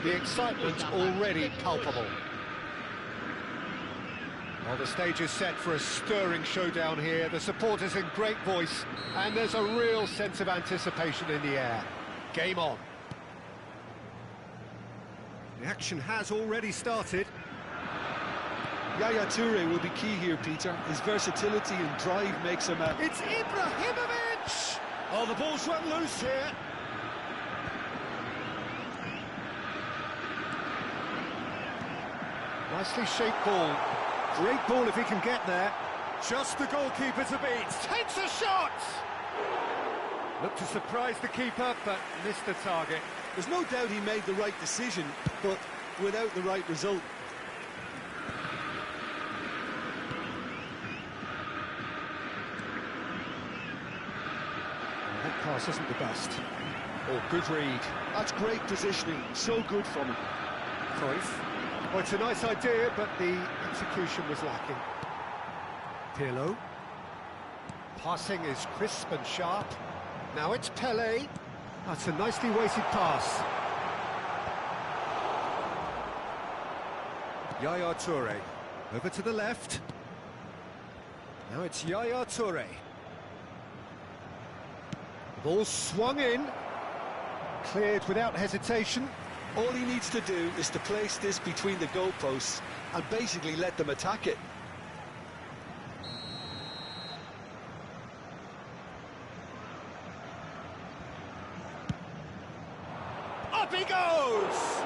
The excitement's already palpable. Well, the stage is set for a stirring showdown here. The supporters in great voice, and there's a real sense of anticipation in the air. Game on. The action has already started. Yaya Toure will be key here, Peter. His versatility and drive makes him a... It's Ibrahimovic! Oh, the ball's run loose here. Nicely shaped ball. Great ball if he can get there. Just the goalkeeper to beat. Takes a shot! Looked to surprise the keeper, but missed the target. There's no doubt he made the right decision, but without the right result. That pass isn't the best. Oh, good read. That's great positioning, so good from him. Cruyff. Well, it's a nice idea, but the execution was lacking. Pirlo. Passing is crisp and sharp. Now it's Pelé. That's a nicely weighted pass. Yaya Toure. Over to the left. Now it's Yaya Toure. The ball swung in. Cleared without hesitation. All he needs to do is to place this between the goalposts and basically let them attack it. Up he goes!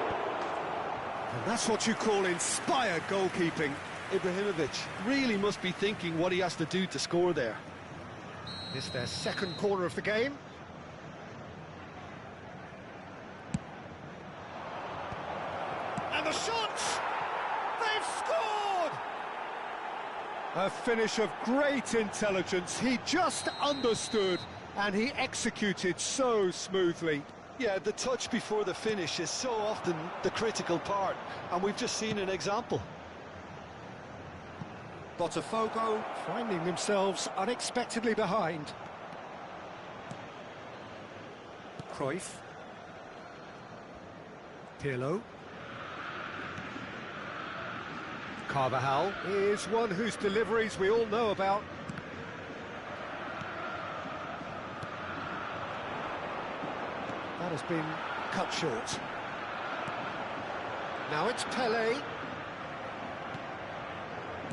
And that's what you call inspired goalkeeping. Ibrahimovic really must be thinking what he has to do to score there. It's their second corner of the game. And the shot! They've scored! A finish of great intelligence. He just understood and he executed so smoothly. Yeah, the touch before the finish is so often the critical part, and we've just seen an example. BOTAFOGO finding themselves unexpectedly behind. Cruyff. Pirlo. Carvajal is one whose deliveries we all know about. That has been cut short. Now it's Pelé.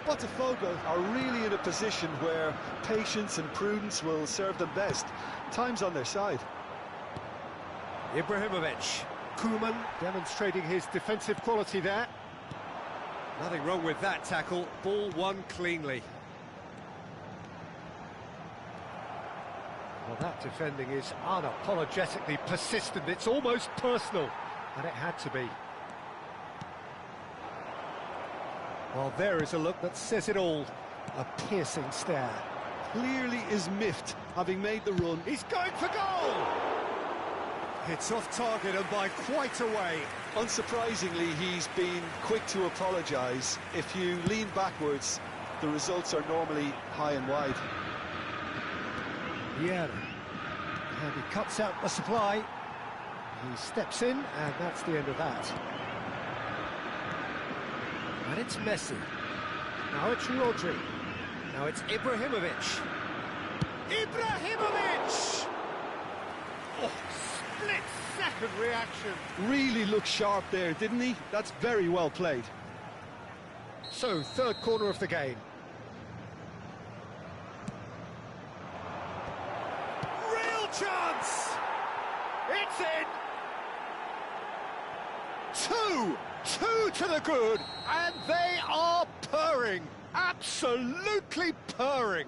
BOTAFOGO are really in a position where patience and prudence will serve them best. Time's on their side. Ibrahimovic. Koeman demonstrating his defensive quality there. Nothing wrong with that tackle. Ball won cleanly. Well, that defending is unapologetically persistent. It's almost personal, and it had to be. Well, there is a look that says it all. A piercing stare. Clearly is miffed, having made the run. He's going for goal! It's off target and by quite a way. Unsurprisingly, he's been quick to apologise. If you lean backwards, the results are normally high and wide. Yeah, and he cuts out the supply. He steps in, and that's the end of that. And it's Messi. Now it's Rodri. Now it's Ibrahimovic. Ibrahimovic! Oh, split-second reaction. Really looked sharp there, didn't he? That's very well played. So, third corner of the game. Real chance! It's in! Two to the good, and they are purring. Absolutely purring.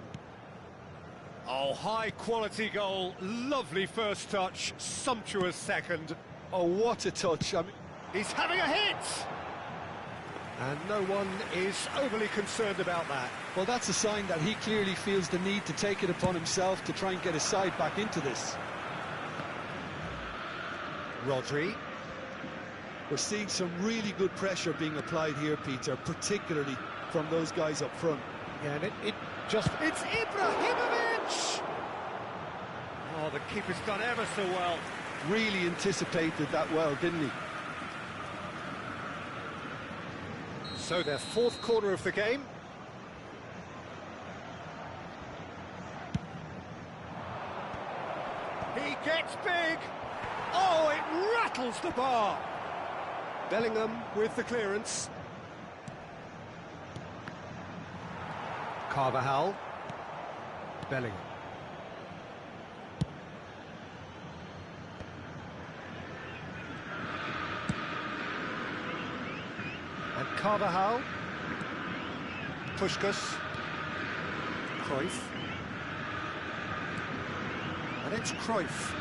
Oh, high-quality goal, lovely first touch, sumptuous second. Oh, what a touch. I mean, he's having a hit! And no one is overly concerned about that. Well, that's a sign that he clearly feels the need to take it upon himself to try and get his side back into this. Rodri. We're seeing some really good pressure being applied here, Peter, particularly from those guys up front. Yeah, and it's Ibrahimovic! Oh, the keeper's done ever so well. Really anticipated that well, didn't he? So their fourth corner of the game. He gets big. Oh, it rattles the bar. Bellingham with the clearance. Carvajal. Bellingham. And Carvajal. Puskas. Cruyff. And it's Cruyff.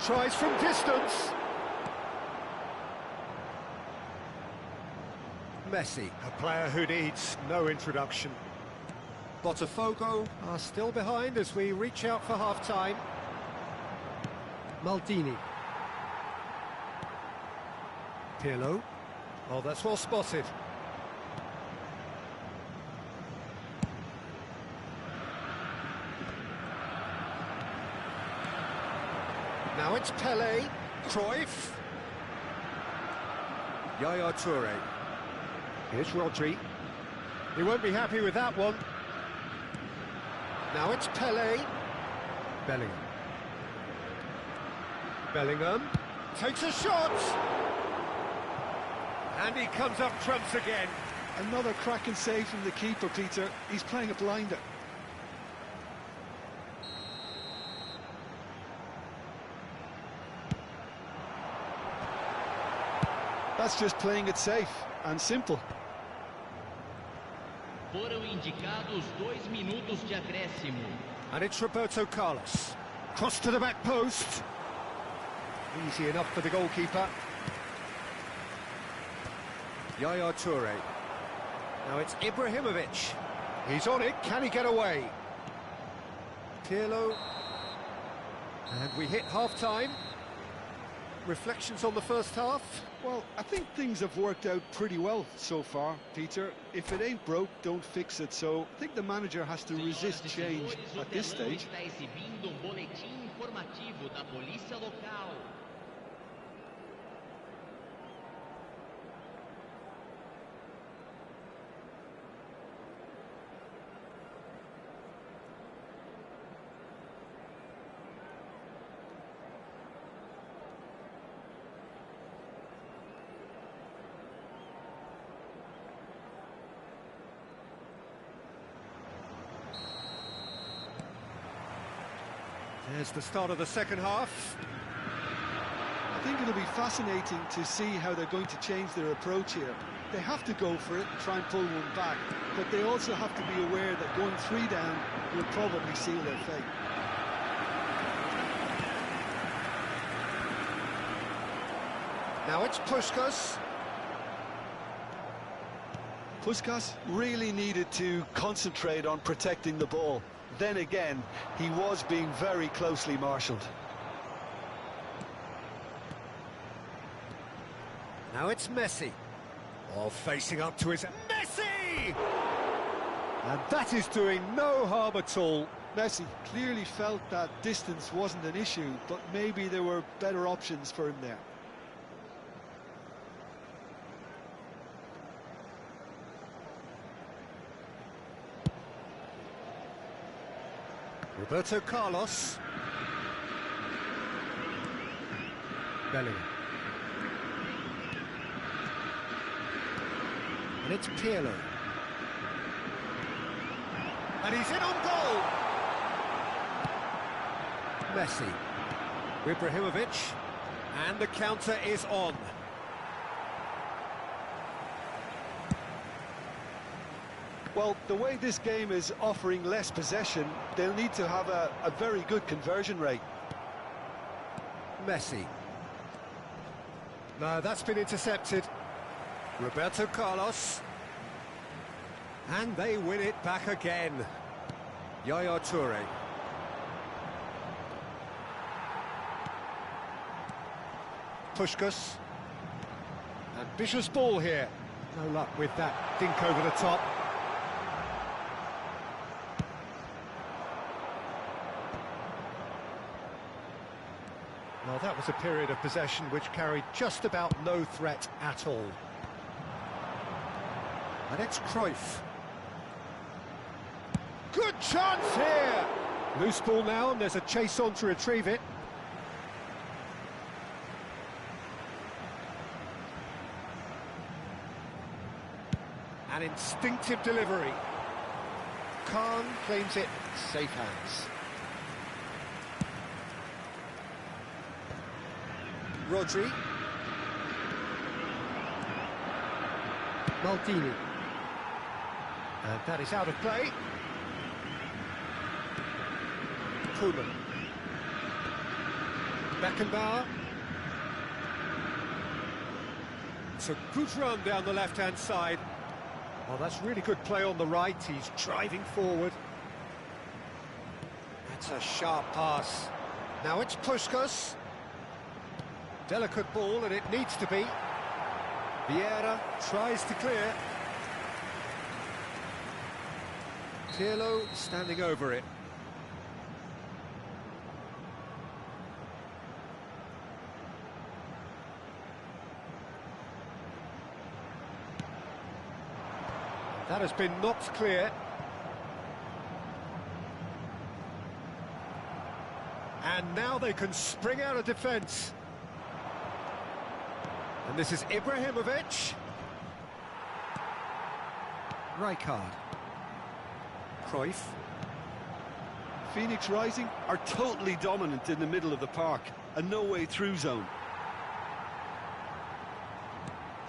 Tries from distance. Messi, a player who needs no introduction. Botafogo are still behind as we reach out for half-time. Maldini. Pirlo. Oh, that's well spotted. Now it's Pelé, Cruyff. Yaya Toure. Here's Rodri. He won't be happy with that one. Now it's Pelé. Bellingham. Bellingham takes a shot. And he comes up trumps again. Another cracking save from the keeper, Peter. He's playing a blinder. That's just playing it safe and simple. Foram indicados 2 minutos de acréscimo. And it's Roberto Carlos. Cross to the back post. Easy enough for the goalkeeper. Yaya Toure. Now it's Ibrahimovic. He's on it. Can he get away? Pirlo. And we hit half-time. Reflections on the first half? Well, I think things have worked out pretty well so far, Peter. If it ain't broke, don't fix it. So I think the manager has to resist change at this stage. Está exibindo boletim informativo da polícia local. There's the start of the second half. I think it'll be fascinating to see how they're going to change their approach here. They have to go for it, try and pull one back, but they also have to be aware that going 3 down will probably seal their fate. Now it's Puskas. Puskas really needed to concentrate on protecting the ball. Then again, he was being very closely marshalled. Now it's Messi. Oh, facing up to his... Messi! And that is doing no harm at all. Messi clearly felt that distance wasn't an issue, but maybe there were better options for him there. Roberto Carlos. Bellingham. And it's Pirlo. And he's in on goal. Messi. Ibrahimovic. And the counter is on. Well, the way this game is offering less possession, they'll need to have a very good conversion rate. Messi. No, that's been intercepted. Roberto Carlos. And they win it back again. Yaya Toure. Puskas. Ambitious ball here. No luck with that dink over the top. Well, that was a period of possession which carried just about no threat at all. And it's Cruyff. Good chance here! Loose ball now, and there's a chase on to retrieve it. An instinctive delivery. Khan claims it, safe hands. Rodri. Maldini. And that is out of play. Koeman. Beckenbauer. It's a good run down the left-hand side. Well, that's really good play on the right. He's driving forward. That's a sharp pass. Now it's Puskas. Delicate ball, and it needs to be. Vieira tries to clear. Pirlo standing over it. That has been knocked clear. And now they can spring out of defence. And this is Ibrahimovic. Rijkaard. Cruyff. Phoenix Rising are totally dominant in the middle of the park. A no-way through zone.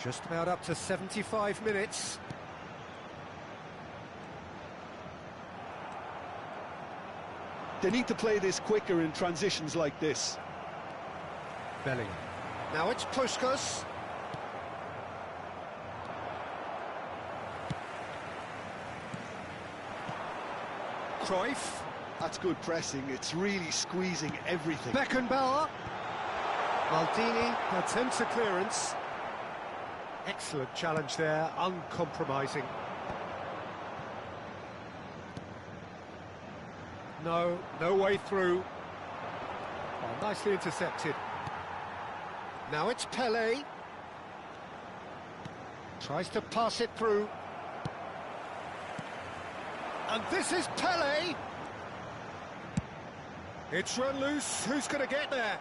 Just about up to 75 minutes. They need to play this quicker in transitions like this. Bellingham. Now it's Puskas. Cruyff. That's good pressing. It's really squeezing everything. Beckenbauer. Maldini attempts a clearance. Excellent challenge there, uncompromising. No way through. Oh, nicely intercepted. Now it's Pelé. Tries to pass it through. And this is Pelé. It's run loose. Who's going to get there?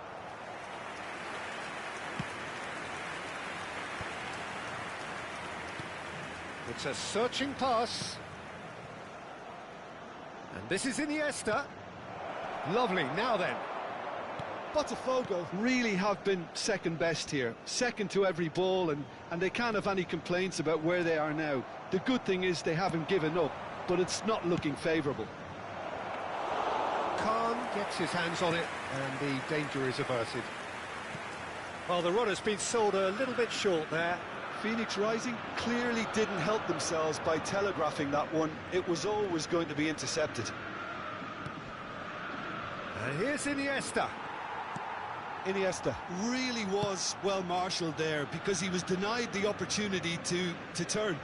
It's a searching pass. And this is Iniesta. Lovely, now then. Botafogo really have been second best here. Second to every ball, and they can't have any complaints about where they are now. The good thing is they haven't given up, but it's not looking favourable. Khan gets his hands on it, and the danger is averted. Well, the run has been sold a little bit short there. Phoenix Rising clearly didn't help themselves by telegraphing that one. It was always going to be intercepted. And here's Iniesta. Iniesta really was well marshalled there because he was denied the opportunity to turn.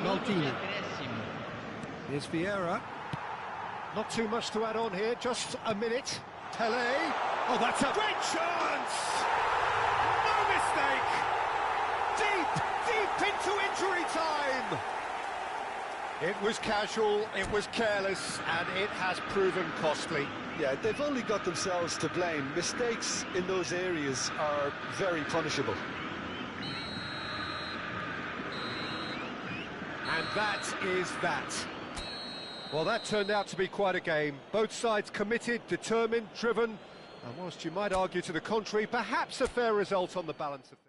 Maldini. Here's Vieira. Not too much to add on here, just a minute. Pelé. Oh, that's a great chance! No mistake! Deep into injury time! It was casual, it was careless, and it has proven costly. Yeah, they've only got themselves to blame. Mistakes in those areas are very punishable. And that is that. Well, that turned out to be quite a game. Both sides committed, determined, driven, and whilst you might argue to the contrary, perhaps a fair result on the balance of things.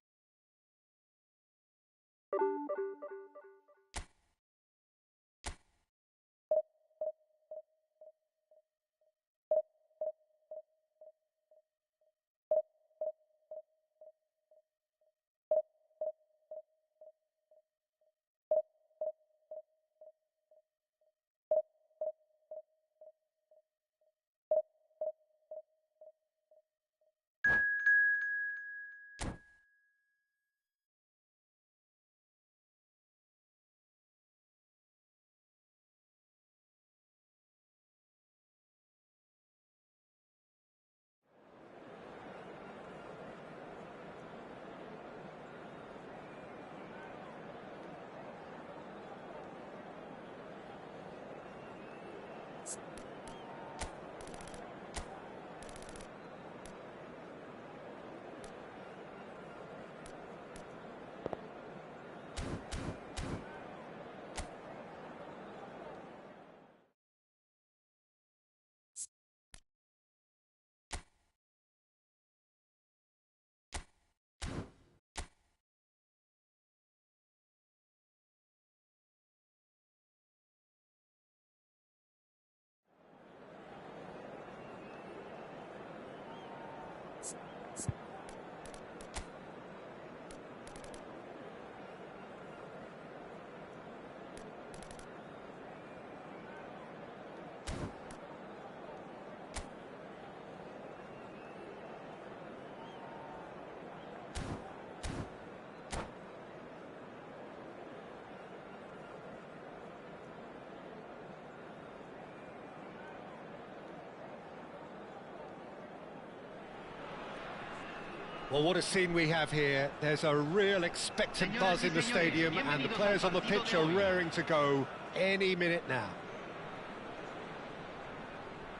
Well, what a scene we have here. There's a real expectant buzz in the stadium, and the players on the pitch are raring to go any minute now.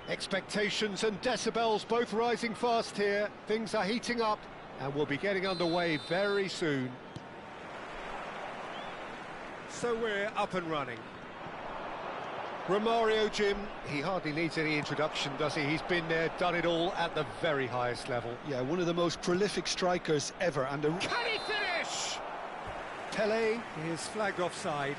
Expectations and decibels both rising fast here. Things are heating up, and we'll be getting underway very soon. So we're up and running. Romario, Jim, he hardly needs any introduction, does he? He's been there, done it all at the very highest level. Yeah, one of the most prolific strikers ever. And Can he finish? Pelé is flagged offside.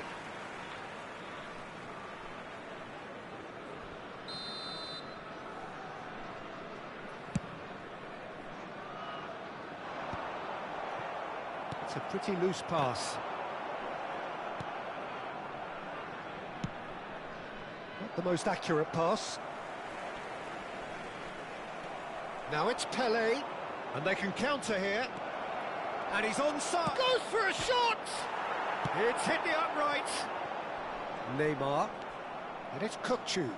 It's a pretty loose pass. Not the most accurate pass. Now it's Pelé, and they can counter here. And he's onside. Goes for a shot! It's hit the upright. Neymar. And it's Kukçu.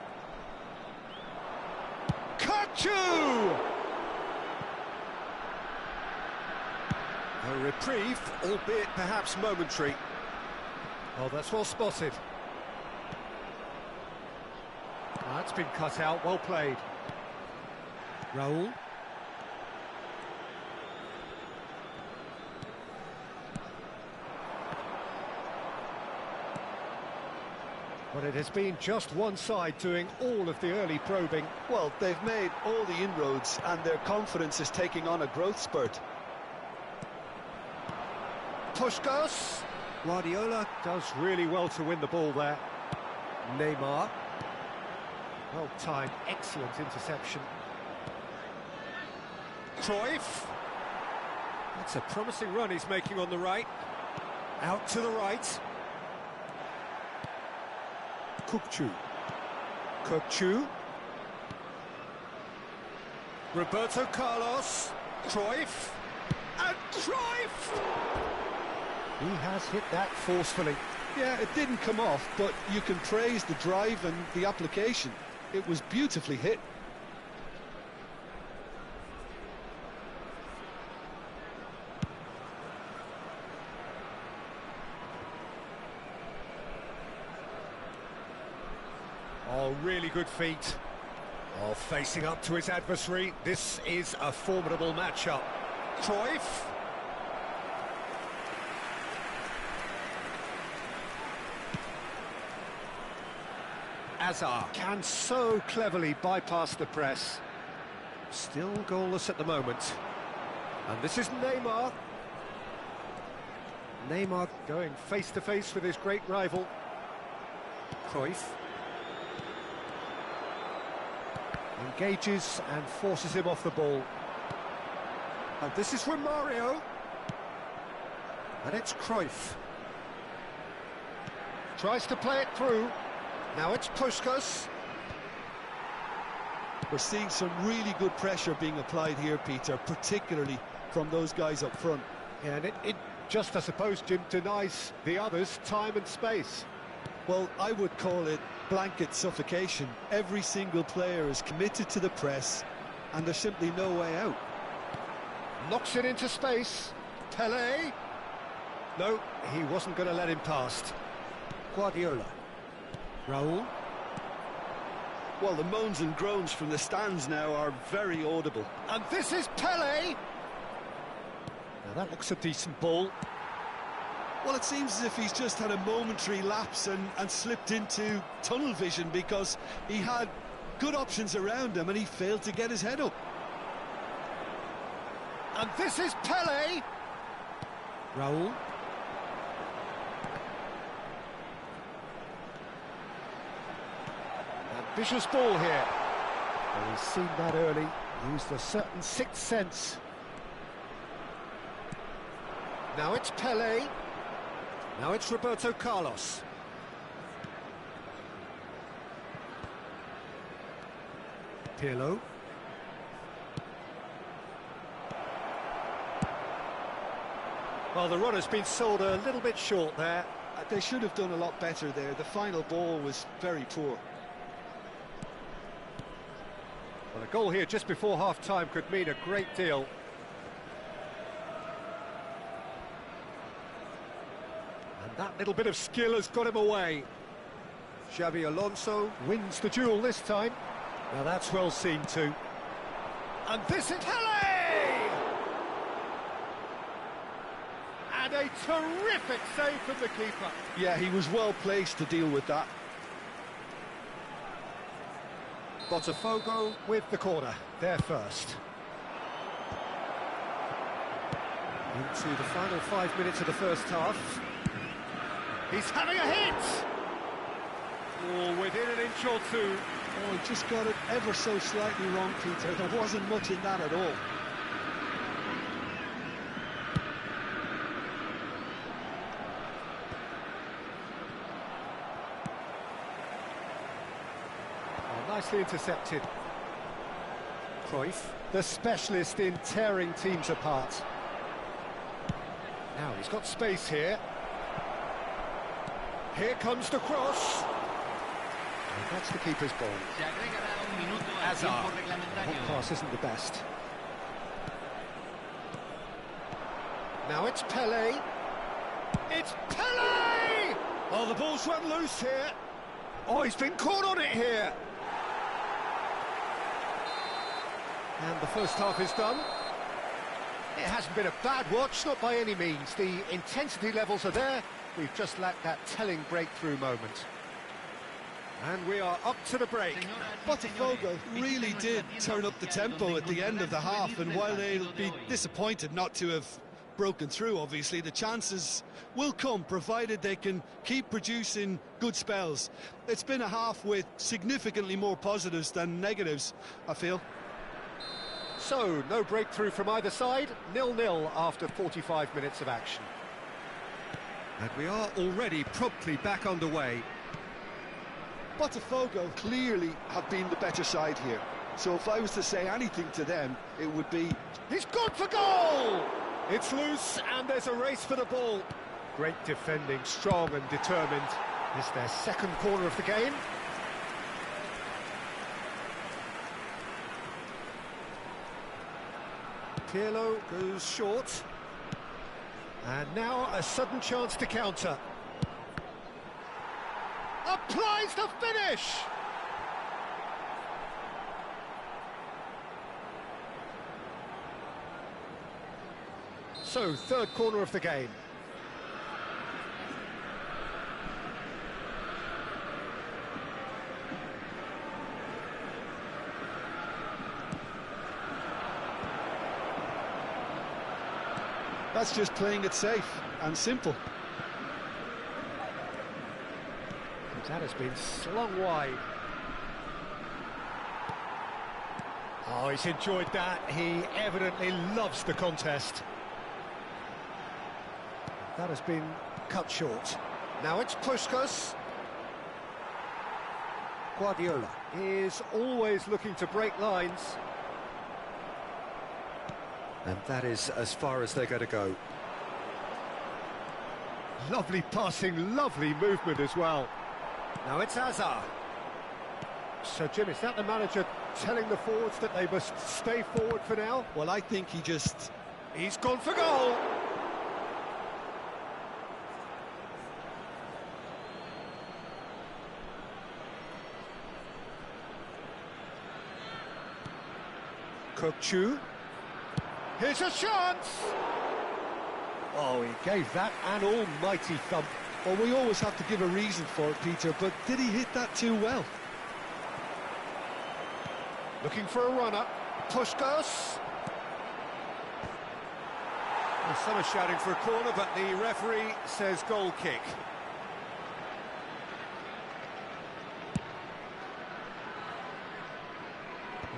Kukçu! A reprieve, albeit perhaps momentary. Oh, that's well spotted. That's been cut out, well played. Raul. But it has been just one side doing all of the early probing. well, they've made all the inroads and their confidence is taking on a growth spurt. Puskas. Guardiola does really well to win the ball there. Neymar. Well timed, excellent interception. Cruyff. That's a promising run he's making on the right. Out to the right. Kukçu. Kukçu. Roberto Carlos. Cruyff. And Cruyff! He has hit that forcefully. Yeah, it didn't come off, but you can praise the drive and the application. It was beautifully hit. Oh, really good feet. Oh, facing up to his adversary. This is a formidable matchup. Cruyff. Azar can so cleverly bypass the press. Still goalless at the moment. And this is Neymar. Neymar going face-to-face with his great rival. Cruyff. Engages and forces him off the ball. And this is Romario. And it's Cruyff. Tries to play it through. Now it's Puskas. We're seeing some really good pressure being applied here, Peter, particularly from those guys up front. Yeah, and it just, I suppose, Jim, denies the others time and space. Well, I would call it blanket suffocation. Every single player is committed to the press, and there's simply no way out. Knocks it into space. Pelé. No, he wasn't going to let him past. Guardiola. Raul. Well, the moans and groans from the stands now are very audible. And this is Pelé. Now that looks a decent ball. Well, it seems as if he's just had a momentary lapse and slipped into tunnel vision, because he had good options around him and he failed to get his head up. And this is Pelé. Raul. Ambitious ball here. Well, he's seen that early, used a certain sixth sense. Now it's Pelé. Now it's Roberto Carlos. Pirlo. Well, the run has been sold a little bit short there. They should have done a lot better there. The final ball was very poor. Well, a goal here just before half-time could mean a great deal. That little bit of skill has got him away. Xabi Alonso wins the duel this time. Now that's well seen too. And this is Pelé! And a terrific save from the keeper. Yeah, he was well placed to deal with that. BOTAFOGO with the corner, there first. Into the final 5 minutes of the first half. He's having a hit! Oh, within an inch or two. Oh, he just got it ever so slightly wrong, Peter. There wasn't much in that at all. Oh, nicely intercepted. Cruyff, the specialist in tearing teams apart. Now he's got space here. Here comes the cross. And that's the keeper's ball. Hazard. That pass isn't the best. Now it's Pelé. It's Pelé! Oh, the ball's run loose here. Oh, he's been caught on it here. And the first half is done. It hasn't been a bad watch, not by any means. The intensity levels are there. We've just lacked that telling breakthrough moment. And we are up to the break. BOTAFOGO really did turn up the tempo at the end of the half, and while they'll be disappointed not to have broken through, obviously, the chances will come, provided they can keep producing good spells. It's been a half with significantly more positives than negatives, I feel. So, no breakthrough from either side, 0-0 after 45 minutes of action. And we are already promptly back underway. BOTAFOGO clearly have been the better side here. So if I was to say anything to them, it would be... He's gone for goal! It's loose and there's a race for the ball. Great defending, strong and determined. It's their second corner of the game. Pirlo goes short. And now a sudden chance to counter. Applies the finish! So, third corner of the game. That's just playing it safe and simple. That has been slung wide. Oh, he's enjoyed that. He evidently loves the contest. That has been cut short. Now it's Puskas. Guardiola is always looking to break lines. And that is as far as they're going to go. Lovely passing, lovely movement as well. Now it's Hazard. So, Jim, is that the manager telling the forwards that they must stay forward for now? Well, I think He's gone for goal! Kokchu. Here's a chance! Oh, he gave that an almighty thump. Well, we always have to give a reason for it, Peter, but did he hit that too well? Looking for a runner. Puskas. Well, some are shouting for a corner, but the referee says goal kick.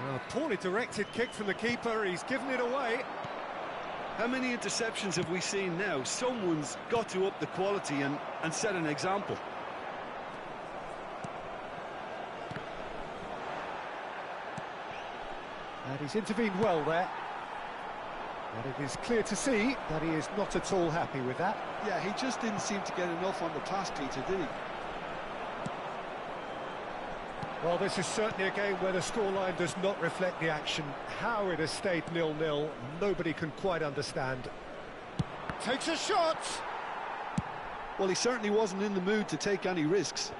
Well, poorly directed kick from the keeper. He's given it away. How many interceptions have we seen now? Someone's got to up the quality and set an example. And he's intervened well there. But it is clear to see that he is not at all happy with that. Yeah, he just didn't seem to get enough on the pass, Peter, did he? Well, this is certainly a game where the scoreline does not reflect the action. How it has stayed 0-0, nobody can quite understand. Takes a shot! Well, he certainly wasn't in the mood to take any risks.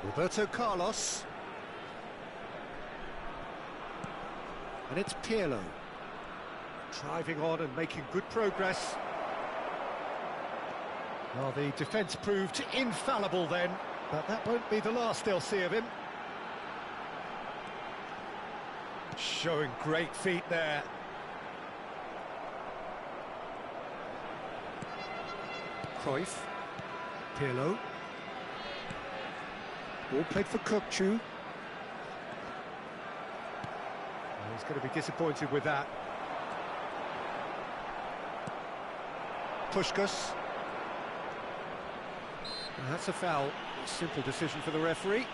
Roberto Carlos. And it's Pirlo. Driving on and making good progress. Well, the defence proved infallible then, but that won't be the last they'll see of him. Showing great feet there. Cruyff. Pirlo. Ball played for CRUYFF. He's going to be disappointed with that. Puskas. And that's a foul. Simple decision for the referee.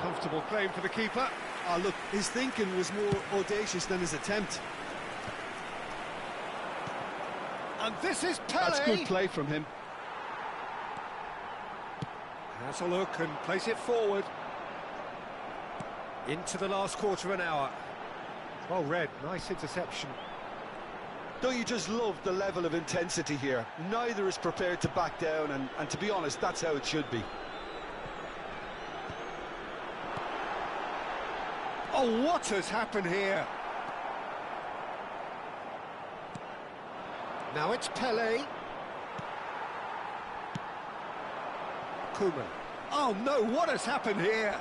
Comfortable claim for the keeper. Oh, look, his thinking was more audacious than his attempt. And this is Pelé. That's good play from him. Has a look and plays it forward. Into the last quarter of an hour. Well read, nice interception. Don't you just love the level of intensity here? Neither is prepared to back down, and to be honest, that's how it should be. Oh, what has happened here? Now it's Pelé. Koeman. Oh no, what has happened here?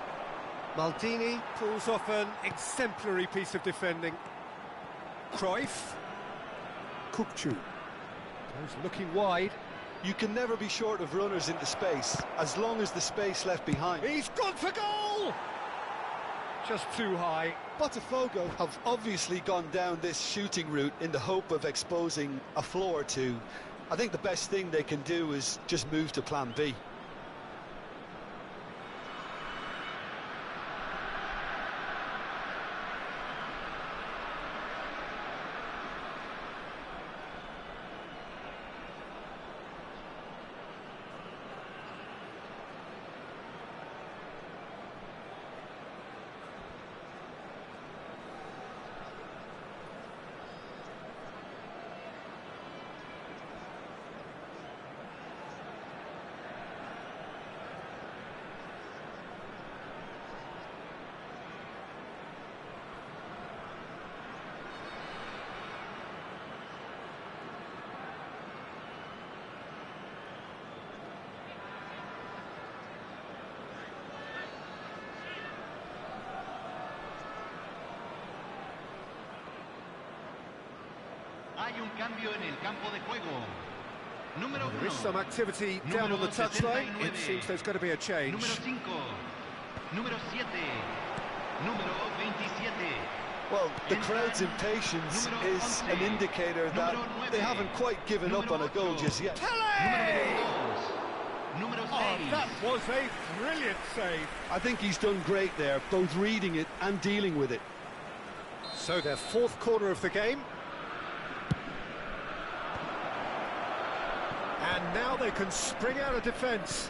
Maldini pulls off an exemplary piece of defending. Cruyff. CRUYFF. Goes looking wide. You can never be short of runners into space, as long as the space left behind. He's gone for goal! Just too high. BOTAFOGO have obviously gone down this shooting route in the hope of exposing a flaw or two. I think the best thing they can do is just move to plan B. Hay un cambio en el campo de juego. Número There is 1. some activity down on the touchline. It seems there's going to be a change. Número 5. Número 7. Número 27. Well, the crowd's impatience is an indicator that they haven't quite given up on a goal just yet. Pelé! Número 6. Oh, that was a brilliant save. I think he's done great there, both reading it and dealing with it. So their fourth corner of the game. And now they can spring out of defence.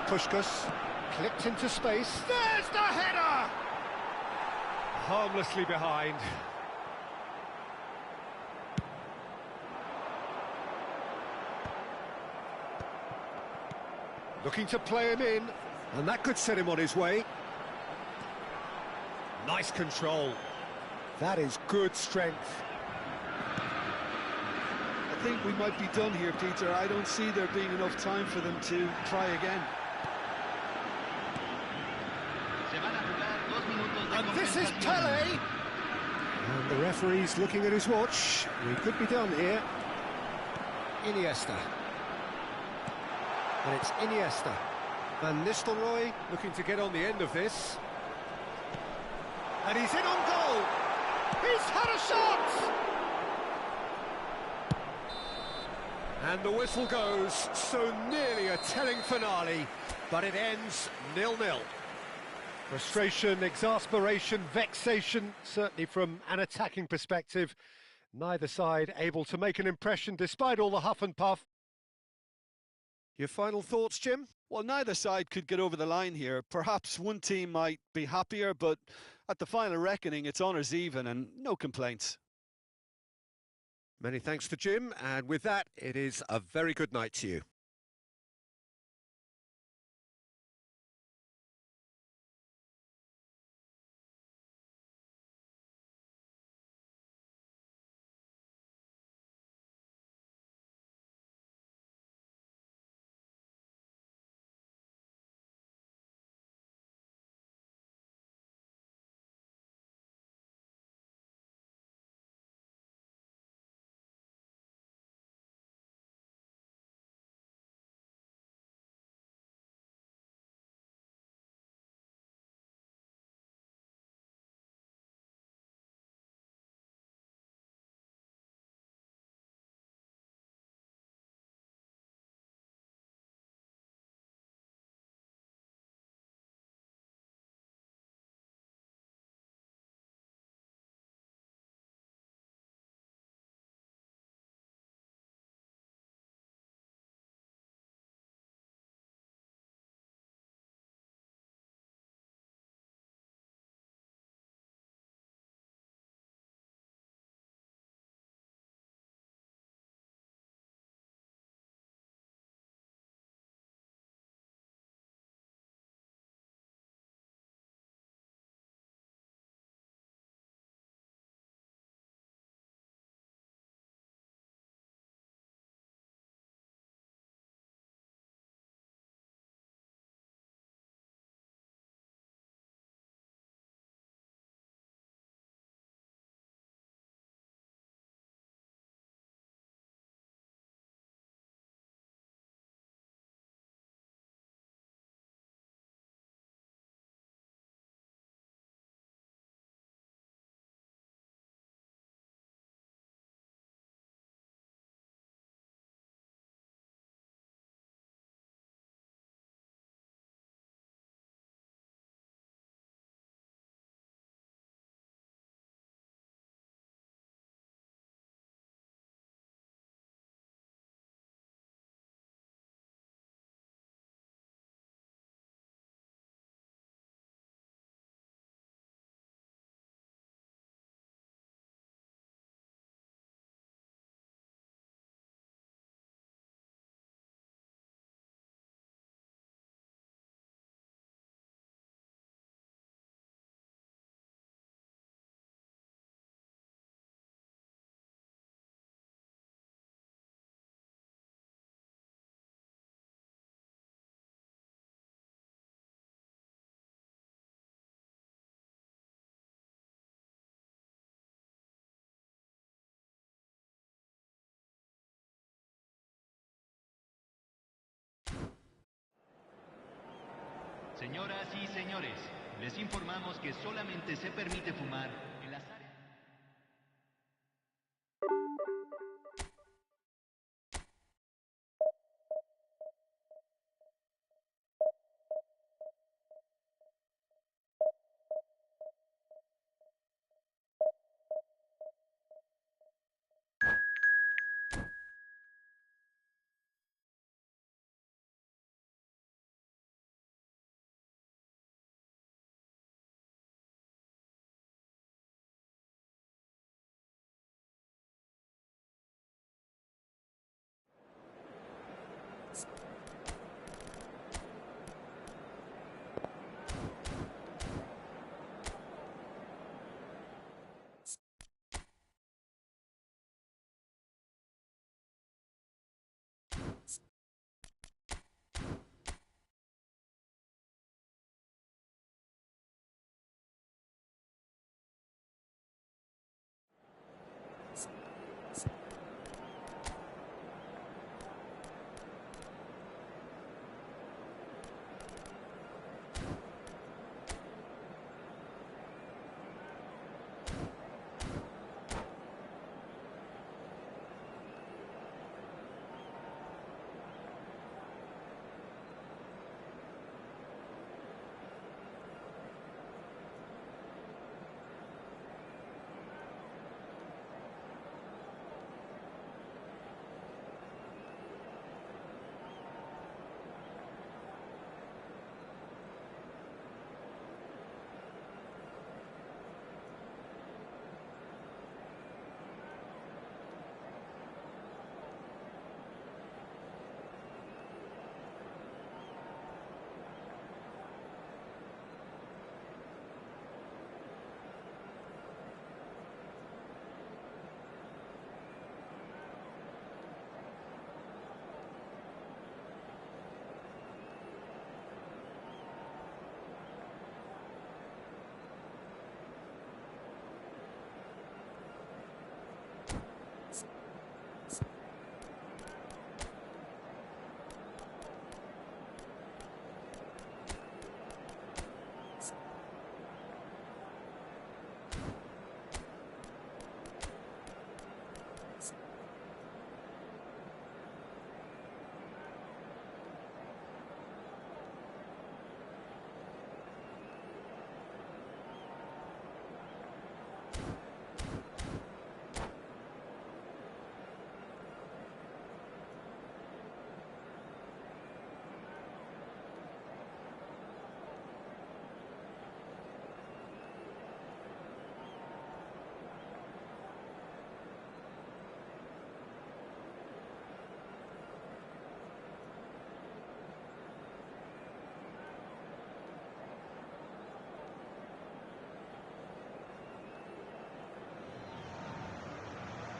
Puskas clipped into space. There's the header! Harmlessly behind. Looking to play him in, and that could set him on his way. Nice control. That is good strength. I think we might be done here, Peter. I don't see there being enough time for them to try again. And this is Pelé! And the referee's looking at his watch. We could be done here. Iniesta. And it's Iniesta. Van Nistelrooy looking to get on the end of this. And he's in on goal! He's had a shot! And the whistle goes, so nearly a telling finale, but it ends 0-0. Frustration, exasperation, vexation, certainly from an attacking perspective. Neither side able to make an impression despite all the huff and puff. Your final thoughts, Jim? Well, neither side could get over the line here. Perhaps one team might be happier, but at the final reckoning, it's honours even and no complaints. Many thanks to Jim, and with that, it is a very good night to you. Señoras y señores, les informamos que solamente se permite fumar en las áreas...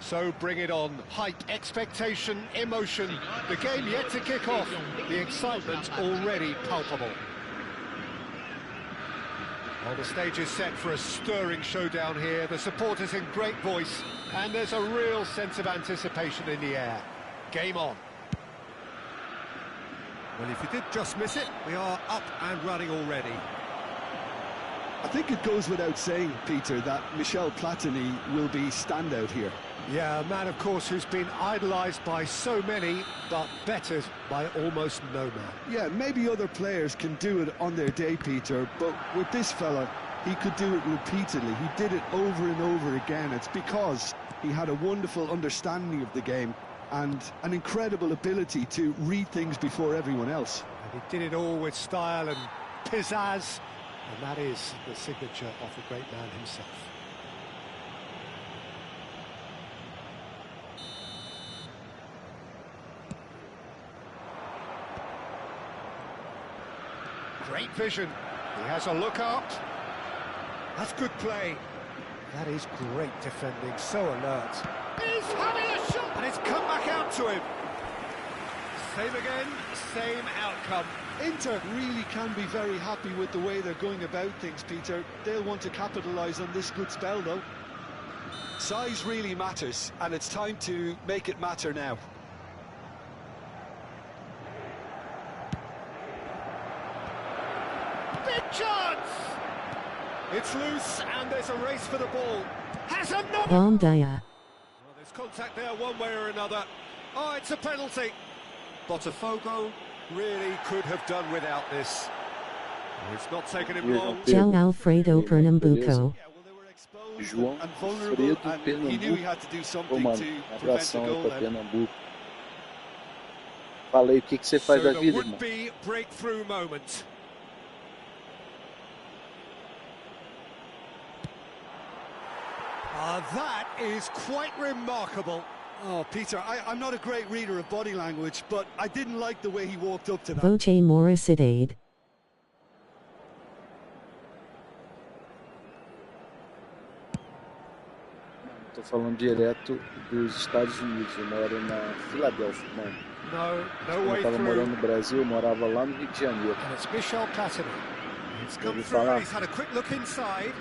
So bring it on. Hype, expectation, emotion. The game yet to kick off. The excitement already palpable. Well, the stage is set for a stirring showdown here. The supporters in great voice, and there's a real sense of anticipation in the air. Game on. Well, if you did just miss it, we are up and running already. I think it goes without saying, Peter, that Michel Platini will be standout here. Yeah, a man, of course, who's been idolised by so many, but bettered by almost no man. Yeah, maybe other players can do it on their day, Peter, but with this fella, he could do it repeatedly. He did it over and over again. It's because he had a wonderful understanding of the game and an incredible ability to read things before everyone else. And he did it all with style and pizzazz, and that is the signature of the great man himself. Great vision. He has a look up. That's good play. That is great defending, so alert. He's having a shot! And it's come back out to him. Same again, same outcome. Inter really can be very happy with the way they're going about things, Peter. They'll want to capitalise on this good spell, though. Size really matters, and it's time to make it matter now. Big chance! It's loose, and there's a race for the ball. Has another... Bom dia. Well, there's contact there one way or another. Oh, it's a penalty. BOTAFOGO really could have done without this. It's not taken him long. João Alfredo Pernambuco. Yeah, well, they were João exposed and vulnerable, Alfredo and he knew he Pernambuco. had to do Ô, something mano, to um prevent abração the aí goal. pra Then. Pernambuco. Falei, o que você faz da So vida, the irmão? would-be breakthrough moment. That is quite remarkable. Oh, Peter, I'm not a great reader of body language, but I didn't like the way he walked up to that. Voce Moracidade. Tô falando direto dos Estados Unidos. Eu moro na Filadélfia, mano. No Quando way eu tava morando through. no Brasil, eu morava lá no Rio de Janeiro. And it's Michel Platini. It's come Ouvi through, falar. he's had a quick look inside.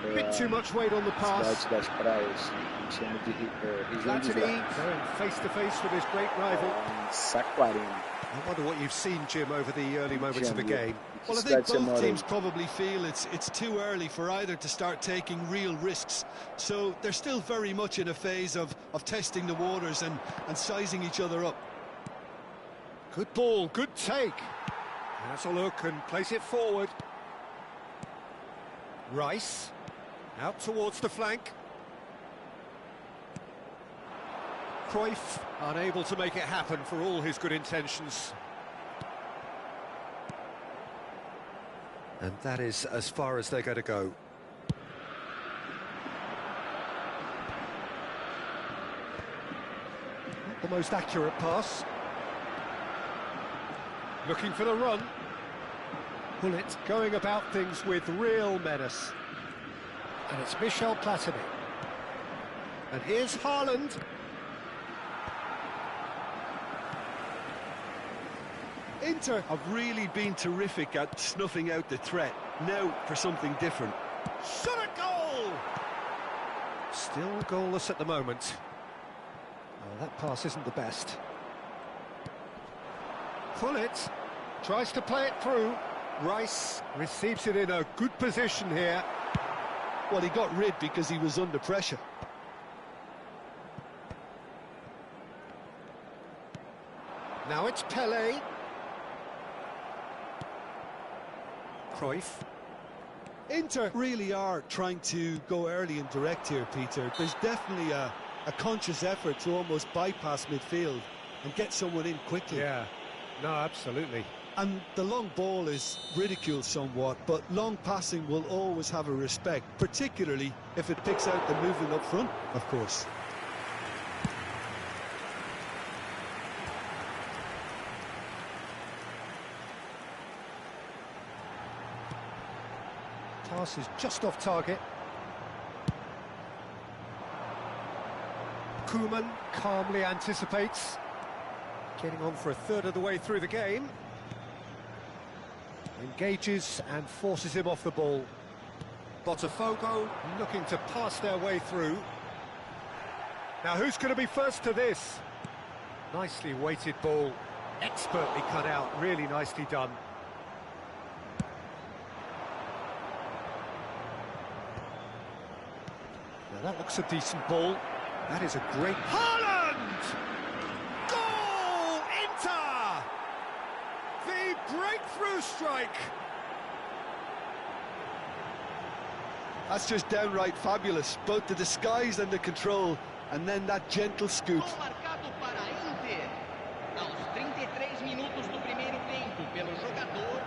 É Bit too much weight on the a pass. cidade das praias. A gente chama de região dos Platini lagos. going face to face with his great rival. Em Saquarema. I wonder what you've seen, Jim, over the early moments of the game. Que Well, I cidade think você both mora aí? teams probably feel it's too early for either to start taking real risks. So they're still very much in a phase of testing the waters and sizing each other up. Good ball, good take. Has a look and place it forward. Rice, out towards the flank. Cruyff, unable to make it happen for all his good intentions. And that is as far as they're going to go. Not the most accurate pass. Looking for the run. Bullet going about things with real menace. And it's Michel Platini. And here's Haaland. Inter have really been terrific at snuffing out the threat. Now for something different. Shot a goal! Still goalless at the moment. Well, that pass isn't the best. Bullet tries to play it through. Rice receives it in a good position here. Well, he got rid because he was under pressure. Now it's Pelé. Cruyff. Inter really are trying to go early and direct here, Peter. There's definitely a conscious effort to almost bypass midfield and get someone in quickly. Yeah, no, absolutely. And the long ball is ridiculed somewhat, but long passing will always have a respect, particularly if it picks out the movement up front, of course. Pass is just off target. Koeman calmly anticipates. Getting on for a third of the way through the game. Engages and forces him off the ball. BOTAFOGO looking to pass their way through. Now who's going to be first to this? Nicely weighted ball. Expertly cut out. Really nicely done. Now that looks a decent ball. That is a great... Haaland! Goal! Inter! The breakthrough strike! That's just downright fabulous. Both the disguise and the control, and then that gentle scoop. Gol marcado para Inter. Aos 33 minutos do primeiro tempo pelo jogador,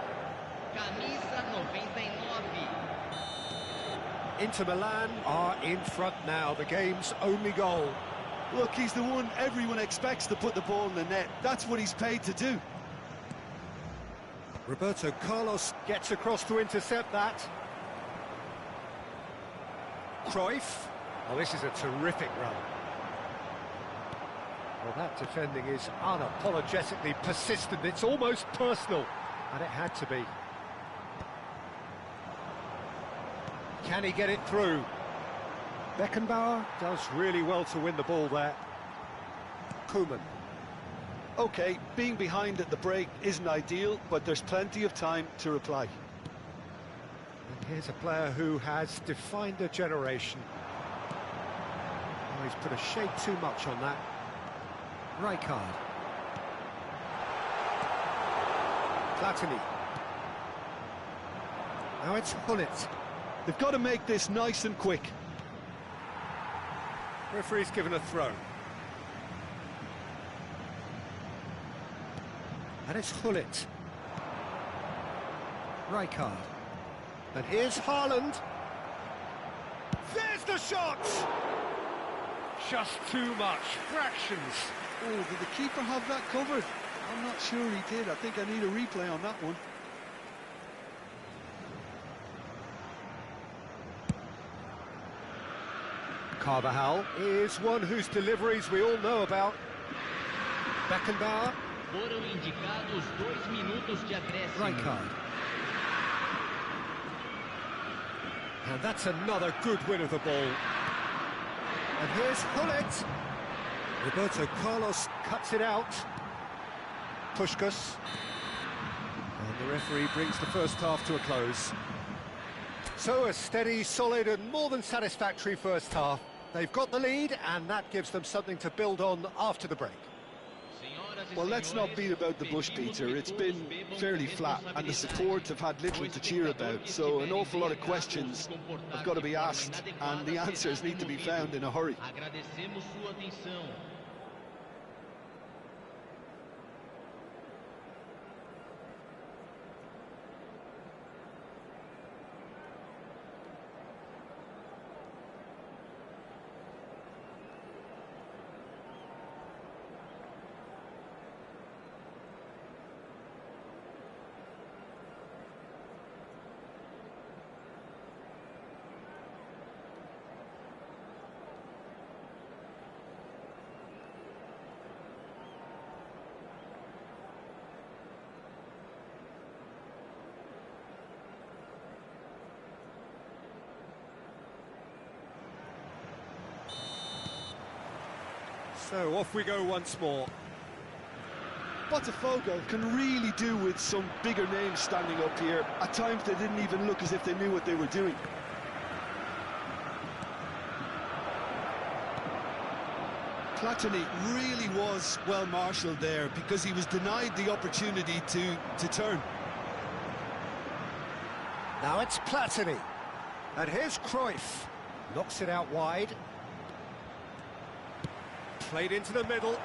camisa 99. Inter Milan are in front now, the game's only goal. Look, he's the one everyone expects to put the ball in the net. That's what he's paid to do. Roberto Carlos gets across to intercept that. Cruyff. Oh, this is a terrific run. Well, that defending is unapologetically persistent. It's almost personal, and it had to be. Can he get it through? Beckenbauer does really well to win the ball there. Koeman. Okay, being behind at the break isn't ideal, but there's plenty of time to reply. And here's a player who has defined a generation. Oh, he's put a shade too much on that. Rijkaard. Platini. Now it's Gullit. They've got to make this nice and quick. Referee's given a throw. And it's Gullit. Rijkaard. And here's Haaland. There's the shot! Just too much. Fractions. Oh, did the keeper have that covered? I'm not sure he did. I think I need a replay on that one. Carvajal is one whose deliveries we all know about. Beckenbauer. Foram indicados 2 minutos de acréscimo. Rijkaard. And that's another good win of the ball. And here's Gullit. Roberto Carlos cuts it out. Puskas. And the referee brings the first half to a close. So a steady, solid and more than satisfactory first half. They've got the lead and that gives them something to build on after the break. Well, let's not beat about the bush, Peter. It's been fairly flat, and the support have had little to cheer about, so an awful lot of questions have got to be asked, and the answers need to be found in a hurry. Agradecemos sua atenção. So off we go once more. Botafogo can really do with some bigger names standing up here. At times they didn't even look as if they knew what they were doing. Platini really was well marshalled there because he was denied the opportunity to turn. Now it's Platini. And here's Cruyff. Knocks it out wide. Played into the middle.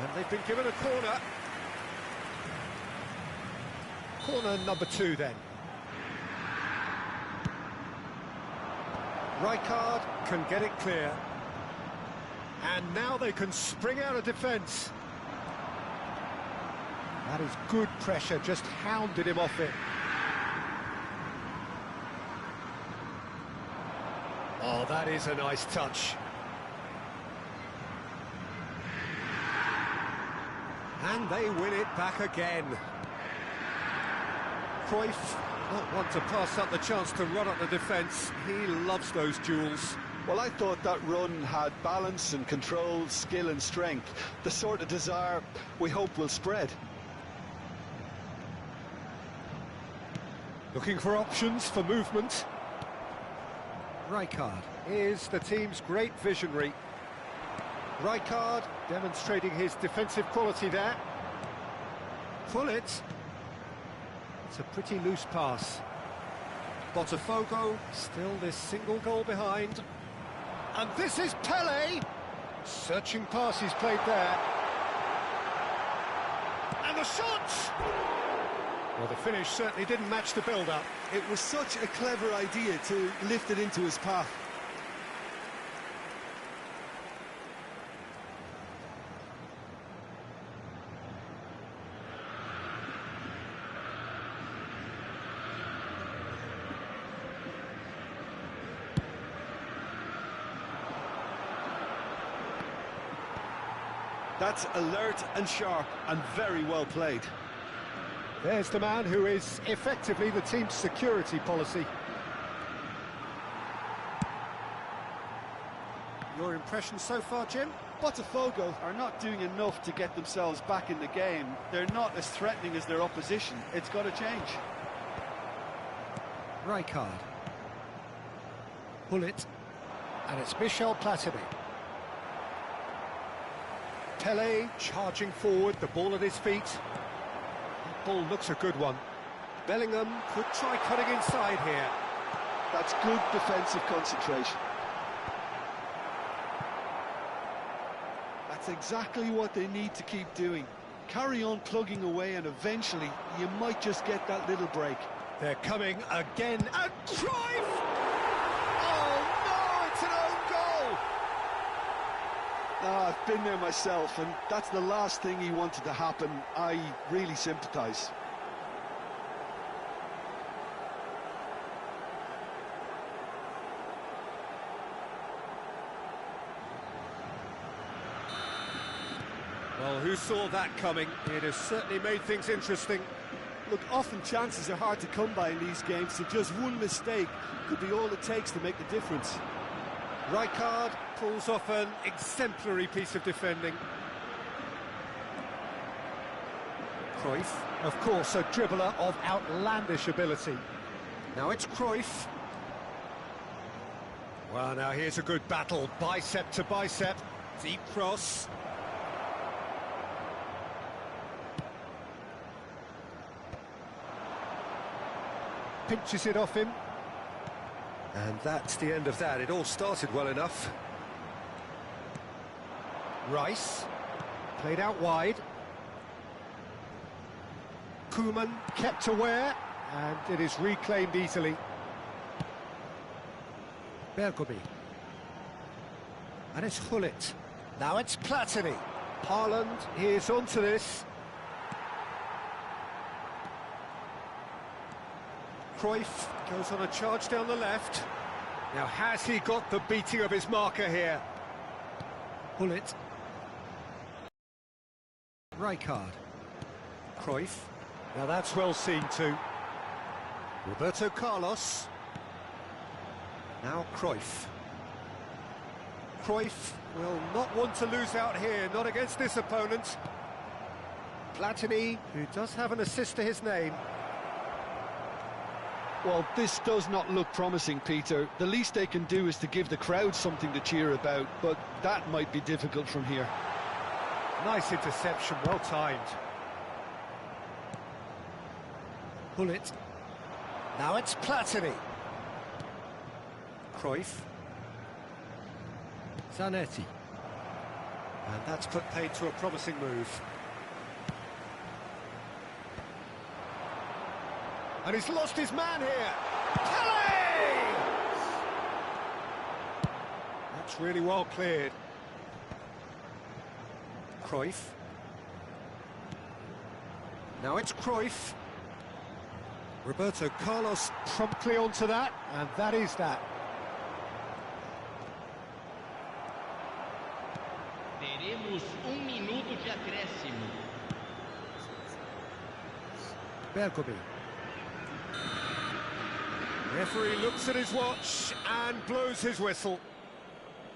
And they've been given a corner. Corner number 2 then. Rijkaard can get it clear. And now they can spring out of defence. That is good pressure, just hounded him off it. Oh, that is a nice touch. And they win it back again. Cruyff, not one to pass up the chance to run up the defence. He loves those duels. Well, I thought that run had balance and control, skill and strength. The sort of desire we hope will spread. Looking for options for movement. Rijkaard is the team's great visionary. Rijkaard demonstrating his defensive quality there. Pull it. It's a pretty loose pass. Botafogo still this single goal behind. And this is Pelé. Searching pass he's played there. And the shot! Well, the finish certainly didn't match the build-up. It was such a clever idea to lift it into his path. That's alert and sharp and very well played. There's the man who is effectively the team's security policy. Your impression so far, Jim? Botafogo are not doing enough to get themselves back in the game. They're not as threatening as their opposition. It's got to change. Rijkaard. Pull it. And it's Michel Platini. Pelé charging forward, the ball at his feet. That ball looks a good one. Bellingham could try cutting inside here. That's good defensive concentration. That's exactly what they need to keep doing. Carry on plugging away and eventually you might just get that little break. They're coming again, and Cruyff! Oh no, it's an own goal! I've been there myself, and that's the last thing he wanted to happen. I really sympathise. Well, who saw that coming? It has certainly made things interesting. Look, often chances are hard to come by in these games, so just one mistake could be all it takes to make the difference. Rijkaard pulls off an exemplary piece of defending. Cruyff, of course, a dribbler of outlandish ability. Now it's Cruyff. Well, now here's a good battle, bicep to bicep, deep cross. Pinches it off him. And that's the end of that. It all started well enough. Rice, played out wide. Koeman kept aware, and it is reclaimed easily. Bergomi. And it's Hullet. Now it's Platini. Haaland is onto this. Cruyff goes on a charge down the left. Now has he got the beating of his marker here? Hullet. Rijkaard. Cruyff. Now that's well seen too. Roberto Carlos. Now Cruyff. Cruyff will not want to lose out here, not against this opponent. Platini, who does have an assist to his name. Well, this does not look promising, Peter. The least they can do is to give the crowd something to cheer about, but that might be difficult from here. Nice interception, well timed. Hullet. Now it's Platini. Cruyff. Zanetti. And that's put paid to a promising move. And he's lost his man here. Pelé! That's really well cleared. Cruyff. Now it's Cruyff. Roberto Carlos promptly onto that, and that is that. Teremos 1 minuto de acréscimo. Bergomi. Referee looks at his watch and blows his whistle.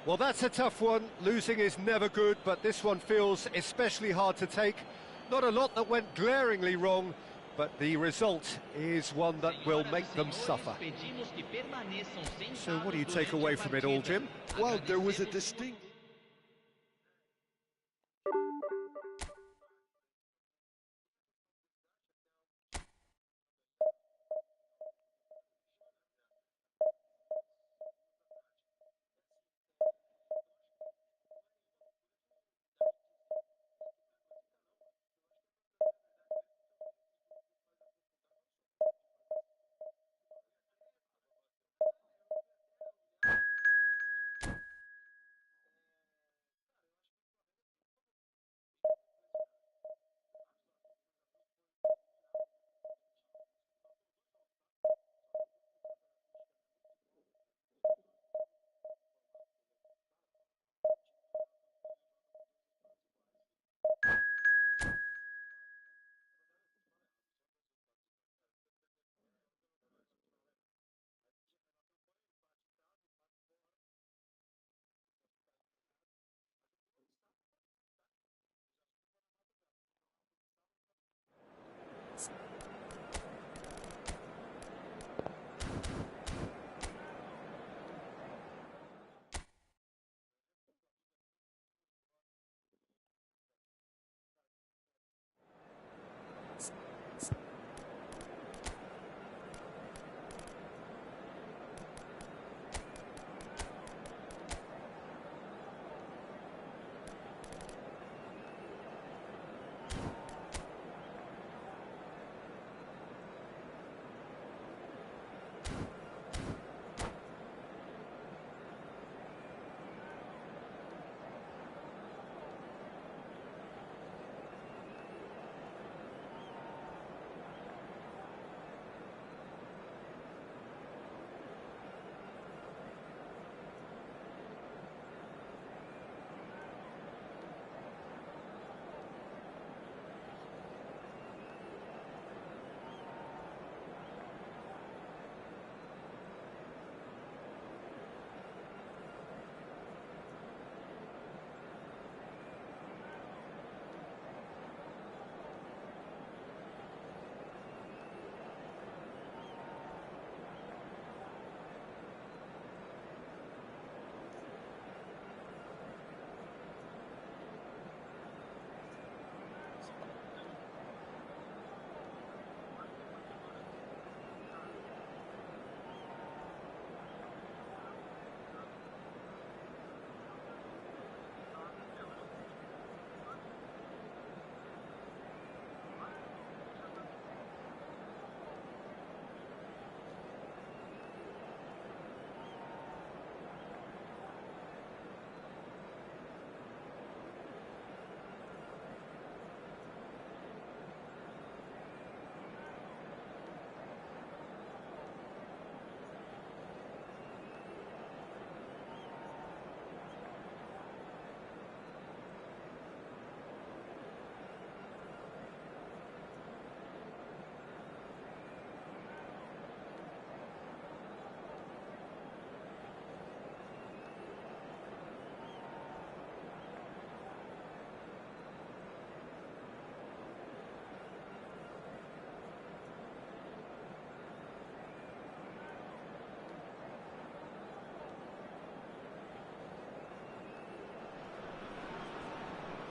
Well, that's a tough one. Losing is never good, but this one feels especially hard to take. Not a lot that went glaringly wrong, but the result is one that will make them suffer. So what do you take away from it all, Jim? Well, there was a distinct...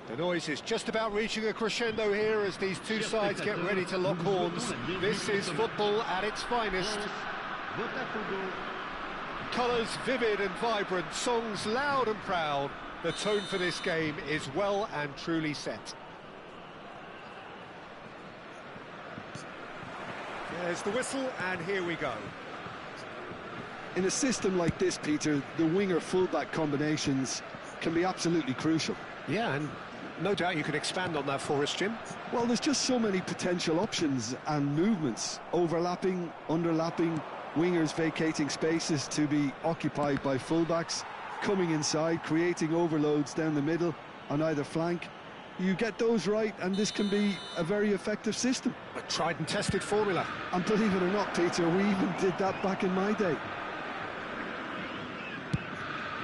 The noise is just about reaching a crescendo here as these two sides get ready to lock horns. This is football at its finest. Colours vivid and vibrant, songs loud and proud. The tone for this game is well and truly set. There's the whistle, and here we go. In a system like this, Peter, the winger-fullback combinations can be absolutely crucial. Yeah, and no doubt you can expand on that for us, Jim. Well, there's just so many potential options and movements, overlapping, underlapping, wingers vacating spaces to be occupied by fullbacks, coming inside, creating overloads down the middle on either flank. You get those right, and this can be a very effective system. A tried and tested formula. And believe it or not, Peter, we even did that back in my day.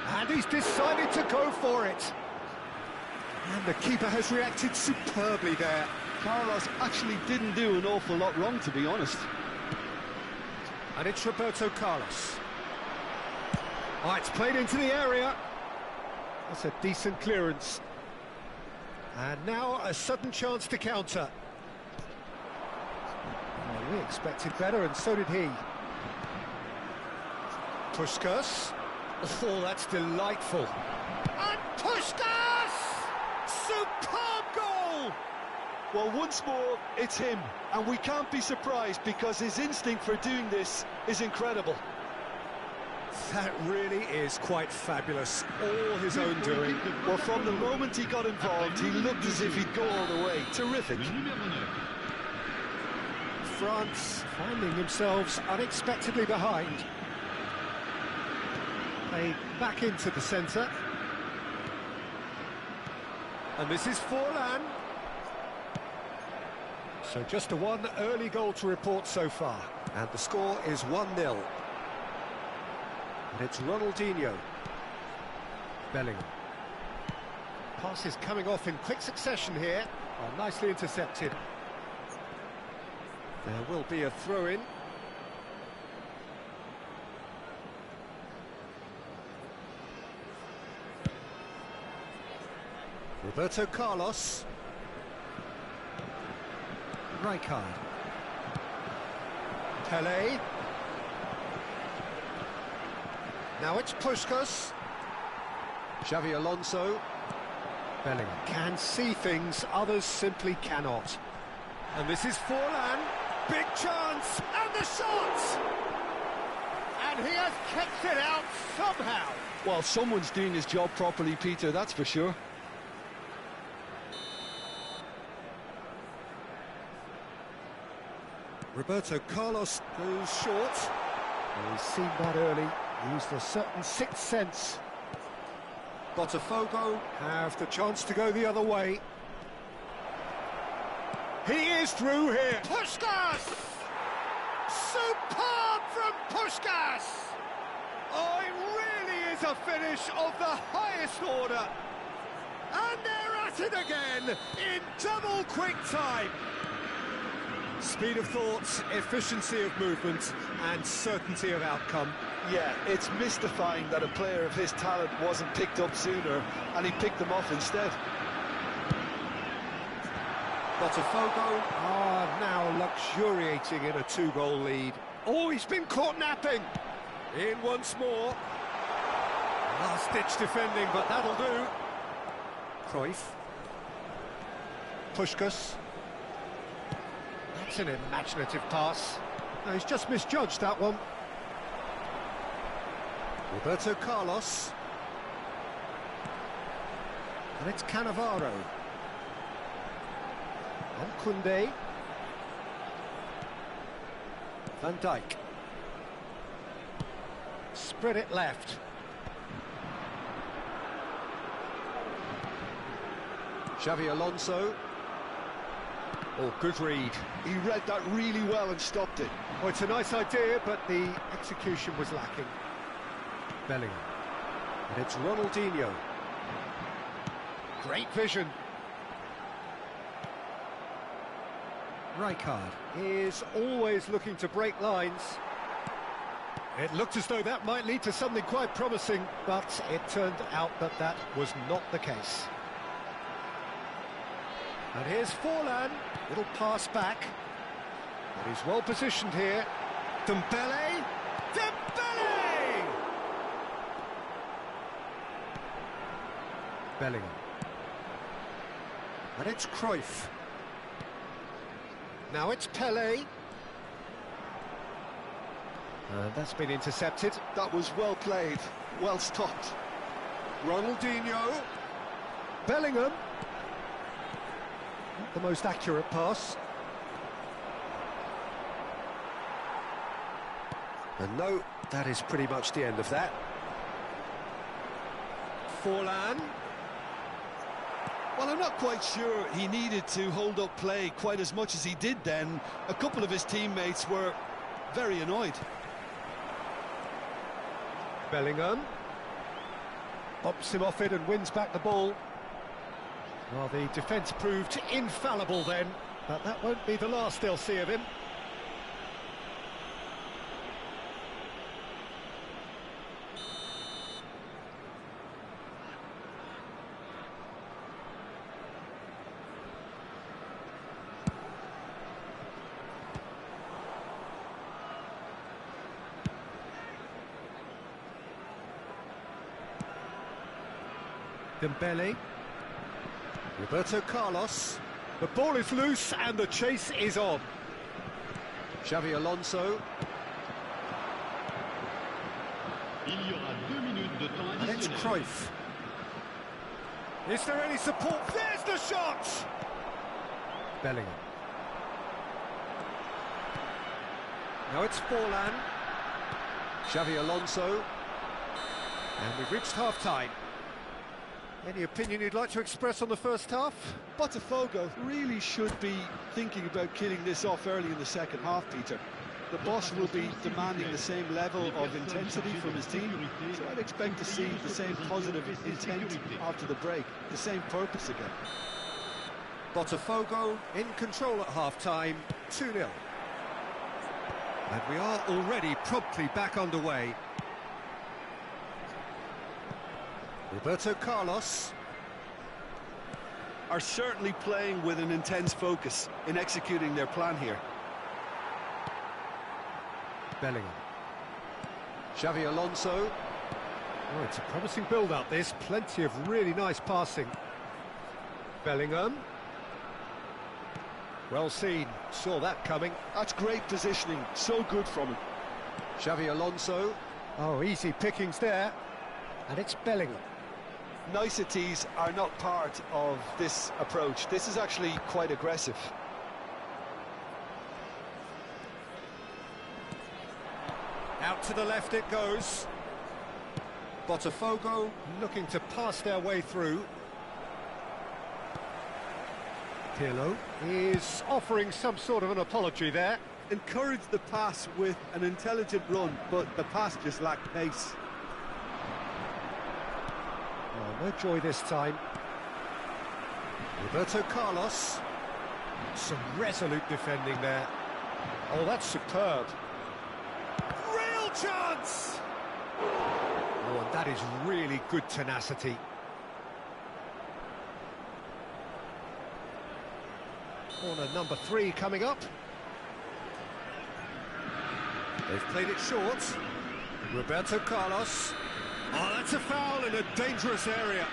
And he's decided to go for it. And the keeper has reacted superbly there. Carlos actually didn't do an awful lot wrong, to be honest. And it's Roberto Carlos. Oh, it's played into the area. That's a decent clearance. And now a sudden chance to counter. Well, we expected better, and so did he. Puskas. Oh, that's delightful. And Puskas! Superb goal! Well, once more, it's him. And we can't be surprised because his instinct for doing this is incredible. That really is quite fabulous. All his own doing. Well, from the moment he got involved, he looked as if he'd go all the way. Terrific. France finding themselves unexpectedly behind. Played back into the centre. And this is Forlan. So just a one early goal to report so far. And the score is 1-0. And it's Ronaldinho. Bellingham. Passes coming off in quick succession here. Oh, nicely intercepted. There will be a throw-in. Roberto Carlos. Rijkaard. Pelé. Now it's Puskas. Xavi Alonso. Bellingham can see things others simply cannot. And this is Forlan. Big chance, and the shot! And he has kept it out somehow. Well, someone's doing his job properly, Peter, that's for sure. Roberto Carlos goes short. Well, he's seen that early, used a certain sixth sense. BOTAFOGO have the chance to go the other way. He is through here. Puskas! Superb from Puskas! Oh, it really is a finish of the highest order. And they're at it again in double quick time. Speed of thought, efficiency of movement, and certainty of outcome. Yeah, it's mystifying that a player of his talent wasn't picked up sooner, and he picked them off instead. BOTAFOGO are now luxuriating in a two-goal lead. Oh, he's been caught napping. In once more. Last-ditch defending, but that'll do. Cruyff. Puskas. That's an imaginative pass. No, he's just misjudged that one. Roberto Carlos. And it's Cannavaro. Koundé. Van Dijk. Spread it left. Xavi Alonso. Oh, good read. He read that really well and stopped it. Oh, it's a nice idea, but the execution was lacking. Bellingham. And it's Ronaldinho. Great vision. Rijkaard is always looking to break lines. It looked as though that might lead to something quite promising, but it turned out that that was not the case. And here's Forlan, little pass back. But he's well positioned here. Dembele! Dembele! Bellingham. And it's Cruyff. Now it's Pelé. That's been intercepted. That was well played, well stopped. Ronaldinho. Bellingham. Not the most accurate pass. And no, that is pretty much the end of that. Forlan. Well, I'm not quite sure he needed to hold up play quite as much as he did then. A couple of his teammates were very annoyed. Bellingham bumps him off it and wins back the ball. Well, the defence proved infallible then, but that won't be the last they'll see of him. Dembele, Roberto Carlos, the ball is loose and the chase is on. Xavi Alonso, and it's Cruyff. Is there any support? There's the shot! Bellingham. Now it's Forlan, Xavi Alonso, and we've reached half-time. Any opinion you'd like to express on the first half? Botafogo really should be thinking about killing this off early in the second half, Peter. The boss will be demanding the same level of intensity from his team, so I'd expect to see the same positive intent after the break, the same purpose again. Botafogo in control at half-time, 2-0. And we are already promptly back underway. Roberto Carlos are certainly playing with an intense focus in executing their plan here. Bellingham. Xavi Alonso. Oh, it's a promising build-up, this. Plenty of really nice passing. Bellingham. Well seen. Saw that coming. That's great positioning. So good from him. Xavi Alonso. Oh, easy pickings there. And it's Bellingham. Niceties are not part of this approach. This is actually quite aggressive. Out to the left it goes. Botafogo looking to pass their way through. Pirlo is offering some sort of an apology there. Encouraged the pass with an intelligent run, but the pass just lacked pace. Oh, no joy this time. Roberto Carlos. Some resolute defending there. Oh, that's superb. Real chance! Oh, and that is really good tenacity. Corner number 3 coming up. They've played it short. Roberto Carlos. Oh, that's a foul in a dangerous area.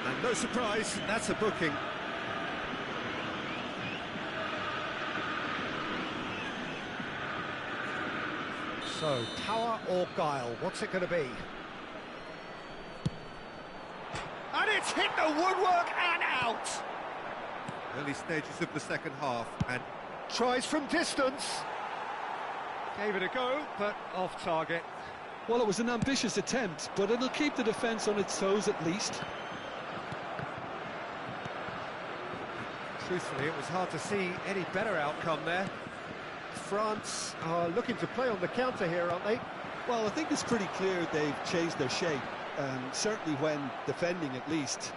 And no surprise, that's a booking. So, power or guile, what's it going to be? And it's hit the woodwork and out! Early stages of the second half, and tries from distance. Gave it a go, but off target. Well, it was an ambitious attempt, but it'll keep the defence on its toes at least. Truthfully, it was hard to see any better outcome there. France are looking to play on the counter here, aren't they? Well, I think it's pretty clear they've changed their shape, certainly when defending at least,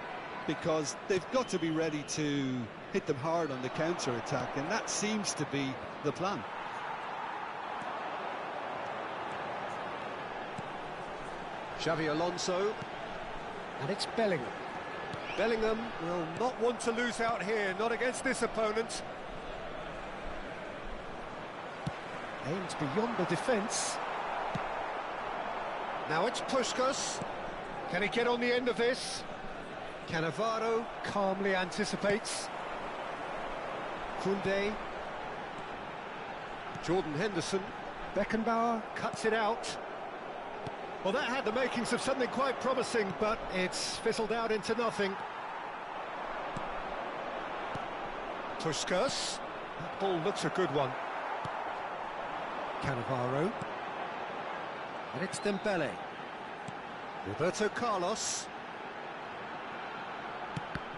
because they've got to be ready to hit them hard on the counter-attack, and that seems to be the plan. Xavi Alonso, and it's Bellingham. Bellingham will not want to lose out here, not against this opponent. Aims beyond the defence. Now it's Puskas. Can he get on the end of this? Cannavaro calmly anticipates. Koundé. Jordan Henderson. Beckenbauer cuts it out. Well, that had the makings of something quite promising, but it's fizzled out into nothing. Puskas. That ball looks a good one. Cannavaro. And it's Dembele. Roberto Carlos.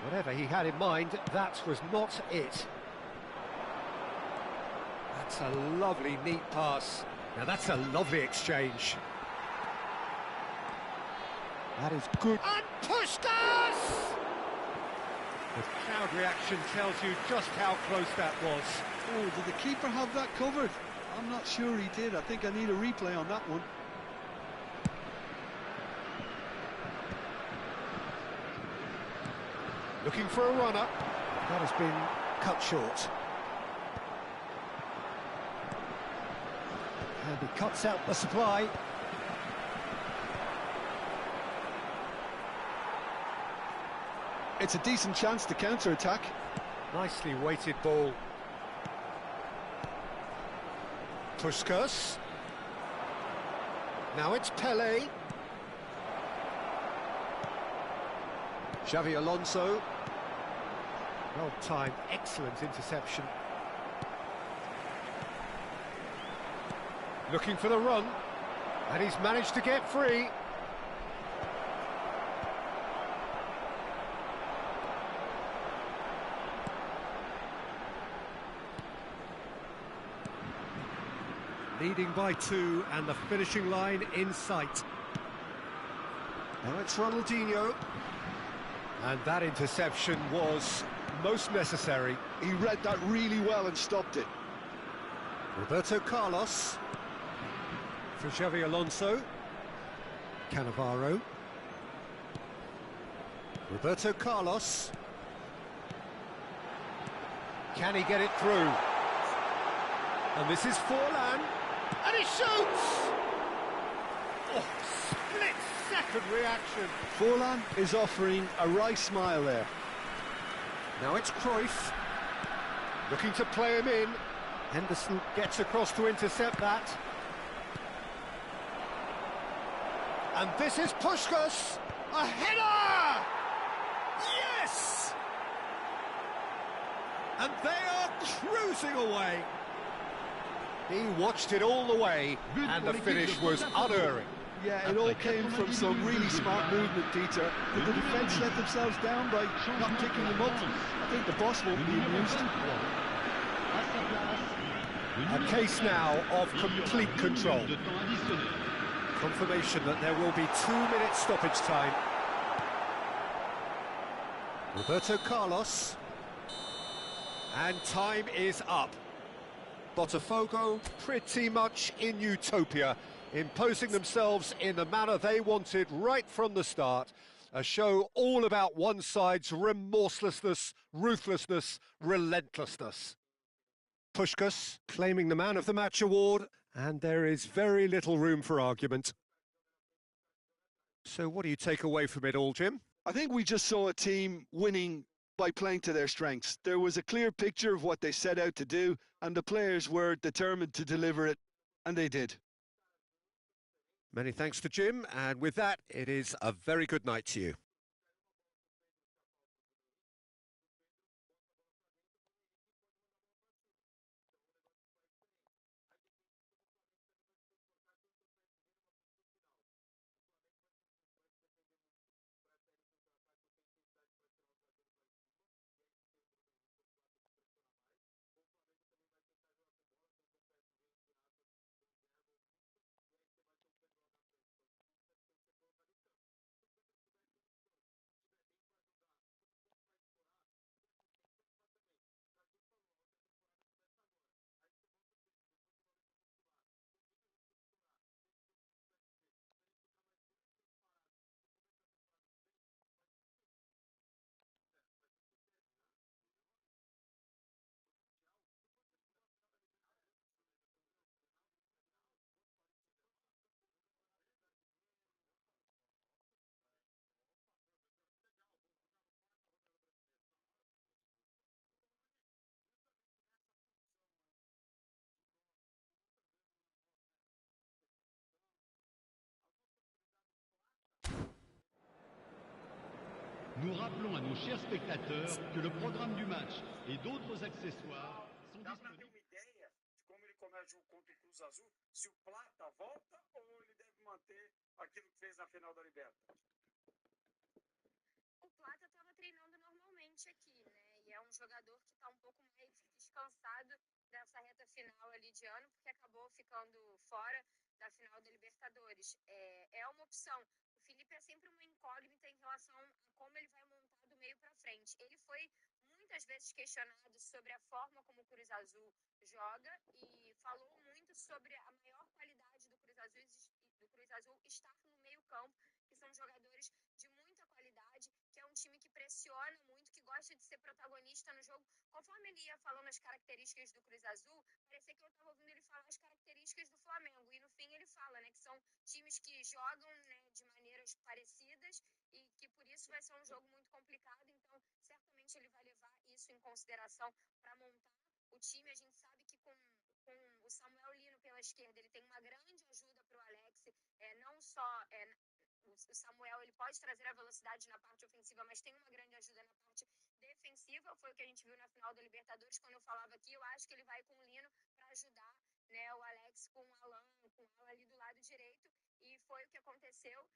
Whatever he had in mind, that was not it. That's a lovely, neat pass. Now that's a lovely exchange. That is good. And Puskas! The crowd reaction tells you just how close that was. Oh, did the keeper have that covered? I'm not sure he did. I think I need a replay on that one. Looking for a runner. That has been cut short. And he cuts out the supply. It's a decent chance to counter-attack. Nicely weighted ball. Puskas. Now it's Pelé. Xavi Alonso. Well timed, excellent interception. Looking for the run, and he's managed to get free. Leading by 2, and the finishing line in sight. Now it's Ronaldinho. And that interception was most necessary. He read that really well and stopped it. Roberto Carlos. For Xavi Alonso. Cannavaro. Roberto Carlos. Can he get it through? And this is Forlan. And he shoots! Oh, split-second reaction. Forlan is offering a wry smile there. Now it's Cruyff. Looking to play him in. Henderson gets across to intercept that. And this is Puskas. A header! Yes! And they are cruising away. He watched it all the way, and the finish was unerring. Yeah, it all came from some really smart movement, Peter. Did the defence let themselves down by not picking them up? I think the boss won't be amused. A case now of complete control. Confirmation that there will be 2-minute stoppage time. Roberto Carlos. And time is up. BOTAFOGO pretty much in utopia, imposing themselves in the manner they wanted right from the start. A show all about one side's remorselessness, ruthlessness, relentlessness. Puskas claiming the Man of the Match award, and there is very little room for argument. So what do you take away from it all, Jim? I think we just saw a team winning by playing to their strengths. There was a clear picture of what they set out to do, and the players were determined to deliver it, and they did. Many thanks to Jim, and with that, it is a very good night to you. Nous rappelons à nos chers spectateurs que le programme du match et d'autres accessoires sont Dá para ter disponibles. uma ideia de como ele começa o jogo contra o Cruz Azul, se o Plata volta ou ele deve manter aquilo que fez na final da Libertadores? Plata estava treinando normalmente aqui, né? E é um jogador que está um pouco mais descansado dessa reta final ali de ano, porque acabou ficando fora da final da Libertadores. É uma opção. O Felipe é sempre uma incógnita em relação a como ele vai montar do meio para frente. Ele foi muitas vezes questionado sobre a forma como o Cruz Azul joga e falou muito sobre a maior qualidade do Cruz Azul estar no meio-campo, que são jogadores de muita qualidade, que é um time que pressiona muito, que gosta de ser protagonista no jogo. Conforme ele ia falando as características do Cruz Azul, parecia que eu estava ouvindo ele falar as características do Flamengo. E no fim ele fala, né, que são times que jogam, né, de maneiras parecidas e que por isso vai ser um jogo muito complicado. Então, certamente ele vai levar isso em consideração para montar o time. A gente sabe que com o Samuel Lino pela esquerda, ele tem uma grande ajuda para o Alex, não só o Samuel, ele pode trazer a velocidade na parte ofensiva, mas tem uma grande ajuda na parte defensiva. Foi o que a gente viu na final da Libertadores, quando eu falava aqui. Eu acho que ele vai com o Lino para ajudar, né, o Alex com o Alan ali do lado direito, e foi o que aconteceu.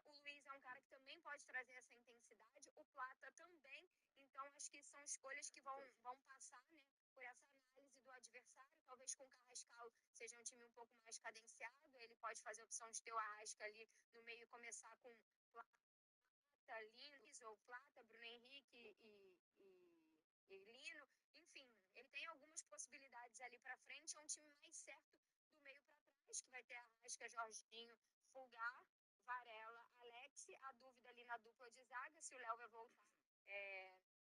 O Luiz é um cara que também pode trazer essa intensidade, o Plata também. Então acho que são escolhas que vão passar, né, por essa análise do adversário. Talvez com o Carrascal seja um time um pouco mais cadenciado, ele pode fazer a opção de ter o Arrasca ali no meio e começar com Plata, Lino, ou Plata, Bruno Henrique e Lino. Enfim, ele tem algumas possibilidades ali para frente. É um time mais certo do meio para trás, que vai ter Arrasca, Jorginho, Fulgar, Varela, Alex. A dúvida ali na dupla de zaga, se o Léo vai voltar,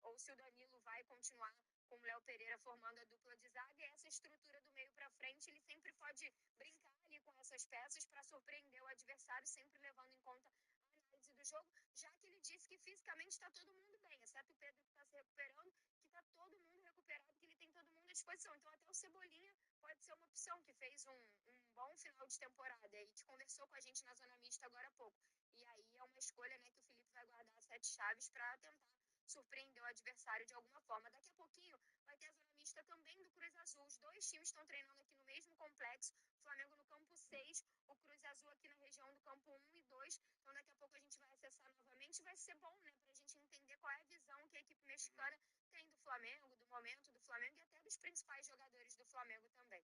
ou se o Danilo vai continuar com o Léo Pereira formando a dupla de zaga. E essa estrutura do meio para frente, ele sempre pode brincar ali com essas peças para surpreender o adversário, sempre levando em conta a análise do jogo, já que ele disse que fisicamente está todo mundo bem, exceto o Pedro, que está se recuperando, que está todo mundo recuperado, que ele tem todo mundo à disposição. Então até o Cebolinha pode ser uma opção, que fez um bom final de temporada e que conversou com a gente na zona mista agora há pouco. E aí é uma escolha, né, que o Felipe vai guardar 7 chaves para tentar surpreender o adversário de alguma forma. Daqui a pouquinho vai ter a zona mista também do Cruz Azul. Os dois times estão treinando aqui no mesmo complexo. O Flamengo no campo 6, o Cruz Azul aqui na região do campo 1 e 2. Então daqui a pouco a gente vai acessar novamente. Vai ser bom, né, para a gente entender qual é a visão que a equipe mexicana tem do Flamengo, do momento do Flamengo e até dos principais jogadores do Flamengo também.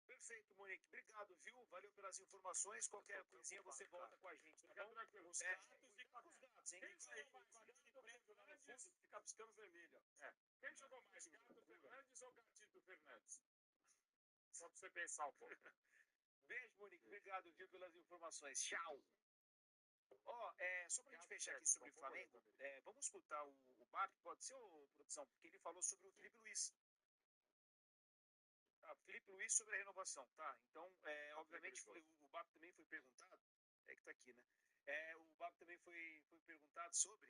Perfeito, Monique. Obrigado, viu? Valeu pelas informações. Qualquer coisinha você volta com a gente, tá bom? Os gatos e com os gatos, hein? Fica piscando vermelho. Quem jogou mais, Gato Fernandes ou Gatito Fernandes? Só pra você pensar um pouco. Beijo, Monique. Obrigado, viu, pelas informações. Tchau. Só pra gente fechar aqui sobre o Flamengo, vamos escutar o BAP, pode ser, produção? Porque ele falou sobre o Felipe Luiz. Felipe Luiz sobre a renovação, tá? Então, obviamente, o BAP também foi perguntado, que tá aqui, né? O BAP também foi perguntado sobre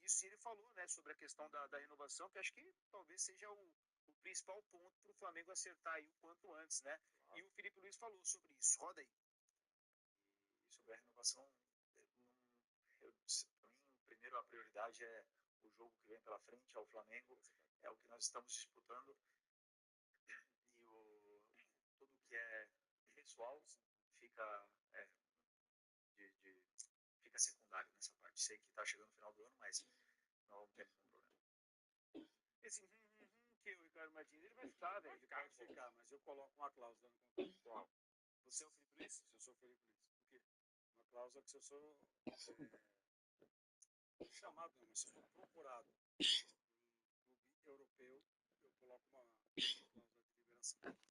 isso, e ele falou, né, sobre a questão da renovação, que acho que talvez seja o principal ponto para o Flamengo acertar aí o quanto antes, né? E o Felipe Luiz falou sobre isso. Roda aí. E sobre a renovação, para mim, primeiro a prioridade é o jogo que vem pela frente, é o Flamengo, é o que nós estamos disputando. E tudo que é pessoal fica fica secundário nessa parte. Sei que está chegando no final do ano, mas não vamos ter nenhum problema. Esse que o Ricardo Martins, ele vai ficar, velho. Ele pode ficar, mas eu coloco uma cláusula no contrato. Qual? Você é o Felipe Luiz? Se eu sou o Felipe Luiz. Por quê? Uma cláusula que se eu sou chamado, não, mas se eu for procurado em um clube europeu, eu coloco uma cláusula de liberação.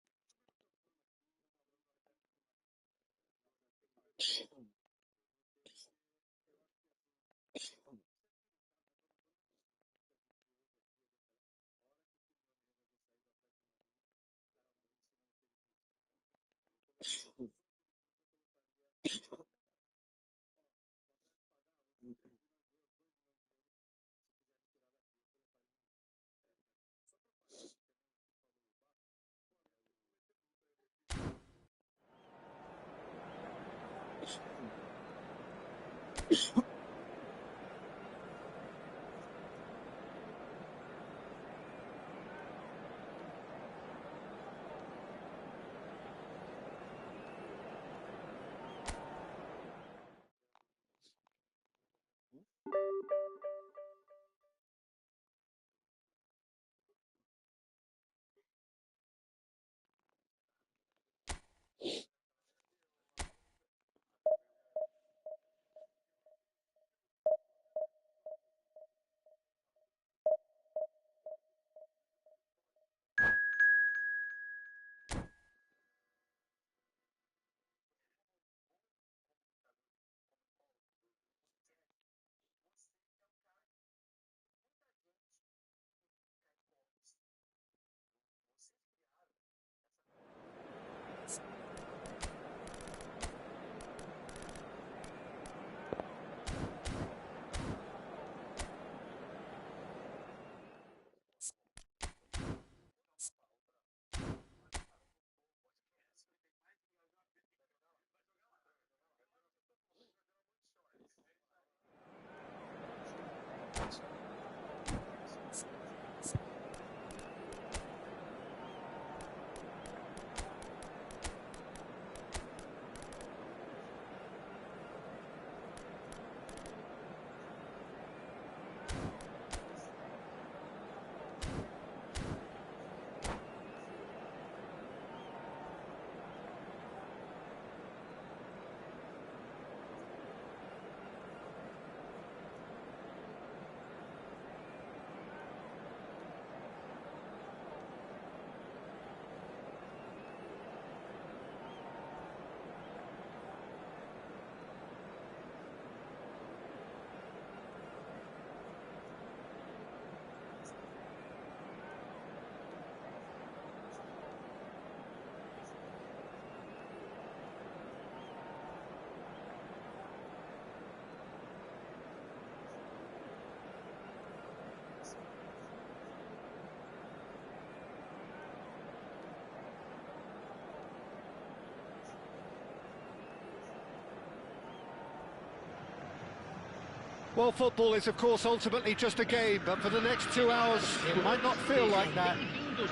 Well, football is, of course, ultimately just a game, but for the next 2 hours, it might not feel like that.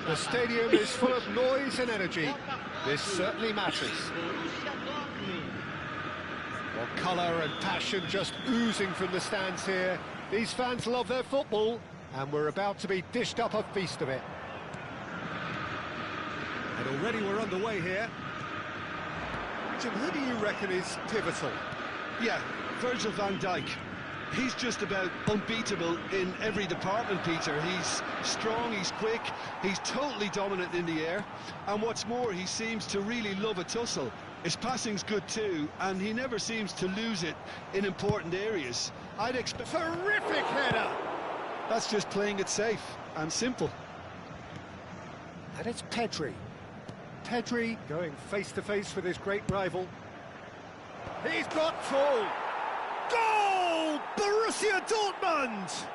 The stadium is full of noise and energy. This certainly matters. Well, colour and passion just oozing from the stands here. These fans love their football, and we're about to be dished up a feast of it. And already we're underway here. Jim, who do you reckon is pivotal? Yeah, Virgil van Dijk. He's just about unbeatable in every department, Peter. He's strong, he's quick, he's totally dominant in the air. And what's more, he seems to really love a tussle. His passing's good too, and he never seems to lose it in important areas. I'd expect... Terrific header! That's just playing it safe and simple. And it's Pedri. Pedri going face-to-face with his great rival. He's got full. Goal! Borussia Dortmund!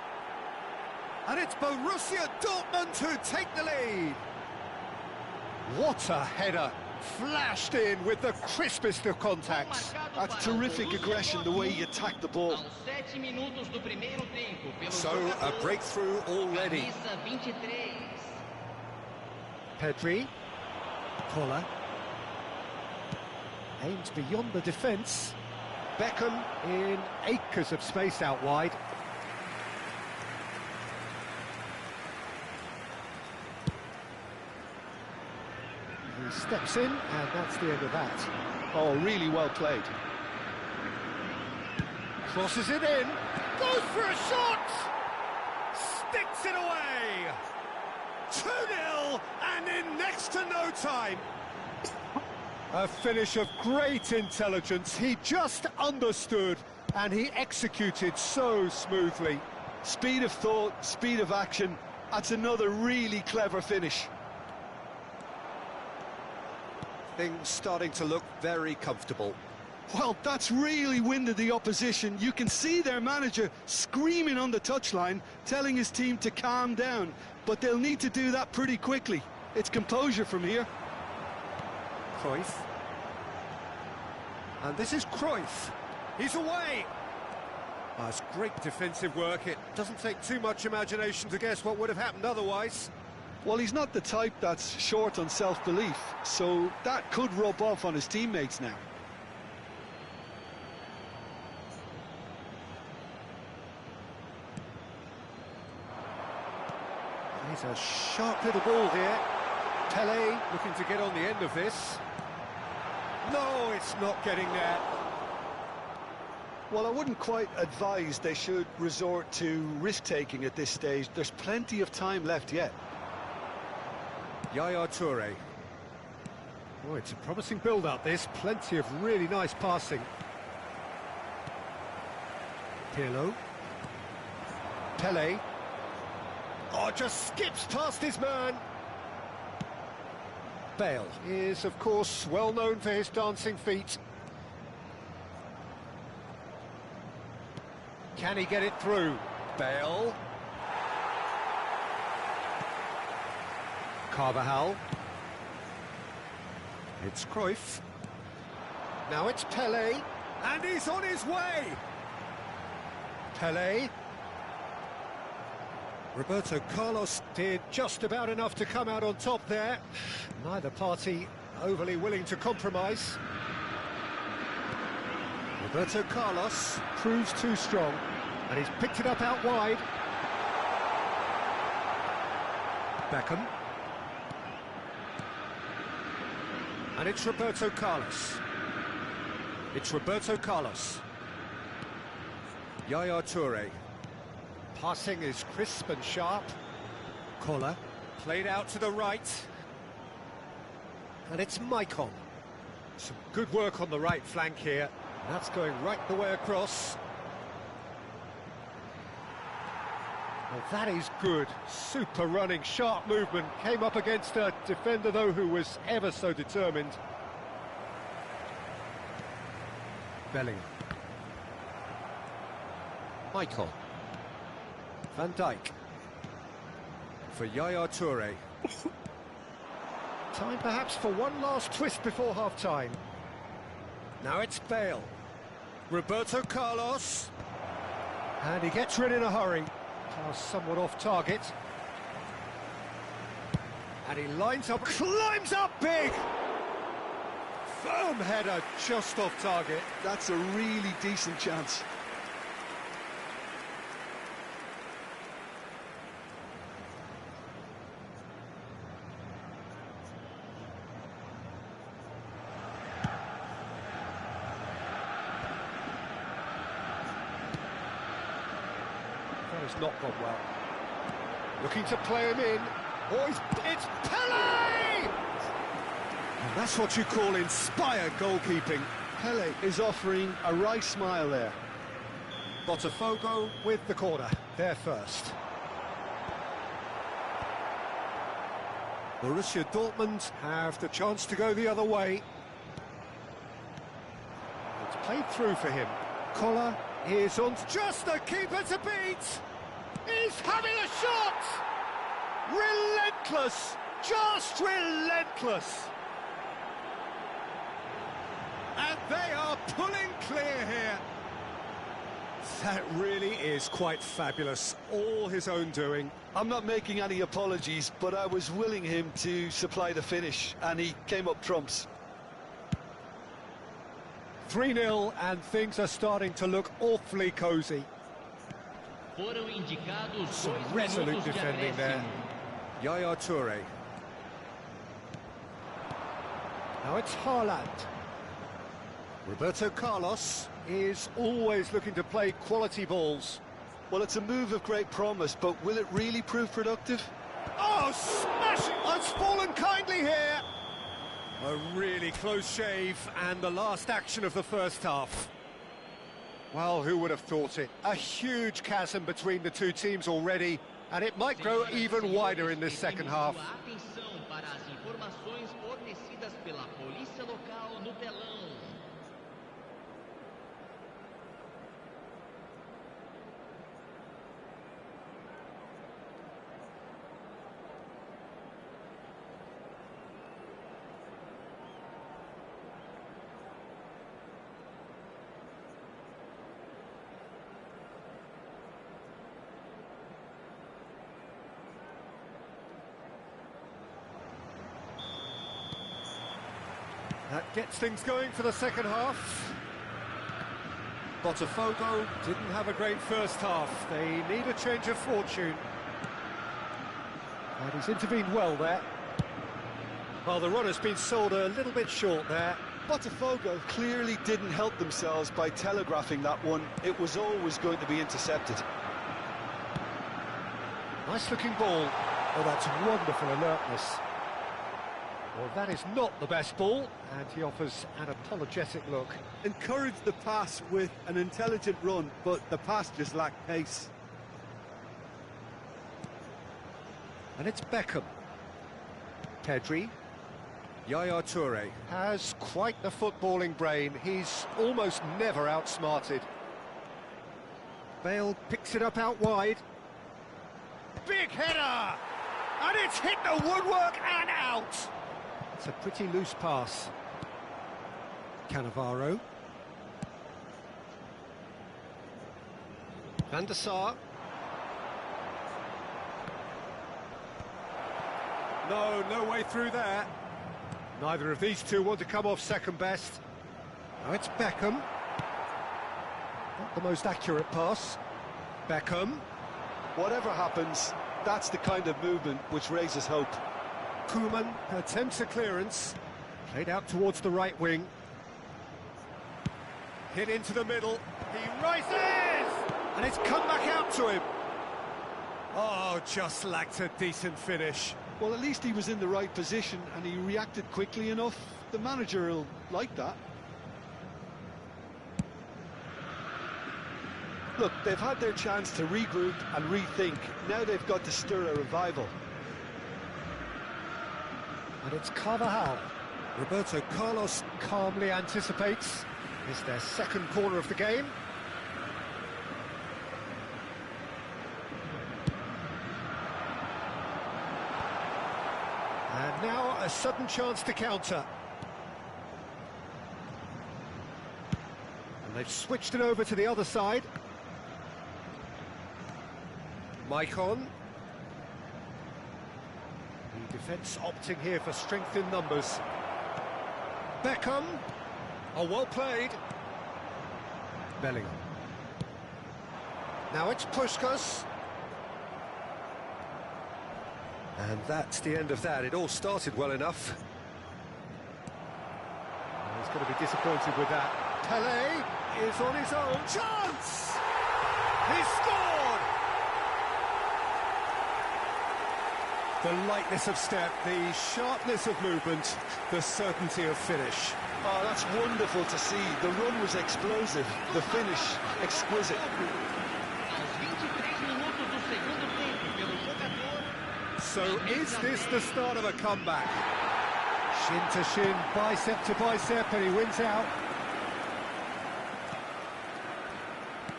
And it's Borussia Dortmund who take the lead. What a header! Flashed in with the crispest of contacts. That's terrific aggression, the way he attacked the ball. So, a breakthrough already. Pedri. Koller. Aims beyond the defence. Beckham in acres of space out wide. He steps in, and that's the end of that. Oh, really well played. Crosses it in. Goes for a shot! Sticks it away! 2-0, and in next to no time. A finish of great intelligence. He just understood, and he executed so smoothly. Speed of thought, speed of action. That's another really clever finish. Things starting to look very comfortable. Well, that's really winded the opposition. You can see their manager screaming on the touchline, telling his team to calm down. But they'll need to do that pretty quickly. It's composure from here. Cruyff. And this is Cruyff. He's away. That's great defensive work. It doesn't take too much imagination to guess what would have happened otherwise. Well, he's not the type that's short on self-belief, so that could rub off on his teammates now. He's a sharp little ball here. Pelé looking to get on the end of this. No, it's not getting there. Well, I wouldn't quite advise they should resort to risk-taking at this stage. There's plenty of time left yet. Yaya Toure. Oh, it's a promising build-up, this. Plenty of really nice passing. Pirlo. Pelé. Oh, just skips past his man. Bale is, of course, well known for his dancing feet. Can he get it through? Bale. Carvajal. It's Cruyff. Now it's Pelé. And he's on his way. Pelé. Roberto Carlos did just about enough to come out on top there. Neither party overly willing to compromise. Roberto Carlos proves too strong, and he's picked it up out wide. Beckham. And it's Roberto Carlos. It's Roberto Carlos. Yaya Toure. Passing is crisp and sharp. Koller. Played out to the right. And it's Maicon. Some good work on the right flank here. That's going right the way across. Well, that is good. Super running, sharp movement. Came up against a defender, though, who was ever so determined. Bellingham. Maicon. Van Dijk. For Yaya Toure. Time perhaps for one last twist before half-time. Now it's Bale. Roberto Carlos. And he gets rid in a hurry. Pass somewhat off target. And he lines up, climbs up big! Firm header, just off target. That's a really decent chance. That has not gone well. Looking to play him in. Oh, it's Pelé! And that's what you call inspired goalkeeping. Pelé is offering a wry smile there. BOTAFOGO with the corner. They're first. Borussia Dortmund have the chance to go the other way. It's played through for him. Collar is on. Just the keeper to beat! He's having a shot! Relentless! Just relentless! And they are pulling clear here. That really is quite fabulous. All his own doing. I'm not making any apologies, but I was willing him to supply the finish, and he came up trumps. 3-0, and things are starting to look awfully cosy. Some resolute defending there. Yaya Toure. Now it's Haaland. Roberto Carlos is always looking to play quality balls. Well, it's a move of great promise, but will it really prove productive? Oh, smashing! It's fallen kindly here. A really close shave, and the last action of the first half. Well, who would have thought it? A huge chasm between the two teams already, and it might grow even wider in this second half. That gets things going for the second half. BOTAFOGO didn't have a great first half. They need a change of fortune. And he's intervened well there. Well, the run has been sold a little bit short there. BOTAFOGO clearly didn't help themselves by telegraphing that one. It was always going to be intercepted. Nice looking ball. Oh, that's wonderful alertness. Well, that is not the best ball, and he offers an apologetic look. Encouraged the pass with an intelligent run, but the pass just lacked pace. And it's Beckham. Pedri. Yaya Toure has quite the footballing brain. He's almost never outsmarted. Bale picks it up out wide. Big header! And it's hit the woodwork and out! It's a pretty loose pass. Cannavaro. Van der Sar. No way through there. Neither of these two want to come off second best. Now it's Beckham. Not the most accurate pass. Beckham. Whatever happens, that's the kind of movement which raises hope. Koeman attempts a clearance. Played out towards the right wing. Hit into the middle. He rises! And it's come back out to him. Oh, just lacked a decent finish. Well, at least he was in the right position and he reacted quickly enough. The manager will like that. Look, they've had their chance to regroup and rethink. Now they've got to stir a revival. And it's Carvajal. Roberto Carlos calmly anticipates. It's their second corner of the game. And now a sudden chance to counter. And they've switched it over to the other side. Maicon. The defence opting here for strength in numbers. Beckham. Oh, well played. Bellingham. Now it's Puskas. And that's the end of that. It all started well enough. He's going to be disappointed with that. Pelé is on his own. Chance! He scored! The lightness of step, the sharpness of movement, the certainty of finish. Oh, that's wonderful to see. The run was explosive, the finish exquisite. So is this the start of a comeback? Shin to shin, bicep to bicep, and he wins out.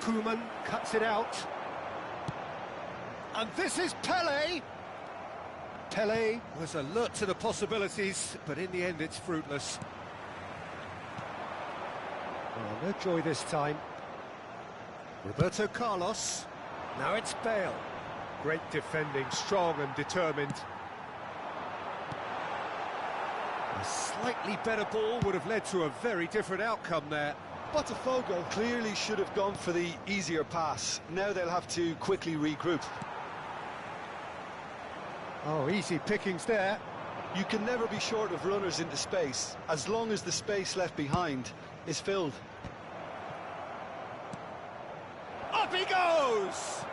Koeman cuts it out. And this is Pelé. Pelé was alert to the possibilities, but in the end it's fruitless. Oh, no joy this time. Roberto Carlos. Now it's Bale. Great defending, strong and determined. A slightly better ball would have led to a very different outcome there. Botafogo clearly should have gone for the easier pass. Now they'll have to quickly regroup. Oh, easy pickings there. You can never be short of runners into space, as long as the space left behind is filled. Up he goes!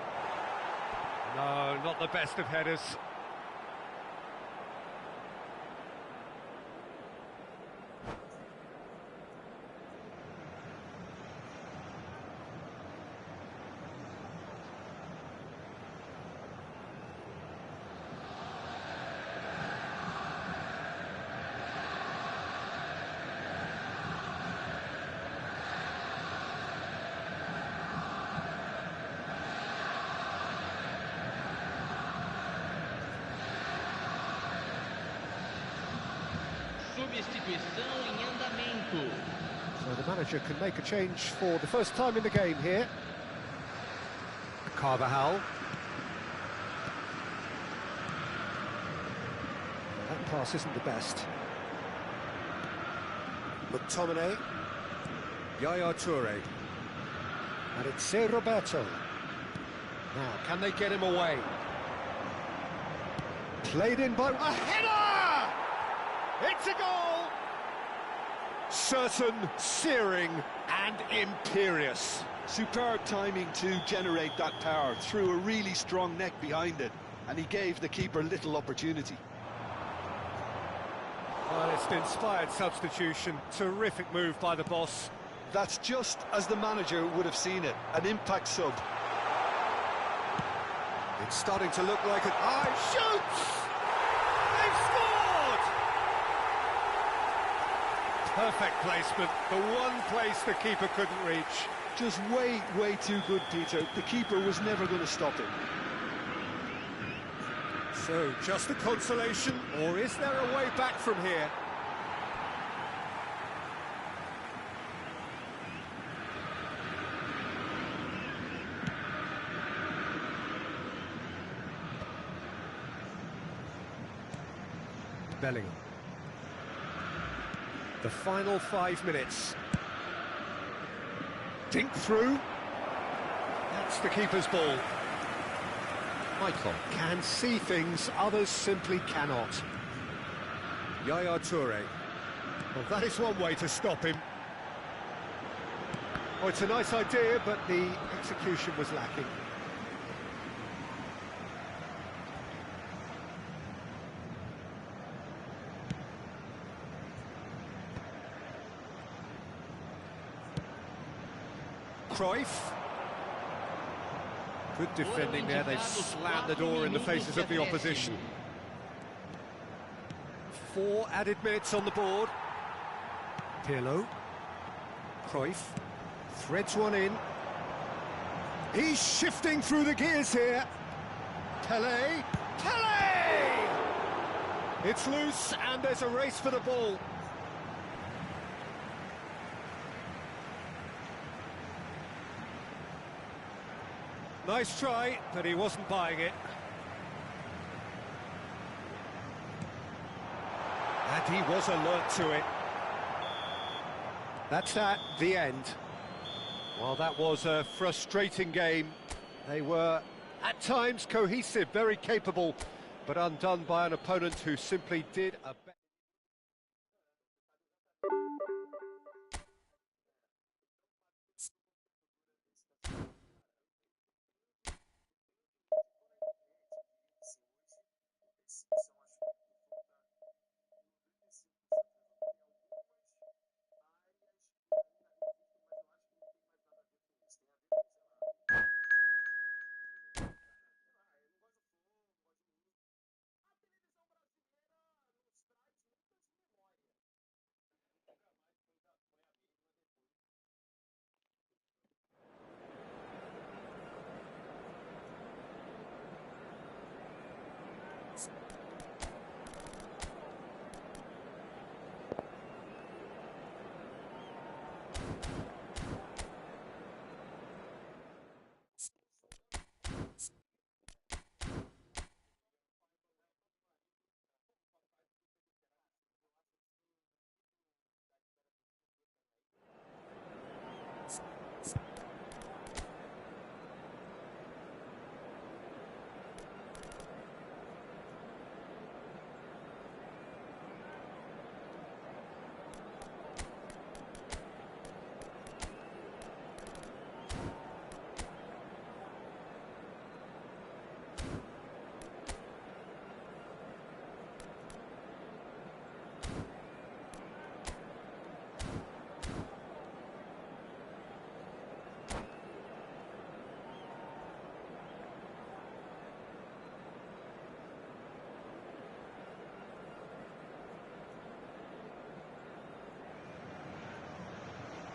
No, not the best of headers. Substituição em andamento. So the manager can make a change for the first time in the game here. Carvajal. That pass isn't the best. McTominay. Yaya Toure. And it's Roberto. Now, can they get him away? Played in by... A header! It's a goal! Certain, searing and imperious. Superb timing to generate that power, threw a really strong neck behind it, and he gave the keeper little opportunity. Well, it's an inspired substitution. Terrific move by the boss. That's just as the manager would have seen it, an impact sub. It's starting to look like an... Oh, shoots! They've scored! Perfect placement, the one place the keeper couldn't reach. Just way too good, Peter. The keeper was never going to stop him. So, just a consolation, or is there a way back from here? Bellingham. The final 5 minutes. Dink through. That's the keeper's ball. Michael can see things others simply cannot. Yaya Toure. Well, that is one way to stop him. Oh, it's a nice idea, but the execution was lacking. Cruyff. Good defending there, they've slammed the door in the faces of the opposition. 4 added minutes on the board. Pirlo. Cruyff. Threads one in. He's shifting through the gears here. Pelé. Pelé! It's loose and there's a race for the ball. Nice try, but he wasn't buying it. And he was alert to it. That's that, the end. Well, that was a frustrating game. They were, at times, cohesive, very capable, but undone by an opponent who simply did a better.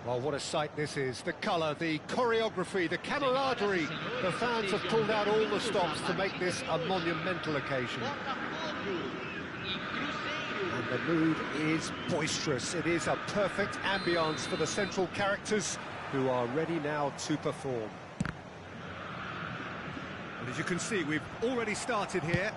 Well, what a sight this is. The colour, the choreography, the camaraderie. The fans have pulled out all the stops to make this a monumental occasion. And the mood is boisterous. It is a perfect ambience for the central characters who are ready now to perform. And as you can see, we've already started here.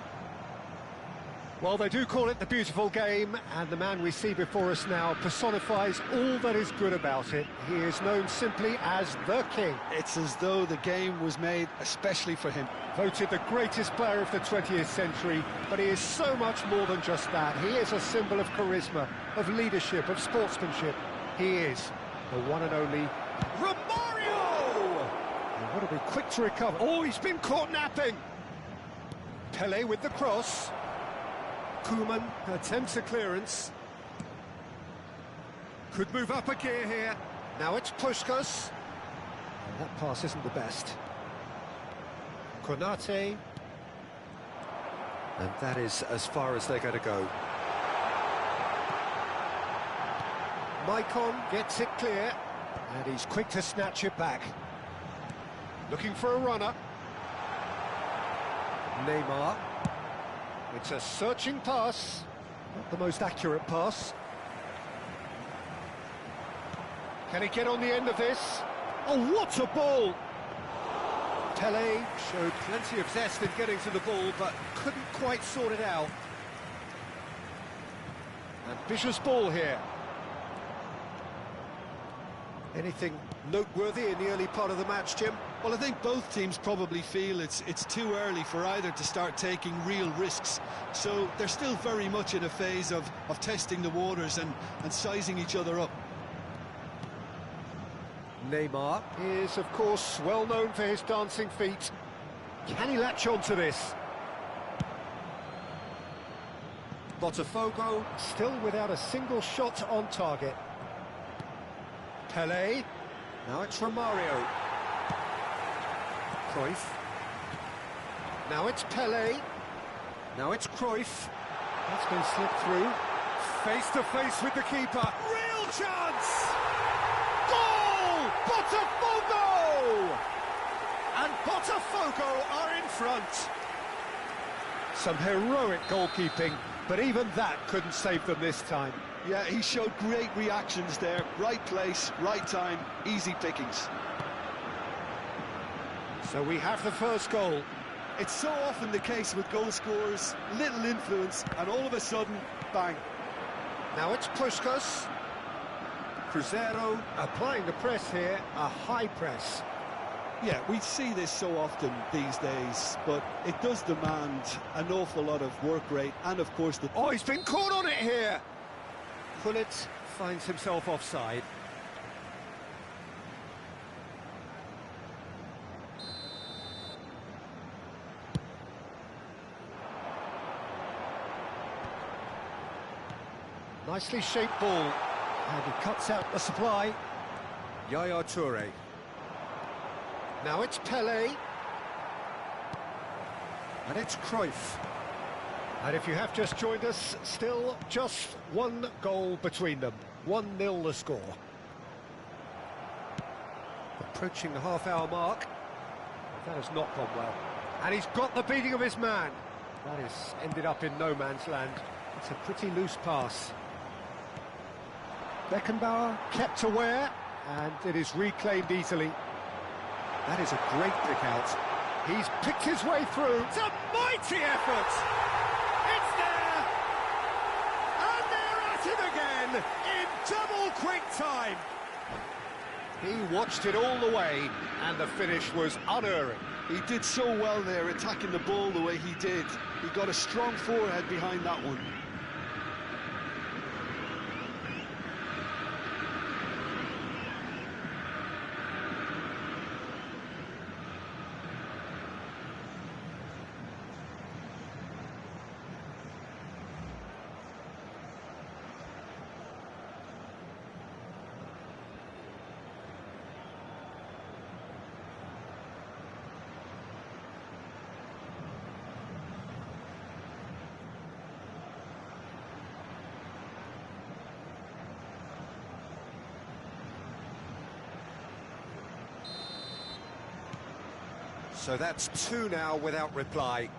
Well, they do call it the beautiful game, and the man we see before us now personifies all that is good about it. He is known simply as the King. It's as though the game was made especially for him. Voted the greatest player of the 20th century, but he is so much more than just that. He is a symbol of charisma, of leadership, of sportsmanship. He is the one and only Romario! And what a be quick to recover. Oh, he's been caught napping! Pelé with the cross. Koeman attempts a clearance. Could move up a gear here. Now it's Puskas. And that pass isn't the best. Konate. And that is as far as they're going to go. Maicon gets it clear. And he's quick to snatch it back. Looking for a runner. Neymar. It's a searching pass, not the most accurate pass. Can he get on the end of this? Oh, what a ball! Pelé showed plenty of zest in getting to the ball, but couldn't quite sort it out. Ambitious ball here. Anything noteworthy in the early part of the match, Jim? Well, I think both teams probably feel it's too early for either to start taking real risks. So they're still very much in a phase of testing the waters and sizing each other up. Neymar is, of course, well known for his dancing feet. Can he latch on to this? Botafogo still without a single shot on target. Pelé, now it's Romario. Cruyff. Now it's Pelé. Now it's Cruyff. That's been slipped through. Face to face with the keeper. Real chance! Goal! Botafogo! And Botafogo are in front. Some heroic goalkeeping, but even that couldn't save them this time. Yeah, he showed great reactions there. Right place, right time, easy pickings. So we have the first goal. It's so often the case with goal scorers, little influence, and all of a sudden, bang. Now it's Puskas. Cruzeiro applying the press here, a high press. Yeah, we see this so often these days, but it does demand an awful lot of work rate, and of course the... Oh, he's been caught on it here! Pullet finds himself offside. Nicely shaped ball, and he cuts out the supply. Yaya Toure. Now it's Pelé. And it's Cruyff. And if you have just joined us, still just one goal between them. 1-0 the score. Approaching the half-hour mark. That has not gone well. And he's got the beating of his man. That has ended up in no man's land. It's a pretty loose pass. Beckenbauer kept aware, and it is reclaimed easily. That is a great pick out. He's picked his way through. It's a mighty effort! It's there! And they're at it again, in double quick time! He watched it all the way, and the finish was unerring. He did so well there, attacking the ball the way he did. He got a strong forehead behind that one. So that's 2 now without reply.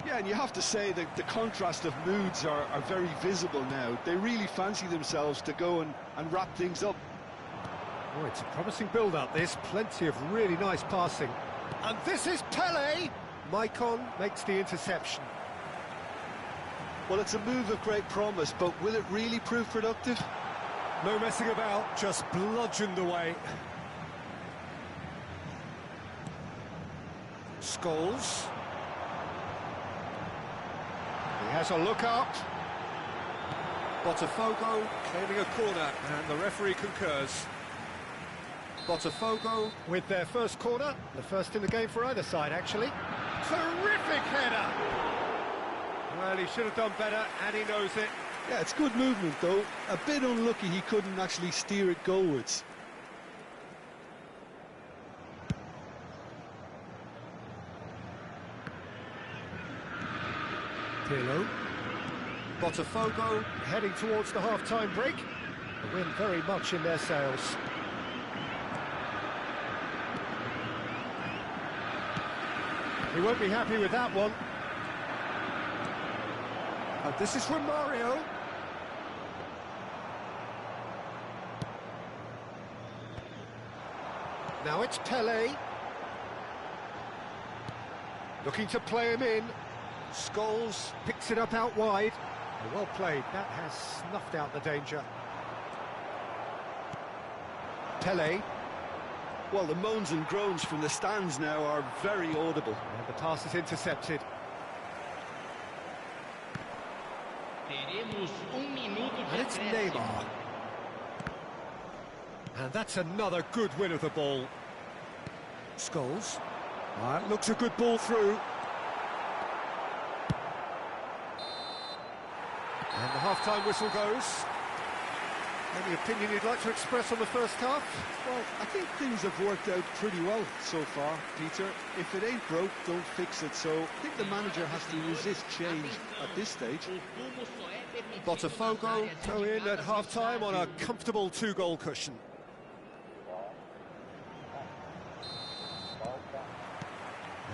Yeah, and you have to say that the contrast of moods are very visible now. They really fancy themselves to go and wrap things up. Oh, it's a promising build-up, this. Plenty of really nice passing. And this is Pelé! Maicon makes the interception. Well, it's a move of great promise, but will it really prove productive? No messing about, just bludgeoned away. Scholes. He has a look up. Botafogo claiming a corner, and the referee concurs. Botafogo with their first corner, the first in the game for either side, actually. Terrific header! Well, he should have done better, and he knows it. Yeah, it's good movement, though. A bit unlucky he couldn't actually steer it goalwards. Pirlo. Botafogo heading towards the half-time break. The wind very much in their sails. He won't be happy with that one. And this is from Mario. Now it's Pelé. Looking to play him in. Scholes picks it up out wide. Well played, that has snuffed out the danger. Pelé. Well, the moans and groans from the stands now are very audible. And the pass is intercepted. And it's Neymar. And that's another good win of the ball. Scholes. That looks a good ball through. And the half-time whistle goes. Any opinion you'd like to express on the first half? Well, I think things have worked out pretty well so far, Peter. If it ain't broke, don't fix it. So I think the manager has to resist change at this stage. Botafogo go in at half-time on a comfortable 2-goal cushion.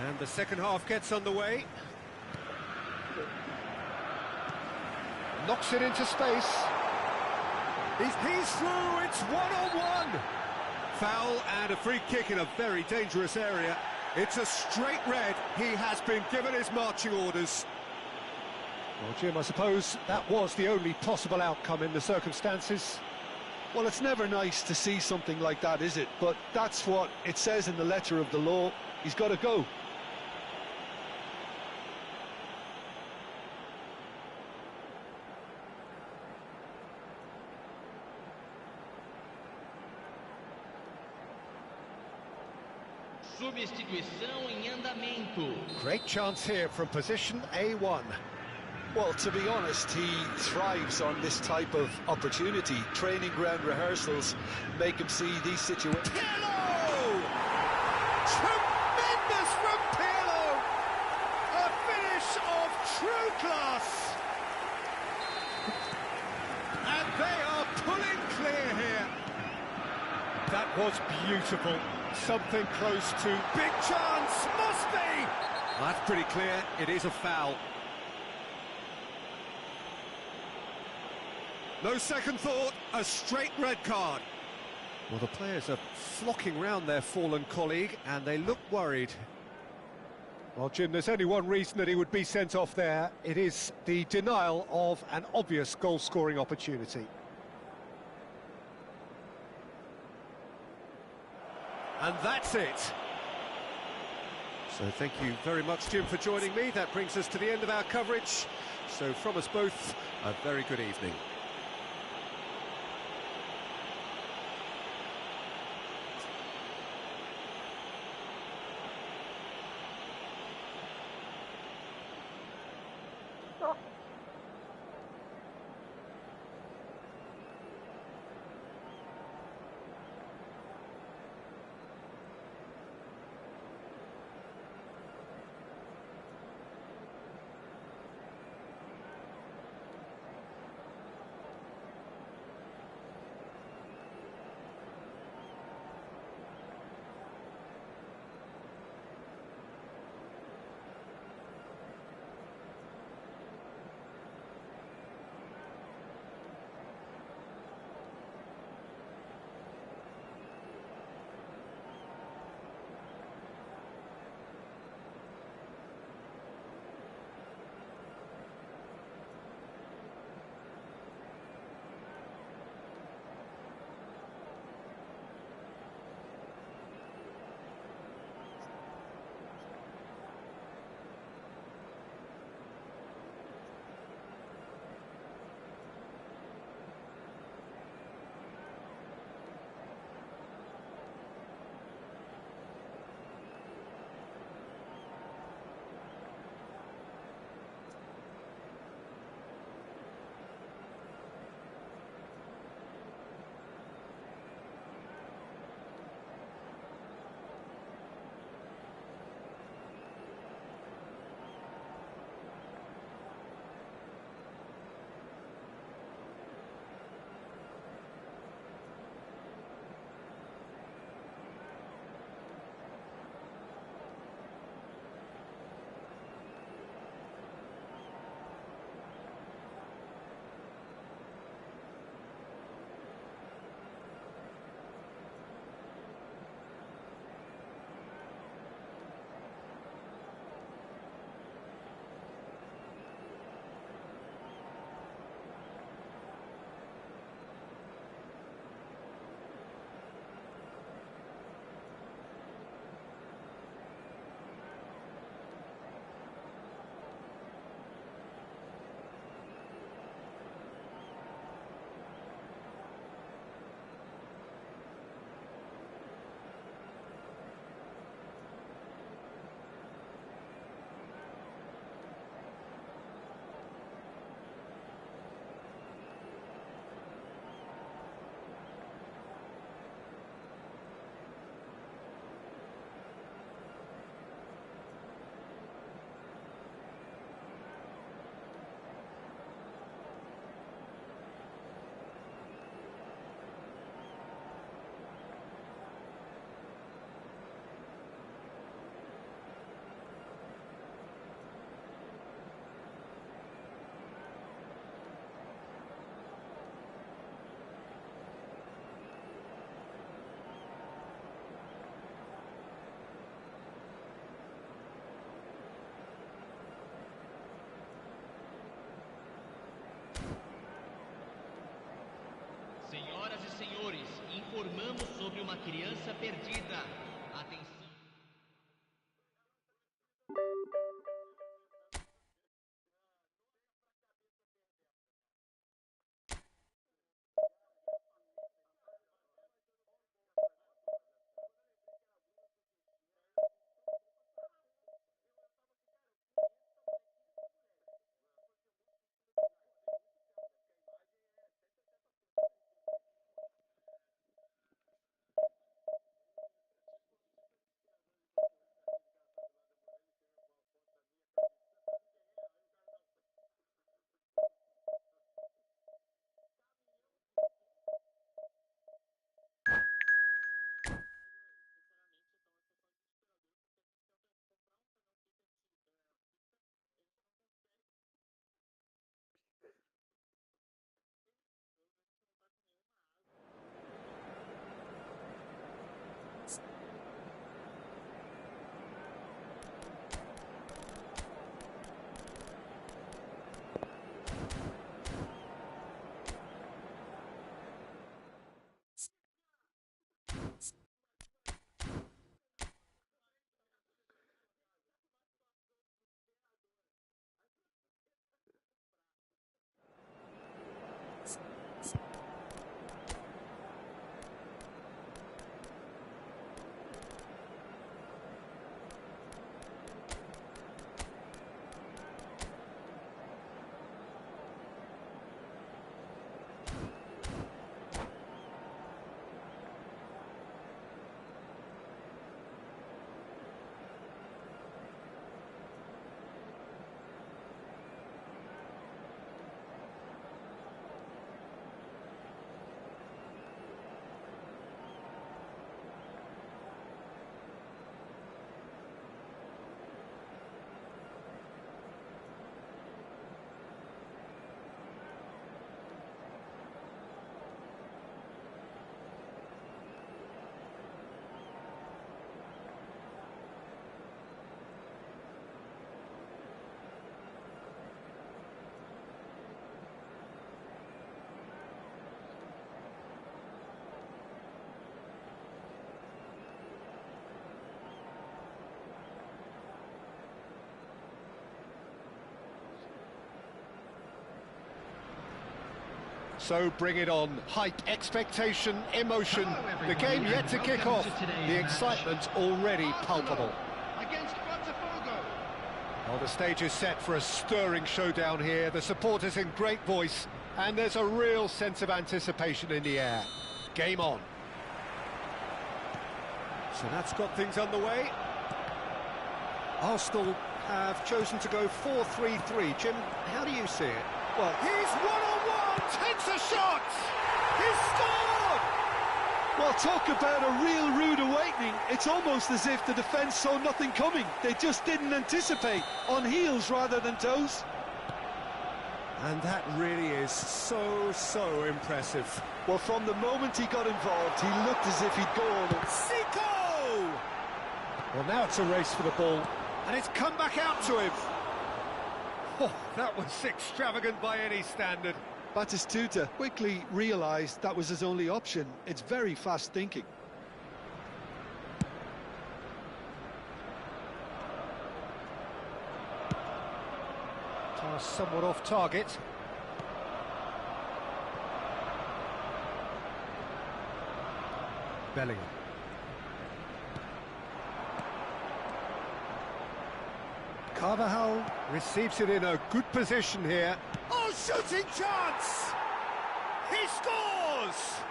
And the second half gets underway. Knocks it into space. He's through, it's 1-on-1. Foul and a free kick in a very dangerous area. It's a straight red. He has been given his marching orders. Well, Jim, I suppose that was the only possible outcome in the circumstances. Well, it's never nice to see something like that, is it? But that's what it says in the letter of the law. He's got to go. Substituição em andamento. Great chance here from position A1. Well, to be honest, he thrives on this type of opportunity. Training ground rehearsals make him see these situations. Pirlo! Tremendous from Pirlo! A finish of true class! And they are pulling clear here. That was beautiful. Something close to big chance, must be! That's pretty clear, it is a foul. No second thought, a straight red card. Well, the players are flocking round their fallen colleague and they look worried. Well, Jim, there's only one reason that he would be sent off there. It is the denial of an obvious goal-scoring opportunity. And that's it. So thank you very much, Jim, for joining me. That brings us to the end of our coverage. So from us both, a very good evening. informamos sobre uma criança perdida. Atenção. So bring it on. Hype, expectation, emotion. The game yet to kick off. The excitement already palpable. Against BOTAFOGO. Well, the stage is set for a stirring showdown here. The supporters in great voice, and there's a real sense of anticipation in the air. Game on. So that's got things underway. Arsenal have chosen to go 4-3-3. Jim, how do you see it? Well, he's one-on-one, takes a shot! He's scored! Well, talk about a real rude awakening. It's almost as if the defence saw nothing coming. They just didn't anticipate, on heels rather than toes. And that really is so impressive. Well, from the moment he got involved, he looked as if he'd go on it. Zico! Well, now it's a race for the ball, and it's come back out to him. Oh, that was extravagant by any standard. Batistuta quickly realised that was his only option. It's very fast thinking. Pass somewhat off target. Bellingham. Carvajal receives it in a good position here. Oh, shooting chance! He scores!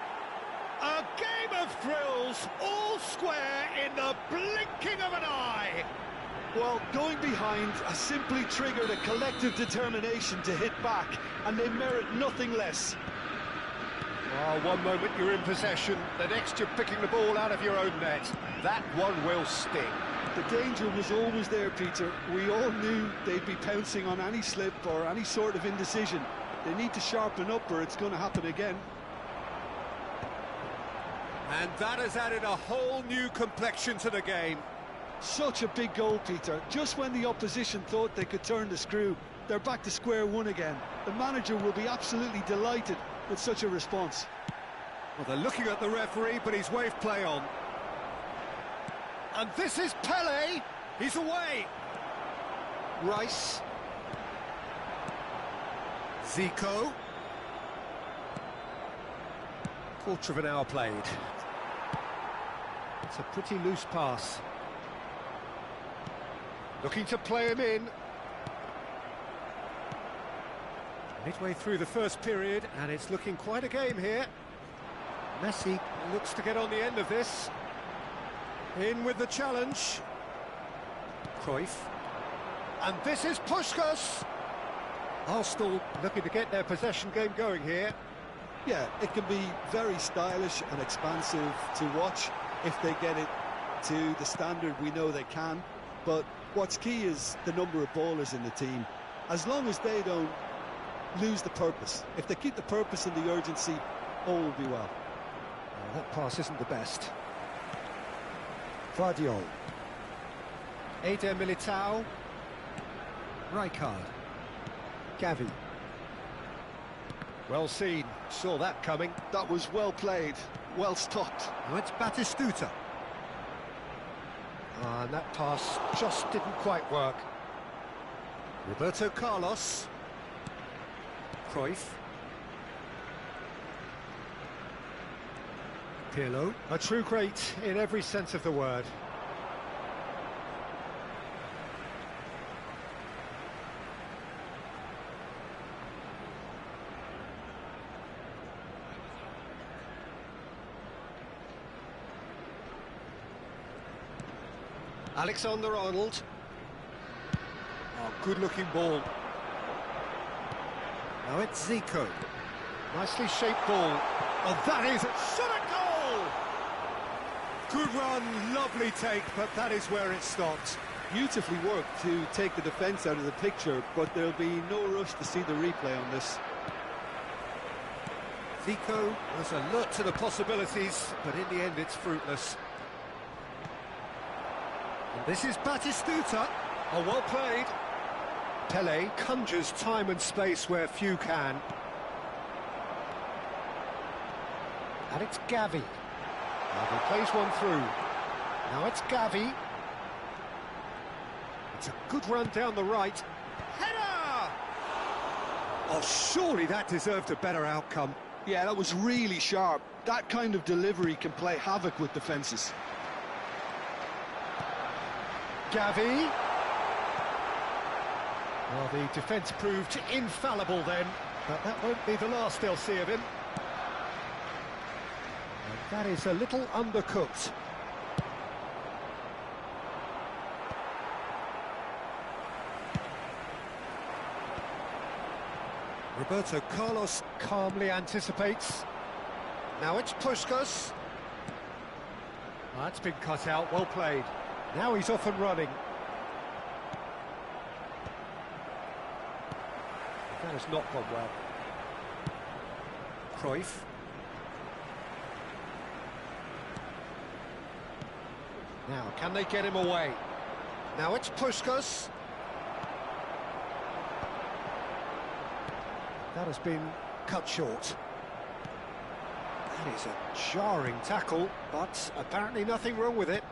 A game of thrills, all square in the blinking of an eye. Well, going behind has simply triggered a collective determination to hit back, and they merit nothing less. Oh, one moment you're in possession, the next you're picking the ball out of your own net. That one will sting. The danger was always there, Peter. We all knew they'd be pouncing on any slip or any sort of indecision. They need to sharpen up or it's going to happen again. And that has added a whole new complexion to the game. Such a big goal, Peter. Just when the opposition thought they could turn the screw, they're back to square one again. The manager will be absolutely delighted with such a response. Well, they're looking at the referee, but he's waved play on. And this is Pelé. He's away. Rice. Zico. Quarter of an hour played. It's a pretty loose pass. Looking to play him in. Midway through the first period, and it's looking quite a game here. Messi looks to get on the end of this. In with the challenge. Cruyff. And this is Puskas. Arsenal looking to get their possession game going here. Yeah, it can be very stylish and expansive to watch if they get it to the standard we know they can. But what's key is the number of ballers in the team. As long as they don't lose the purpose. If they keep the purpose and the urgency, all will be well. That pass isn't the best. Guardiola. Eder Militao. Rijkaard. Gavi. Well seen, saw that coming. That was well played, well stopped. Now it's Batistuta. And that pass just didn't quite work. Roberto Carlos. Cruyff. Pirlo. A true great in every sense of the word. Alexander-Arnold. Oh, good-looking ball. Now it's Zico. Nicely shaped ball. Oh, that is a shot at goal! Good run, lovely take, but that is where it stopped. Beautifully worked to take the defence out of the picture, but there'll be no rush to see the replay on this. Zico was alert to the possibilities, but in the end it's fruitless. And this is Batistuta. Oh, well played. Pelé conjures time and space where few can. And it's Gavi. Now he plays one through. Now it's Gavi. It's a good run down the right. Header! Oh, surely that deserved a better outcome. Yeah, that was really sharp. That kind of delivery can play havoc with defences. Gavi. Well, the defence proved infallible then, but that won't be the last they'll see of him. And that is a little undercooked. Roberto Carlos calmly anticipates. Now it's Puskas. That's been cut out, well played. Now he's off and running. That has not gone well. Cruyff. Now, can they get him away? Now it's Puskas. That has been cut short. That is a jarring tackle, but apparently nothing wrong with it.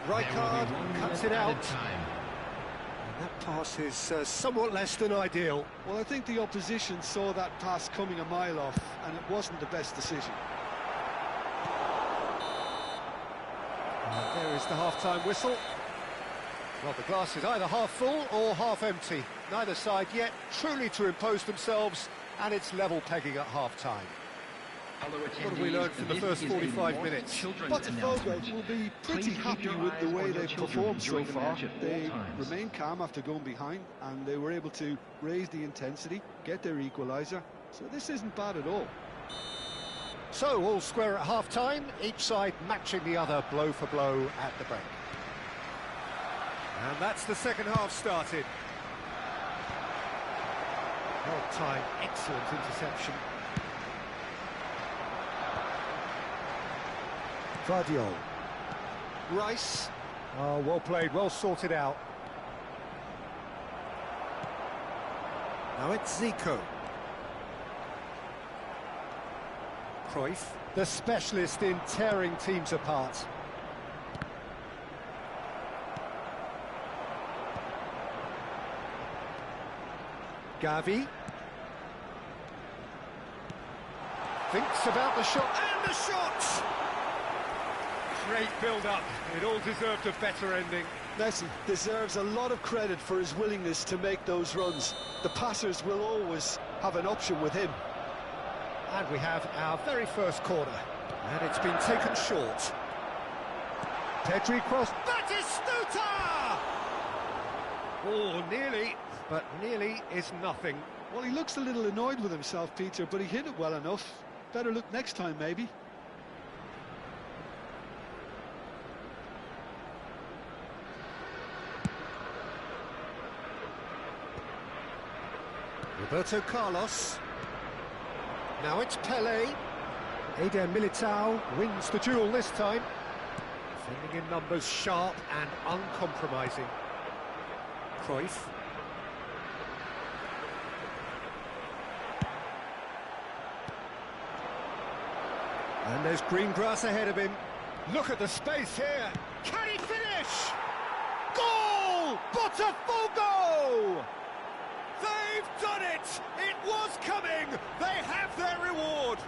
Rijkaard cuts it out. And that pass is somewhat less than ideal. Well, I think the opposition saw that pass coming a mile off, and it wasn't the best decision. And there is the half-time whistle. Well, the glass is either half full or half empty. Neither side yet truly to impose themselves, and it's level pegging at half-time. What have we learned from the first 45 minutes? BOTAFOGO will be pretty happy with the way they've performed so far. They remained calm after going behind, and they were able to raise the intensity, get their equaliser. So this isn't bad at all. So, all square at half-time, each side matching the other blow for blow at the break. And that's the second half started. Well timed, excellent interception. Guardiola. Rice. Oh, well played, well sorted out. Now it's Zico. Cruyff, the specialist in tearing teams apart. Gavi. Thinks about the shot, and the shot! Great build-up. It all deserved a better ending. Messi deserves a lot of credit for his willingness to make those runs. The passers will always have an option with him. And we have our very first corner. And it's been taken short. Pedri cross. Batistuta! Oh, nearly. But nearly is nothing. Well, he looks a little annoyed with himself, Peter, but he hit it well enough. Better look next time, maybe. Roberto Carlos. Now it's Pelé. Eder Militao wins the duel this time. Defending in numbers, sharp and uncompromising. Cruyff. And there's green grass ahead of him. Look at the space here. Can he finish? Goal! BOTAFOGO! They've done it! It was coming! They have their reward!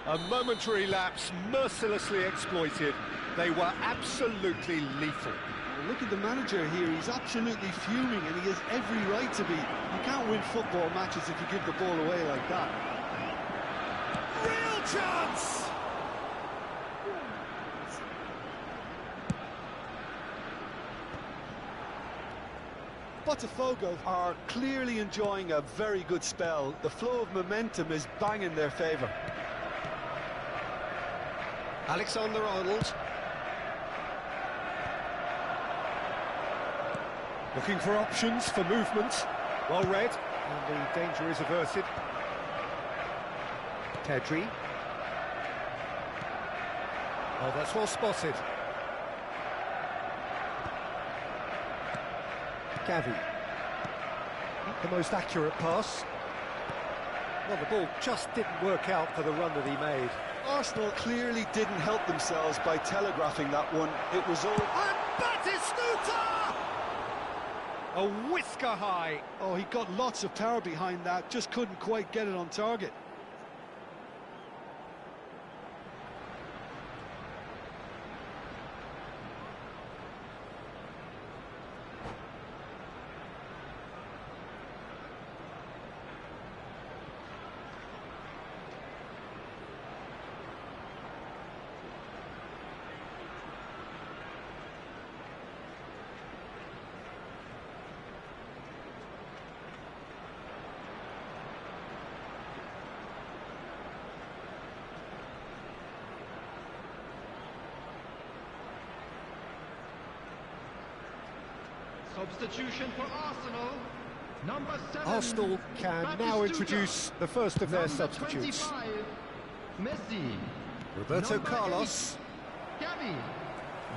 A momentary lapse, mercilessly exploited. They were absolutely lethal. Well, look at the manager here. He's absolutely fuming, and he has every right to be. You can't win football matches if you give the ball away like that. Real chance! BOTAFOGO are clearly enjoying a very good spell. The flow of momentum is bang in their favour. Alexander-Arnold. Looking for options for movement. Well read, and the danger is averted. Pedri. Oh, that's well spotted. Gavi. Not the most accurate pass. Well, the ball just didn't work out for the run that he made. Arsenal clearly didn't help themselves by telegraphing that one. It was all... And Batistuta! A whisker high. Oh, he got lots of power behind that, just couldn't quite get it on target. Substitution for Arsenal. Number 7. Arsenal can now introduce the first of their substitutes. 25, Messi. Roberto Number Carlos. 8, Gavi.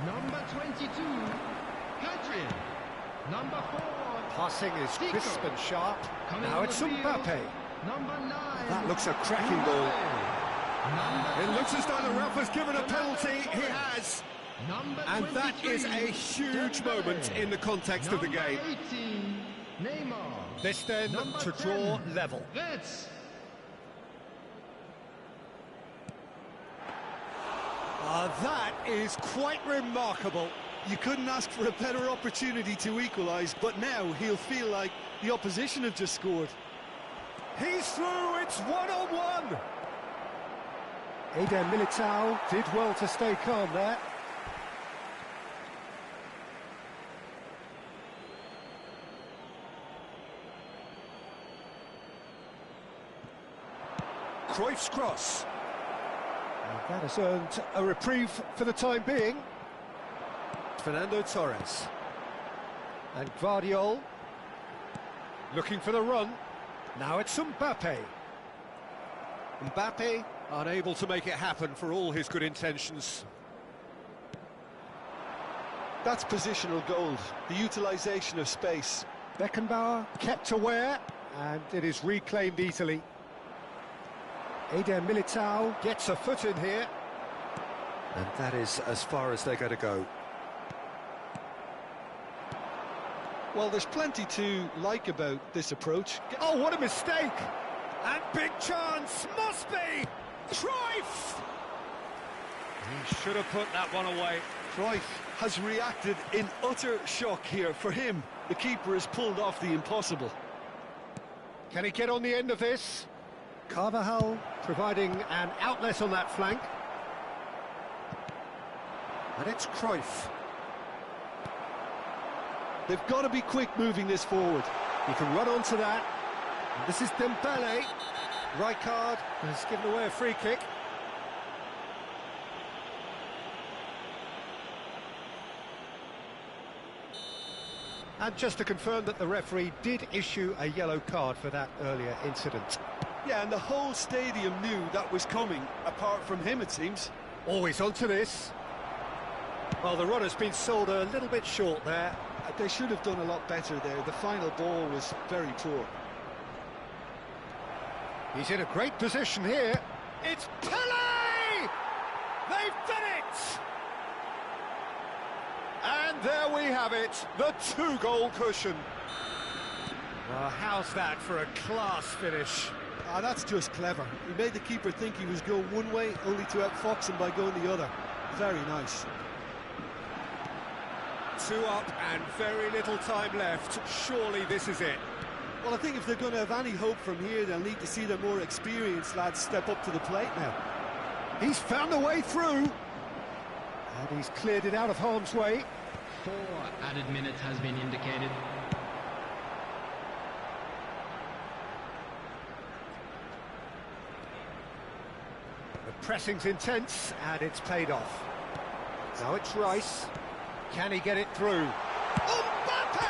Number 22, Pedri. Number 4, Passing is Zico. crisp and sharp. Coming Now on it's the field, Mbappe. Number 9. That looks a cracking ball. Number It looks as though the ref has given a penalty. He Number has. Number And that is a 23, huge Dembele. moment in the context of the Number game. 18, Neymar. This then Number to 10, draw level. Reds. That is quite remarkable. You couldn't ask for a better opportunity to equalise, but now he'll feel like the opposition have just scored. He's through, it's one-on-one. Eder Militao did well to stay calm there. Cruyff's cross. And that has earned a reprieve for the time being. Fernando Torres. And Guardiol. Looking for the run. Now it's Mbappe. Mbappe unable to make it happen for all his good intentions. That's positional gold, the utilisation of space. Beckenbauer kept aware, and it is reclaimed easily. Eder Militao gets a foot in here. And that is as far as they're going to go. Well, there's plenty to like about this approach. Oh, what a mistake! And big chance, must be! Cruyff! He should have put that one away. Cruyff has reacted in utter shock here. For him, the keeper has pulled off the impossible. Can he get on the end of this? Carvajal providing an outlet on that flank. And it's Cruyff. They've got to be quick moving this forward. He can run onto that. And this is Dembele. Rijkaard has given away a free kick. And just to confirm that the referee did issue a yellow card for that earlier incident. Yeah, and the whole stadium knew that was coming, apart from him, it seems. Always onto this. Well, the run has been sold a little bit short there. They should have done a lot better there. The final ball was very poor. He's in a great position here. It's Pelé! They've done it! And there we have it, the two-goal cushion. Well, how's that for a class finish? Ah, that's just clever. He made the keeper think he was going one way, only to outfox him by going the other. Very nice. 2 up and very little time left. Surely this is it. Well, I think if they're going to have any hope from here, they'll need to see their more experienced lads step up to the plate now. He's found a way through. And he's cleared it out of harm's way. 4 added minutes has been indicated. The pressing's intense, and it's paid off. Now it's Rice. Can he get it through? Mbappe!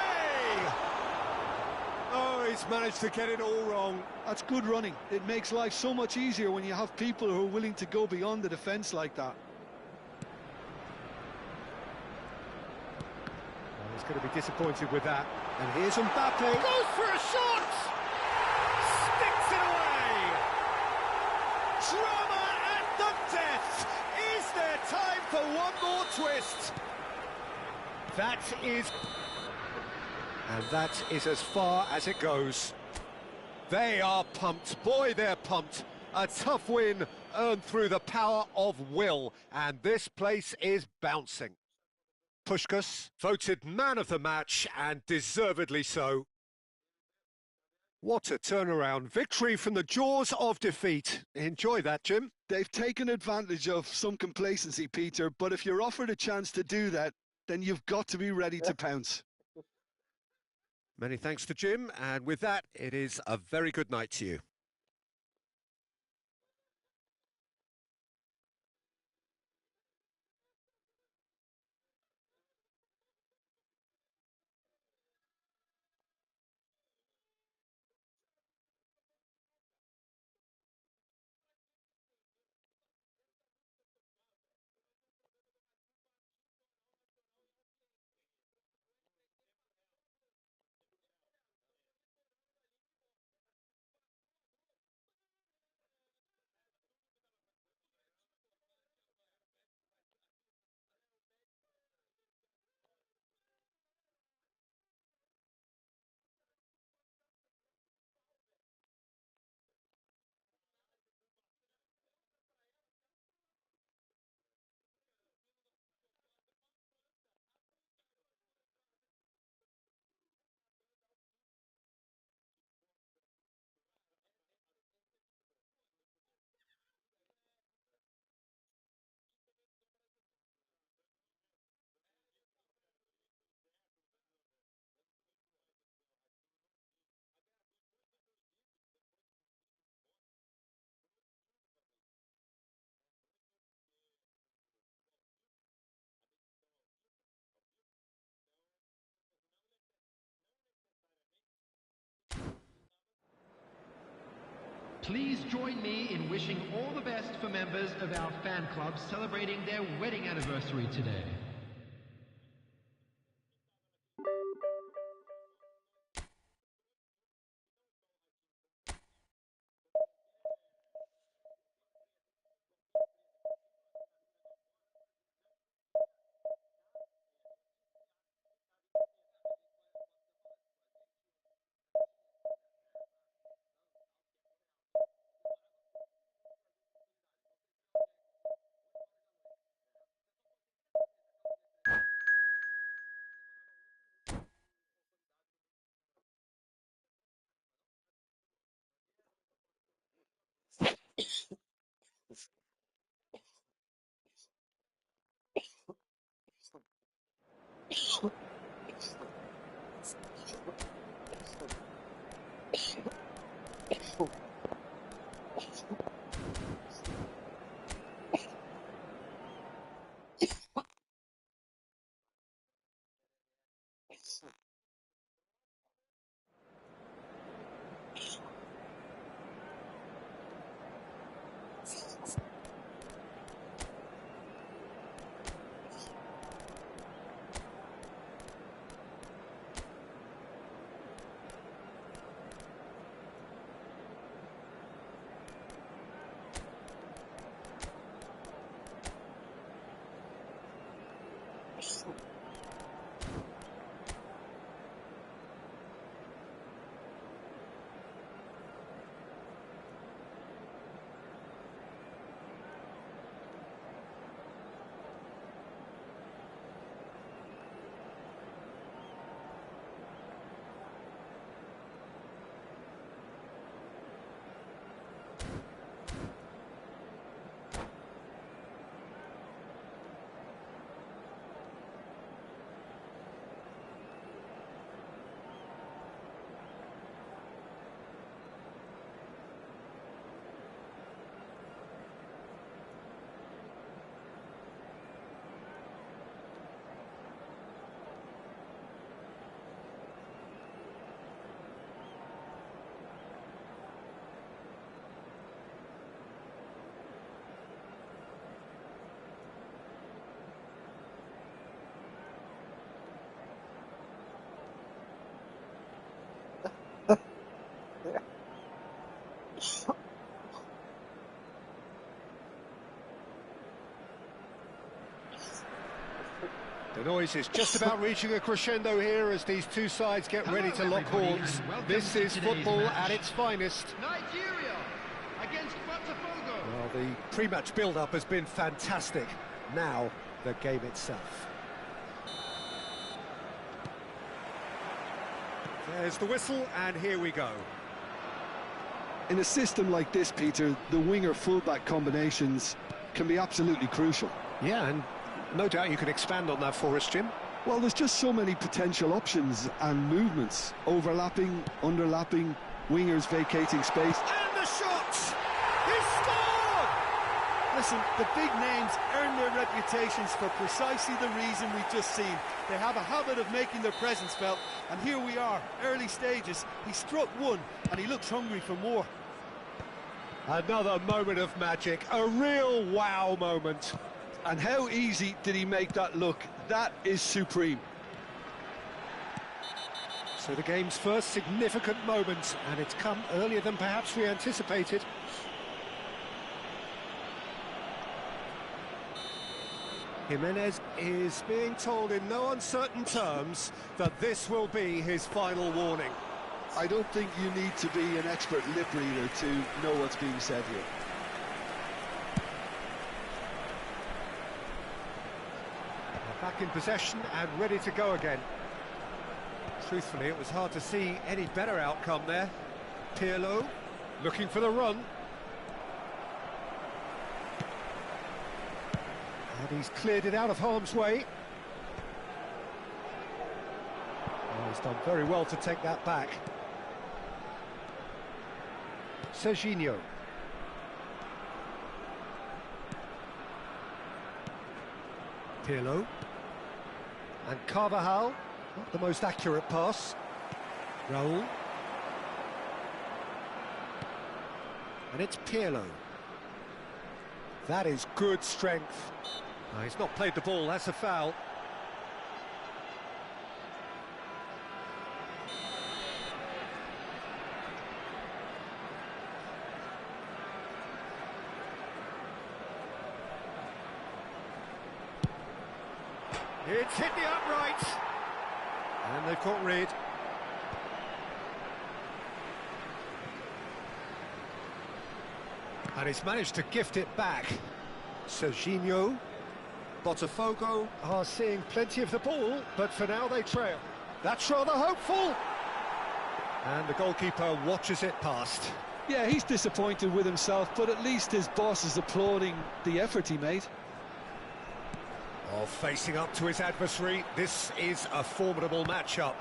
Oh, he's managed to get it all wrong. That's good running. It makes life so much easier when you have people who are willing to go beyond the defence like that. Well, he's going to be disappointed with that. And here's Mbappe. Goes for a shot! Sticks it away! Drama at the death! Is there time for one more twist? That is... And that is as far as it goes. They are pumped. Boy, they're pumped. A tough win earned through the power of will. And this place is bouncing. Puskas voted man of the match, and deservedly so. What a turnaround. Victory from the jaws of defeat. Enjoy that, Jim. They've taken advantage of some complacency, Peter, but if you're offered a chance to do that, then you've got to be ready to pounce. Many thanks to Jim, and with that, it is a very good night to you. Please join me in wishing all the best for members of our fan club celebrating their wedding anniversary today. The noise is just about reaching a crescendo here as these two sides get ready to lock horns. This is football at its finest. Nigeria against BOTAFOGO. Well, the pre-match build-up has been fantastic. Now, the game itself. There's the whistle, and here we go. In a system like this, Peter, the winger-fullback combinations can be absolutely crucial. Yeah, and no doubt you can expand on that for us, Jim. Well, there's just so many potential options and movements. Overlapping, underlapping, wingers vacating space. And the shot! He scored! Listen, the big names earn their reputations for precisely the reason we've just seen. They have a habit of making their presence felt, and here we are, early stages. He struck one, and he looks hungry for more. Another moment of magic, a real wow moment. And how easy did he make that look? That is supreme. So the game's first significant moment, and it's come earlier than perhaps we anticipated. Jimenez is being told in no uncertain terms that this will be his final warning. I don't think you need to be an expert lip reader to know what's being said here. They're back in possession and ready to go again. Truthfully, it was hard to see any better outcome there. Pirlo looking for the run. And he's cleared it out of harm's way. Oh, he's done very well to take that back. Serginho. Pirlo. And Carvajal, not the most accurate pass. Raul. And it's Pirlo. That is good strength. Oh, he's not played the ball, that's a foul. It's hit the upright. And they've caught Reed. And he's managed to gift it back. Serginho. Botafogo are seeing plenty of the ball, but for now they trail. That's rather hopeful. And the goalkeeper watches it past. Yeah, he's disappointed with himself, but at least his boss is applauding the effort he made. Oh, facing up to his adversary, this is a formidable matchup.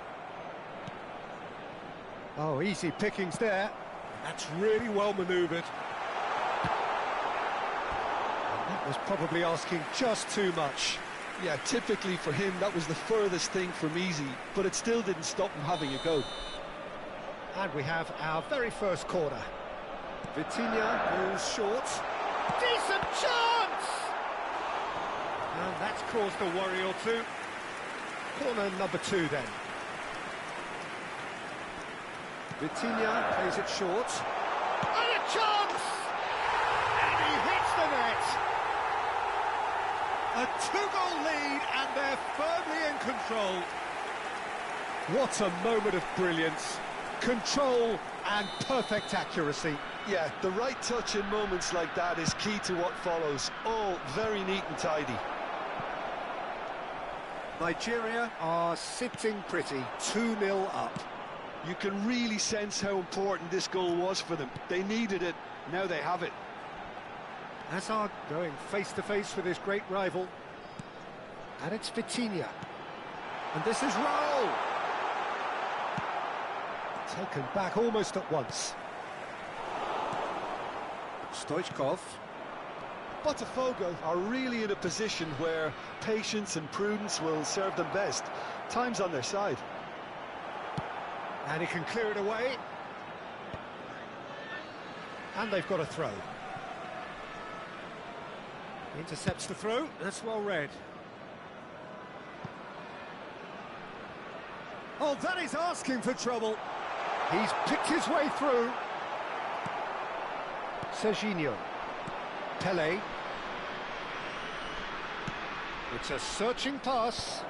Oh, easy pickings there. That's really well manoeuvred. That was probably asking just too much. Yeah, typically for him, that was the furthest thing from easy, but it still didn't stop him having a go. And we have our very first corner. Vitinha goes short. Decent chance! And that's caused a worry or two. Corner number 2 then. Vitinha plays it short. And a chance! And he hits the net! A 2-goal lead, and they're firmly in control. What a moment of brilliance. Control and perfect accuracy. Yeah, the right touch in moments like that is key to what follows. All very neat and tidy. Nigeria are sitting pretty, 2-0 up. You can really sense how important this goal was for them. They needed it, now they have it. Hazard going face-to-face with his great rival. And it's Vitinha. And this is Raul. Taken back almost at once. Stoichkov. Botafogo are really in a position where patience and prudence will serve them best. Time's on their side. And he can clear it away. And they've got a throw. Intercepts the throw, that's well read. Oh, that is asking for trouble. He's picked his way through. Serginho. Pelé. It's a searching pass.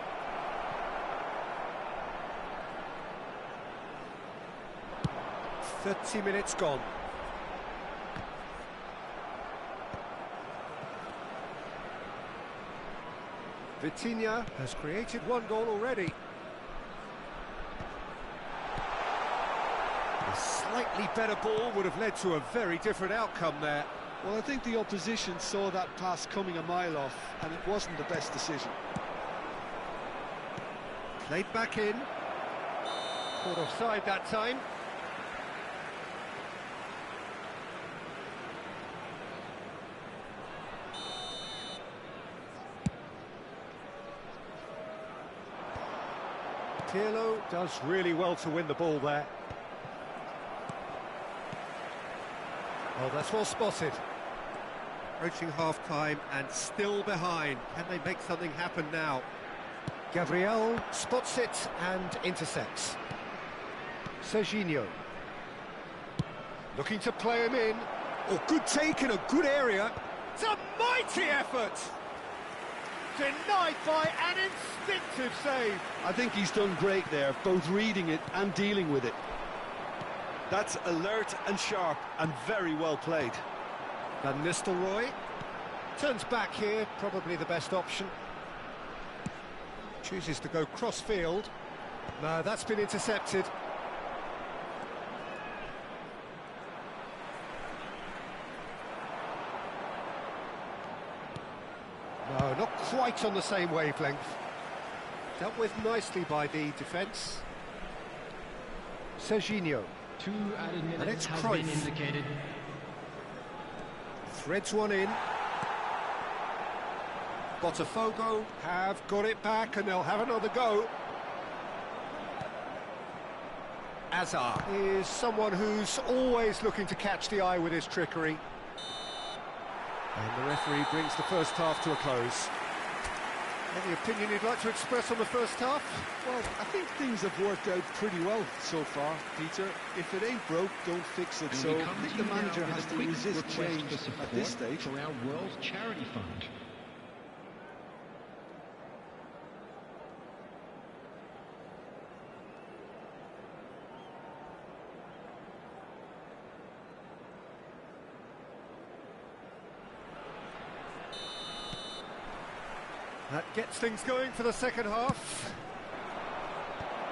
"30 minutes gone. Vitinha has created one goal already. A slightly better ball would have led to a very different outcome there. Well, I think the opposition saw that pass coming a mile off, and it wasn't the best decision. Played back in. Caught offside that time. Pirlo does really well to win the ball there. Oh, that's well spotted. Approaching half-time and still behind. Can they make something happen now? Gabriel spots it and intercepts. Serginho. Looking to play him in. Oh, good take in a good area. It's a mighty effort! Denied by an instinctive save. I think he's done great there, both reading it and dealing with it. That's alert and sharp and very well played. Van Nistelrooy turns back here, probably the best option. Chooses to go cross-field. No, that's been intercepted. No, not quite on the same wavelength. Dealt with nicely by the defence. Serginho. 2 added And minutes it's has CRUYFF. been indicated. Threads one in. BOTAFOGO have got it back and they'll have another go. Azar is someone who's always looking to catch the eye with his trickery. And the referee brings the first half to a close. Any opinion you'd like to express on the first half? Well, I think things have worked out pretty well so far, Peter. If it ain't broke, don't fix it. So I think the manager has to resist change at this stage. For our World Charity Fund. That gets things going for the second half.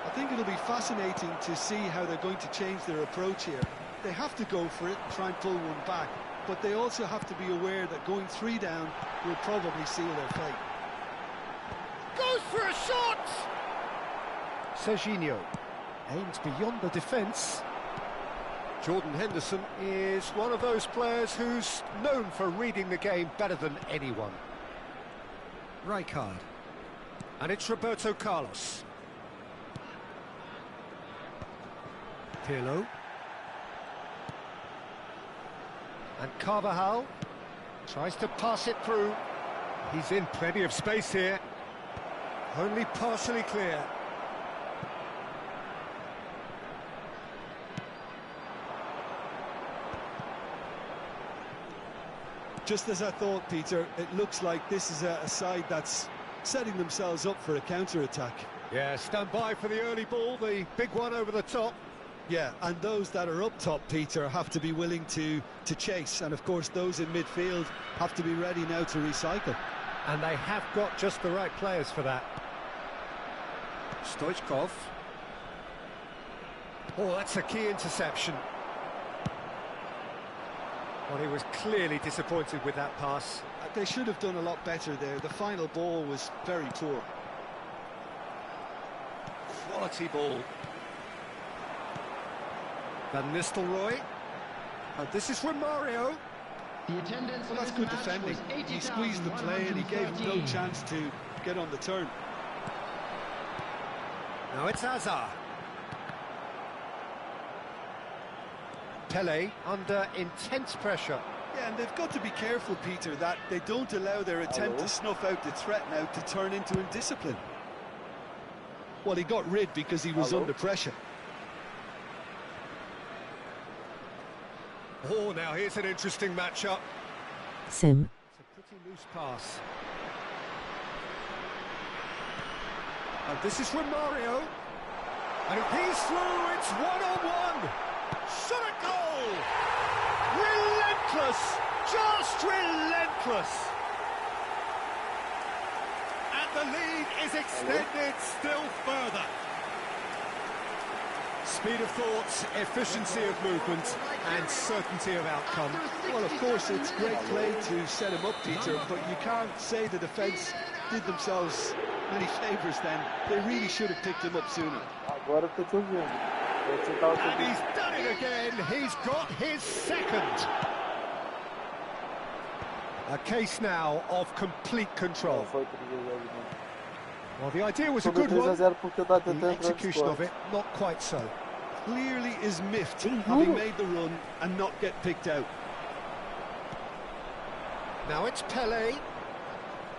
I think it'll be fascinating to see how they're going to change their approach here. They have to go for it and try and pull one back, but they also have to be aware that going 3 down will probably seal their fate. Goes for a shot! Serginho aims beyond the defence. Jordan Henderson is one of those players who's known for reading the game better than anyone. Rijkaard. And it's Roberto Carlos. Pirlo. And Carvajal tries to pass it through. He's in plenty of space here. Only partially clear. Just as I thought, Peter, it looks like this is a side that's setting themselves up for a counter-attack. Yeah, stand by for the early ball, the big one over the top. Yeah, and those that are up top, Peter, have to be willing to chase. And, of course, those in midfield have to be ready now to recycle. And they have got just the right players for that. Stoichkov. Oh, that's a key interception. Well, he was clearly disappointed with that pass. They should have done a lot better there. The final ball was very poor. Quality ball. Van Nistelrooy. And this is from Mario. The attendance Well, that's good defending. He squeezed the play and he gave him no chance to get on the turn. Now it's Azar. Pelé under intense pressure. Yeah, and they've got to be careful, Peter, that they don't allow their attempt to snuff out the threat now to turn into indiscipline. Well, he got rid because he was under pressure. Oh, now here's an interesting matchup. Sim. It's a pretty loose pass. And this is Romario. And if he's through, it's one-on-one. Shot at goal! Relentless! Just relentless! And the lead is extended still further. Speed of thought, efficiency of movement, and certainty of outcome. Well, of course, it's great play to set him up, Peter, but you can't say the defence did themselves many favours then. They really should have picked him up sooner. Agora eu tô te ouvindo. And he's done it again. He's got his second. A case now of complete control. Well, the idea was a good one. The execution of it, not quite so. Clearly is miffed, having made the run and not get picked out. Now it's Pelé.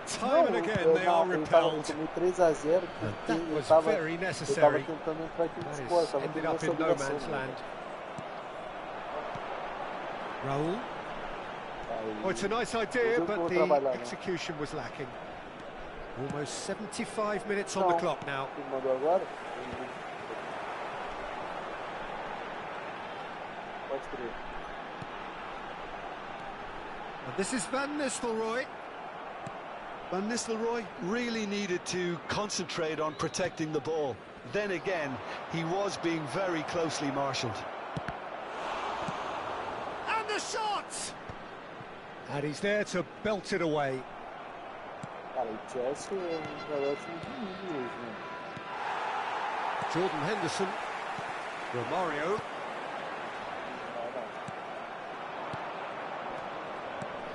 Time and again they are repelled. That was very necessary. That is ended up in no man's land. Raul. Oh, it's a nice idea, but the execution was lacking. Almost 75 minutes on the clock now. And this is Van Nistelrooy. Van Nistelrooy really needed to concentrate on protecting the ball. Then again, he was being very closely marshalled. And the shot! And he's there to belt it away. Jordan Henderson. Romario.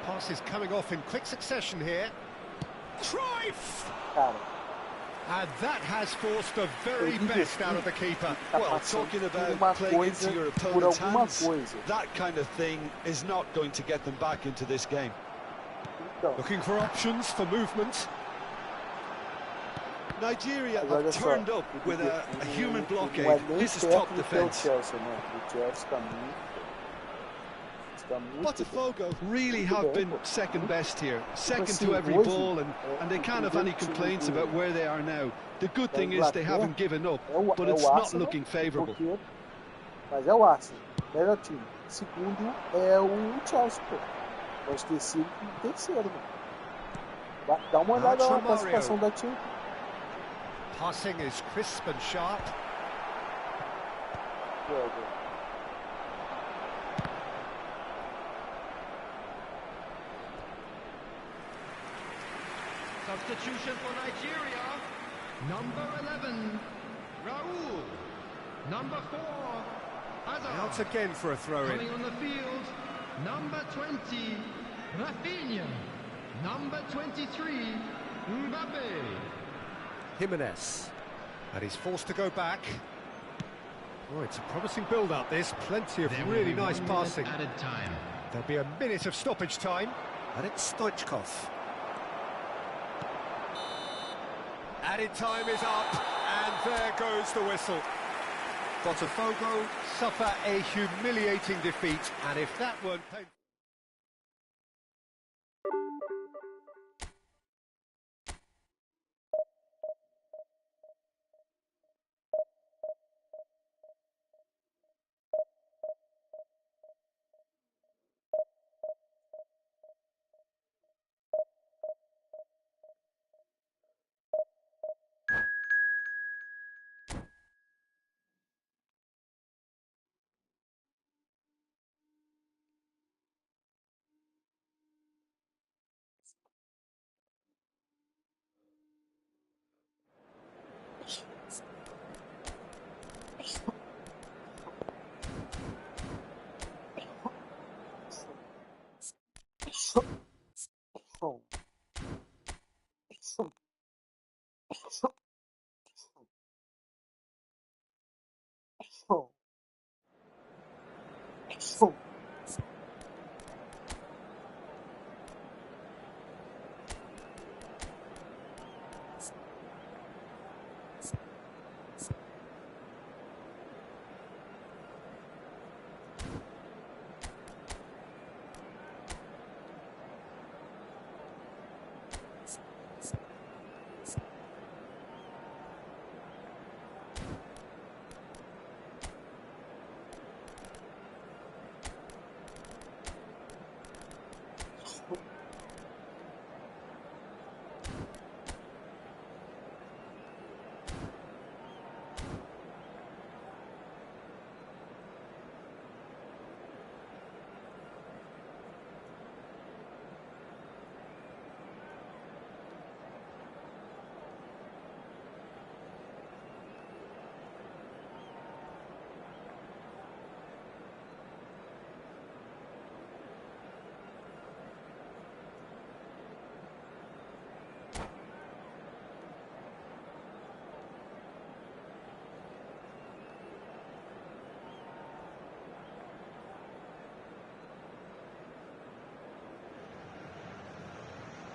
Passes coming off in quick succession here. Cruyff! And that has forced the very best out of the keeper. Well, talking about playing into your opponent's hands, that kind of thing is not going to get them back into this game. Looking for options for movement. Nigeria have turned up with a human blockade. This is top defence. Botafogo really have been second best here, second to every ball, and they can't have any complaints about where they are now. The good thing is they haven't given up, but it's not looking favourable. Mas é o Arsenal, melhor time. Segundo é o Chelsea, pô. Pode ter sido o terceiro, mano. Dá uma olhada na classificação da time. Passing is crisp and sharp. Substitution for Nigeria. Number 11, Raul. Number 4, Hazard. Out again for a throw-in. Coming on the field, number 20, Rafinha. Number 23, Mbappe. Jimenez. And he's forced to go back. Oh, it's a promising build-up, this. Plenty of really nice passing. Added time. There'll be a minute of stoppage time. And it's Stoichkov. Added time is up, and there goes the whistle. Botafogo suffer a humiliating defeat, and if that weren't painful...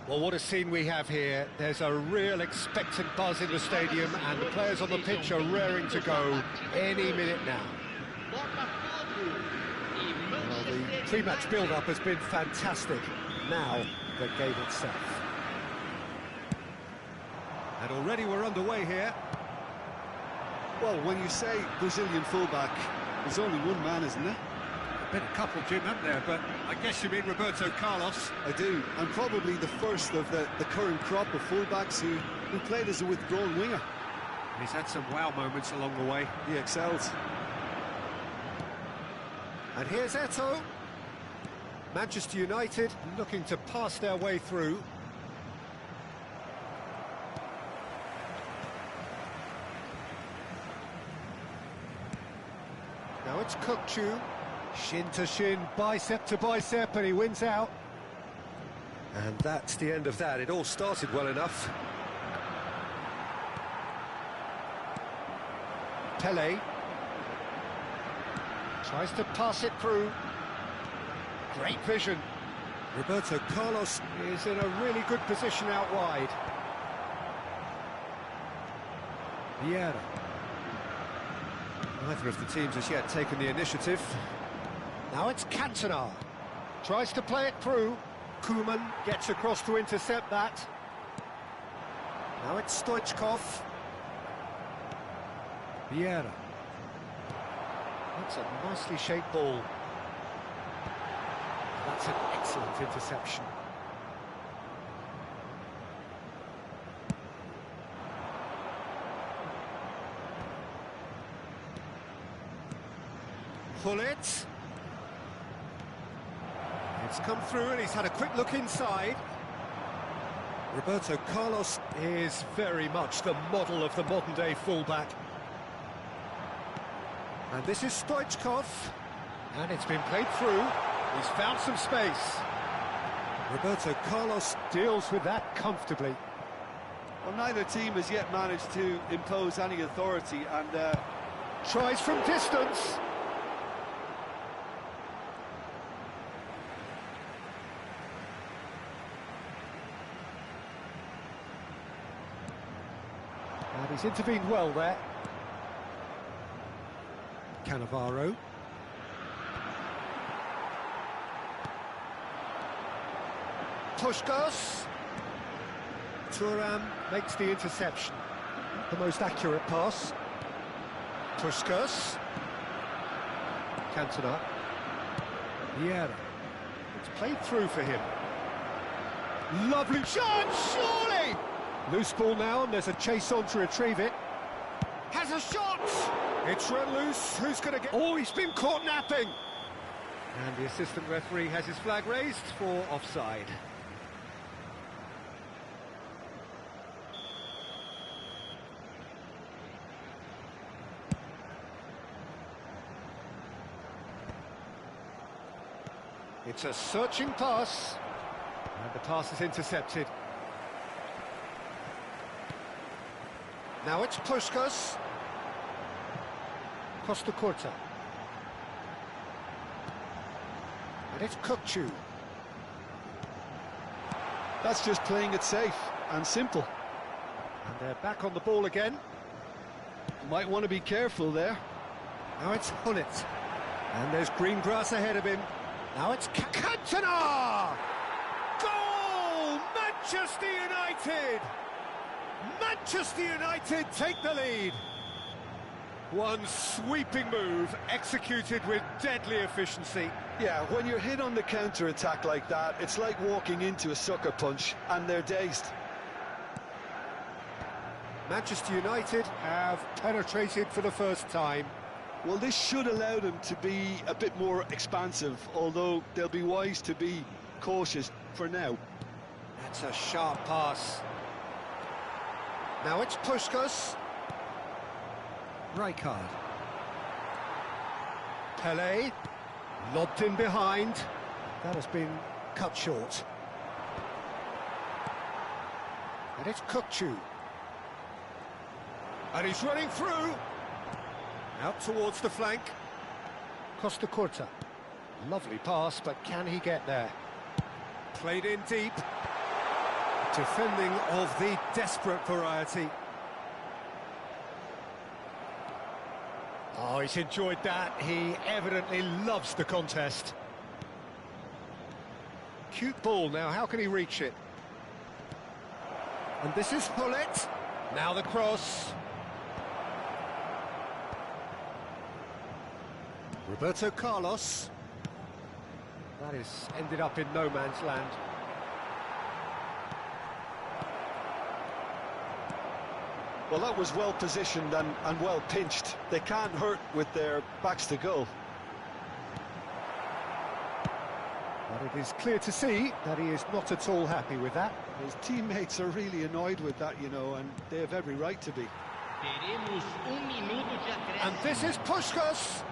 Well, what a scene we have here. There's a real expectant buzz in the stadium, and the players on the pitch are raring to go any minute now. Well, the pre-match build-up has been fantastic. Now, the game itself. And already we're underway here. Well, when you say Brazilian fullback, there's only one man, isn't there? Been a couple, Jim, haven't there? But I guess you mean Roberto Carlos. I do, and probably the first of the current crop of fullbacks who played as a withdrawn winger. He's had some wow moments along the way. He excels. And here's Eto'o. Manchester United looking to pass their way through. Now it's Kukçu. Shin to shin, bicep to bicep, and he wins out. And that's the end of that. It all started well enough. Pelé tries to pass it through. Great vision. Roberto Carlos is in a really good position out wide. Vieira. Neither of the teams has yet taken the initiative. Now it's Cantona. Tries to play it through. Koeman gets across to intercept that. Now it's Stoichkov. Vieira. That's a nicely shaped ball. That's an excellent interception. Pull it. It's come through and he's had a quick look inside. Roberto Carlos is very much the model of the modern-day fullback. And this is Stoichkov. And it's been played through. He's found some space. Roberto Carlos deals with that comfortably. Well, neither team has yet managed to impose any authority, and tries from distance. And he's intervened well there. Cannavaro. Puskas. Thuram makes the interception. The most accurate pass. Puskas. Cantona. Vieira. It's played through for him. Lovely shot, surely! Loose ball now, and there's a chase on to retrieve it. Has a shot! It's run loose. Who's going to get... Oh, he's been caught napping! And the assistant referee has his flag raised for offside. It's a searching pass. And the pass is intercepted. Now it's Puskas. Costa Curta. And it's Kukçu. That's just playing it safe and simple. And they're back on the ball again. Might want to be careful there. Now it's Hullet. And there's green grass ahead of him. Now it's Cantona! Goal! Manchester United! Manchester United take the lead. One sweeping move executed with deadly efficiency. Yeah, when you're hit on the counter-attack like that, it's like walking into a sucker punch, and they're dazed. Manchester United have penetrated for the first time. Well, this should allow them to be a bit more expansive, although they'll be wise to be cautious for now. That's a sharp pass. Now it's Puskas. Rijkaard. Pelé. Lobbed in behind. That has been cut short. And it's Kukçu. And he's running through. Out towards the flank. Costa Curta. Lovely pass, but can he get there? Played in deep. Defending of the desperate variety. Oh, he's enjoyed that. He evidently loves the contest. Cute ball now, how can he reach it? And this is Hullet. Now the cross. Roberto Carlos. That is ended up in no man's land. Well, that was well positioned and well pinched. They can't hurt with their backs to goal. But it is clear to see that he is not at all happy with that. His teammates are really annoyed with that, you know, and they have every right to be. And this is Puskas!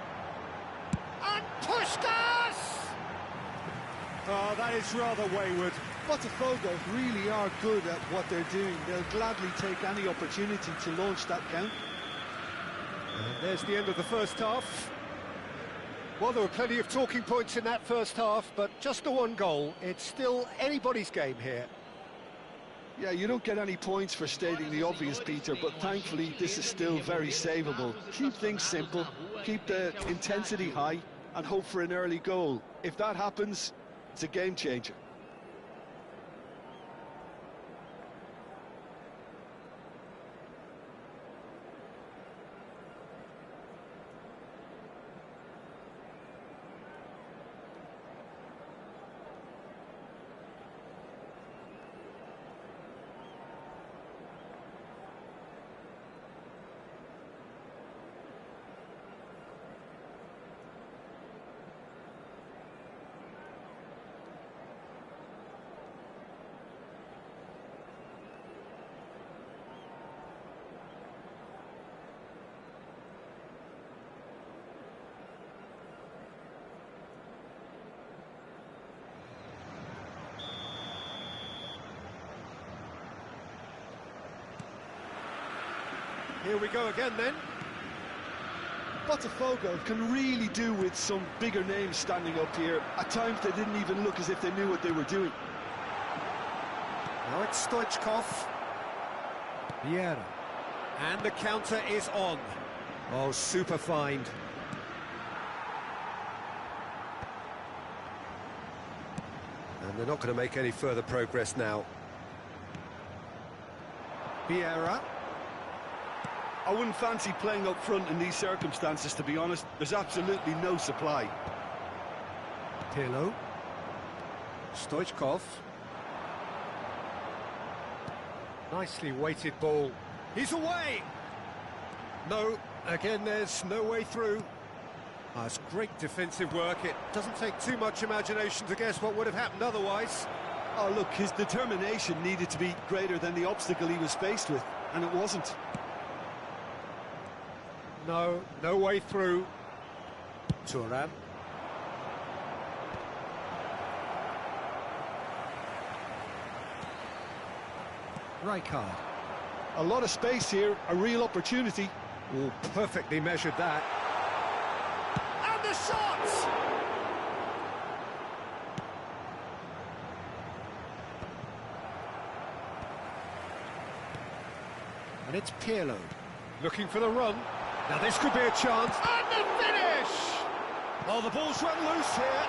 And Puskas! Oh, that is rather wayward. Botafogo really are good at what they're doing. They'll gladly take any opportunity to launch that count. And there's the end of the first half. Well, there were plenty of talking points in that first half, but just the one goal. It's still anybody's game here. Yeah, you don't get any points for stating the obvious, Peter, but thankfully this is still very savable. Keep things simple, keep the intensity high, and hope for an early goal. If that happens, it's a game changer. Here we go again then. Botafogo can really do with some bigger names standing up here. At times they didn't even look as if they knew what they were doing. Now it's Stoichkov. Vieira. And the counter is on. Oh, super find. And they're not going to make any further progress now. Vieira. I wouldn't fancy playing up front in these circumstances, to be honest. There's absolutely no supply. Pirlo. Stoichkov. Nicely weighted ball. He's away! No, again there's no way through. That's great defensive work. It doesn't take too much imagination to guess what would have happened otherwise. Oh, look, his determination needed to be greater than the obstacle he was faced with, and it wasn't. No way through. Thuram. Rijkaard. A lot of space here, a real opportunity. Oh, perfectly measured that. And the shot! And it's Pirlo looking for the run. Now this could be a chance. And the finish! Oh, the ball's run loose here.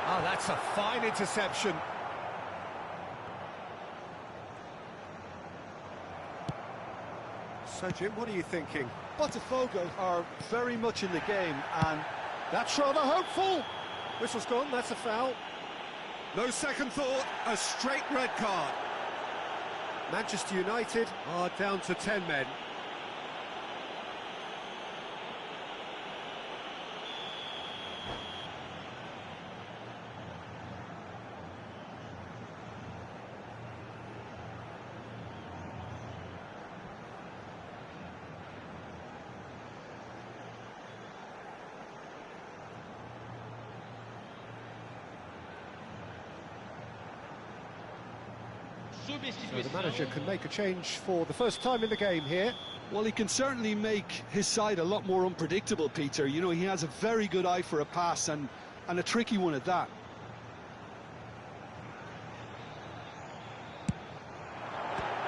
Oh, that's a fine interception. So, Jim, what are you thinking? Botafogo are very much in the game, and that's rather hopeful. Whistle's gone, that's a foul. No second thought, a straight red card. Manchester United are down to 10 men. So the manager can make a change for the first time in the game here. Well, he can certainly make his side a lot more unpredictable, Peter. You know, he has a very good eye for a pass, and a tricky one at that.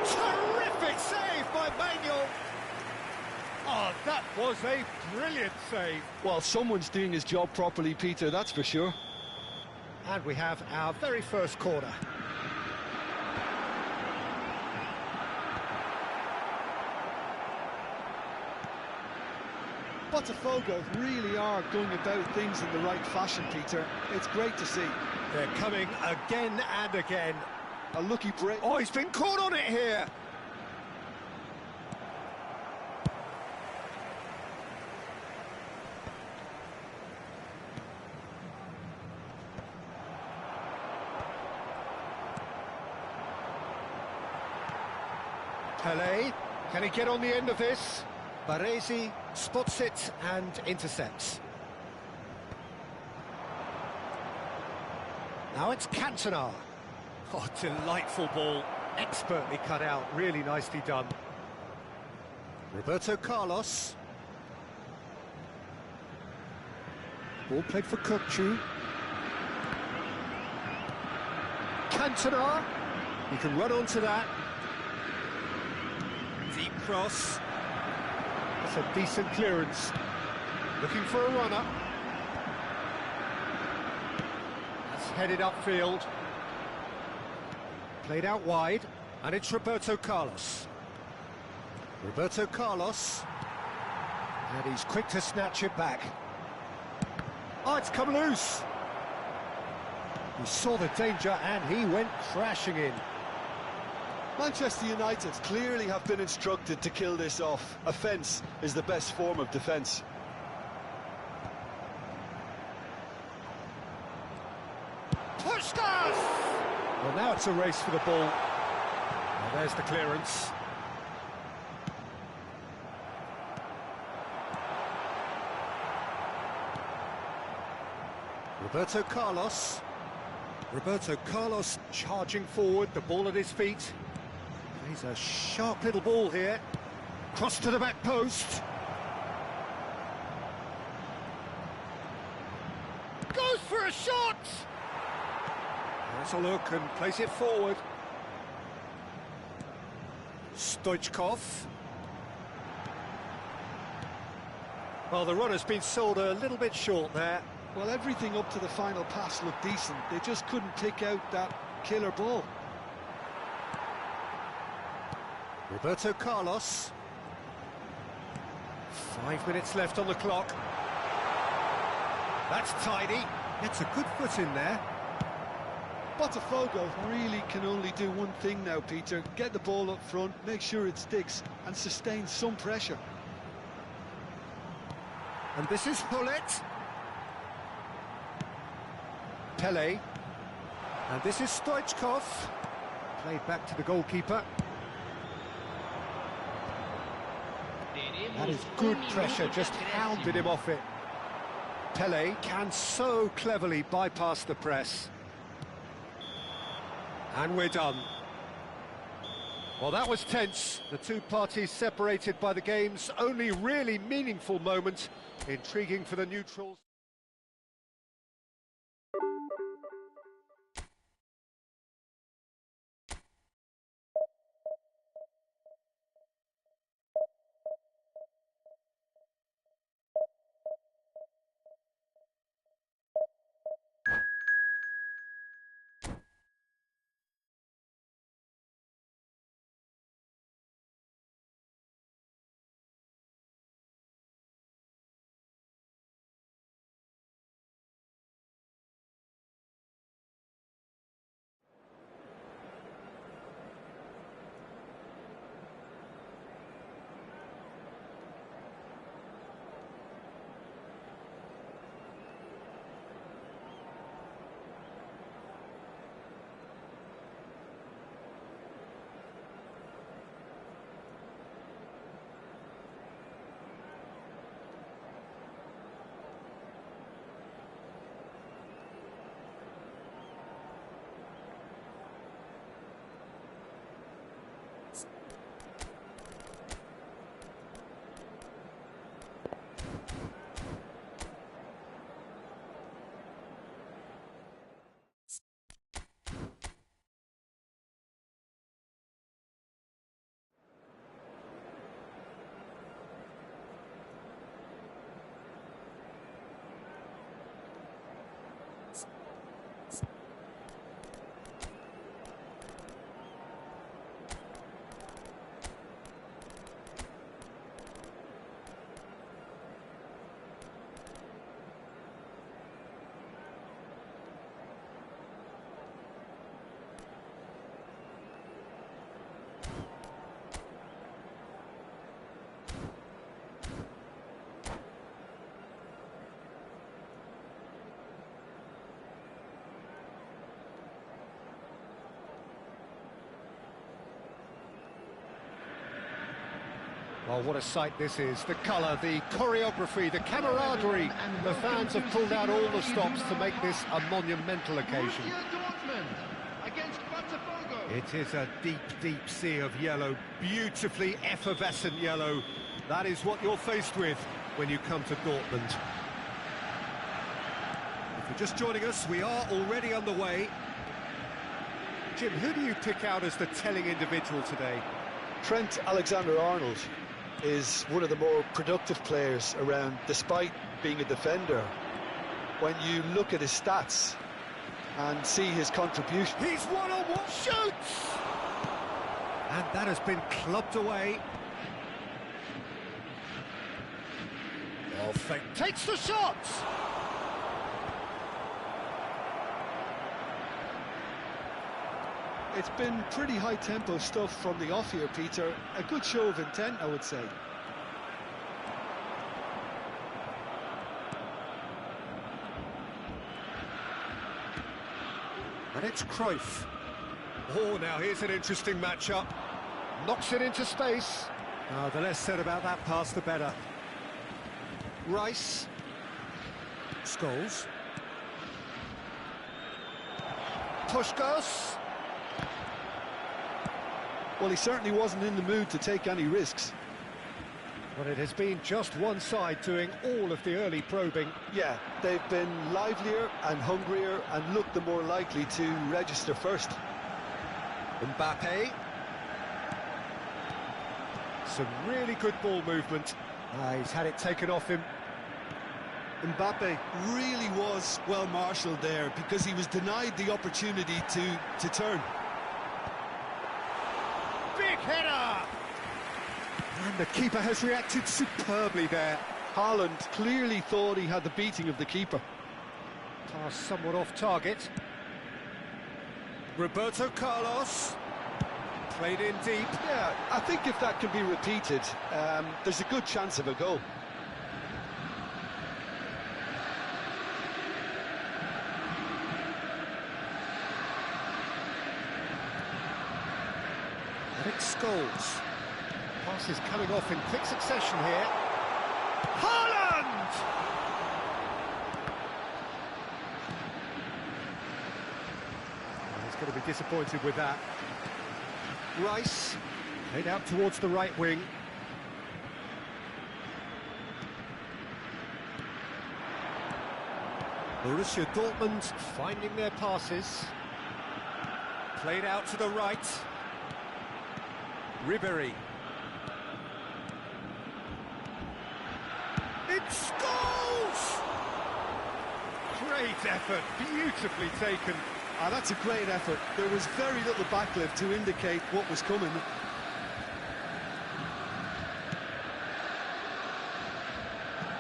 Terrific save by Manuel. Oh, that was a brilliant save. Well, someone's doing his job properly, Peter, that's for sure. And we have our very first corner. Botafogo really are going about things in the right fashion, Peter. It's great to see. They're coming again and again. A lucky break. Oh, he's been caught on it here. Pelé, can he get on the end of this? Baresi spots it and intercepts. Now it's Cantona. Oh, delightful ball. Expertly cut out, really nicely done. Roberto Carlos. Ball played for Kukcu. Cantona. He can run onto that. Deep cross. That's a decent clearance. Looking for a runner. That's headed upfield. Played out wide, and it's Roberto Carlos. Roberto Carlos. And he's quick to snatch it back. Oh, it's come loose. He saw the danger and he went crashing in. Manchester United clearly have been instructed to kill this off. Offence is the best form of defence. Puskas! Well, now it's a race for the ball. Well, there's the clearance. Roberto Carlos. Roberto Carlos charging forward, the ball at his feet. Plays a sharp little ball here. Cross to the back post. Goes for a shot! Has a look and plays it forward. Stoichkov. Well, the runner's been sold a little bit short there. Well, everything up to the final pass looked decent. They just couldn't pick out that killer ball. Roberto Carlos. 5 minutes left on the clock. That's tidy. Gets a good foot in there. Botafogo really can only do one thing now, Peter. Get the ball up front, make sure it sticks, and sustain some pressure. And this is Hullet. Pelé. And this is Stoichkov. Played back to the goalkeeper. That is good pressure, just hounded him off it. Pelé can so cleverly bypass the press. And we're done. Well, that was tense. The two parties separated by the game's only really meaningful moment. Intriguing for the neutrals. Well, what a sight this is. The colour, the choreography, the camaraderie. The fans have pulled out all the stops to make this a monumental occasion. Against BOTAFOGO. It is a deep, deep sea of yellow, beautifully effervescent yellow. That is what you're faced with when you come to Dortmund. If you're just joining us, we are already underway. Jim, who do you pick out as the telling individual today? Trent Alexander-Arnold is one of the more productive players around, despite being a defender. When you look at his stats and see his contribution. He's one-on-one, shoots! And that has been clubbed away. Oh, fake, takes the shot! It's been pretty high-tempo stuff from the off here, Peter. A good show of intent, I would say. And it's Cruyff. Oh, now here's an interesting matchup. Knocks it into space. Oh, the less said about that pass, the better. Rice. Scholes. Puskas. Well, he certainly wasn't in the mood to take any risks. But it has been just one side doing all of the early probing. Yeah, they've been livelier and hungrier and looked the more likely to register first. Mbappe. Some really good ball movement. He's had it taken off him. Mbappe really was well marshalled there because he was denied the opportunity to turn. Big header! And the keeper has reacted superbly there. Haaland clearly thought he had the beating of the keeper. Pass somewhat off target. Roberto Carlos. Played in deep. Yeah, I think if that can be repeated, there's a good chance of a goal. Alex Scholes. Pass is coming off in quick succession here. Haaland! He's going to be disappointed with that. Rice, played out towards the right wing. Borussia Dortmund finding their passes. Played out to the right. Ribéry. It's Scholes! Great effort, beautifully taken. That's a great effort. There was very little backlift to indicate what was coming.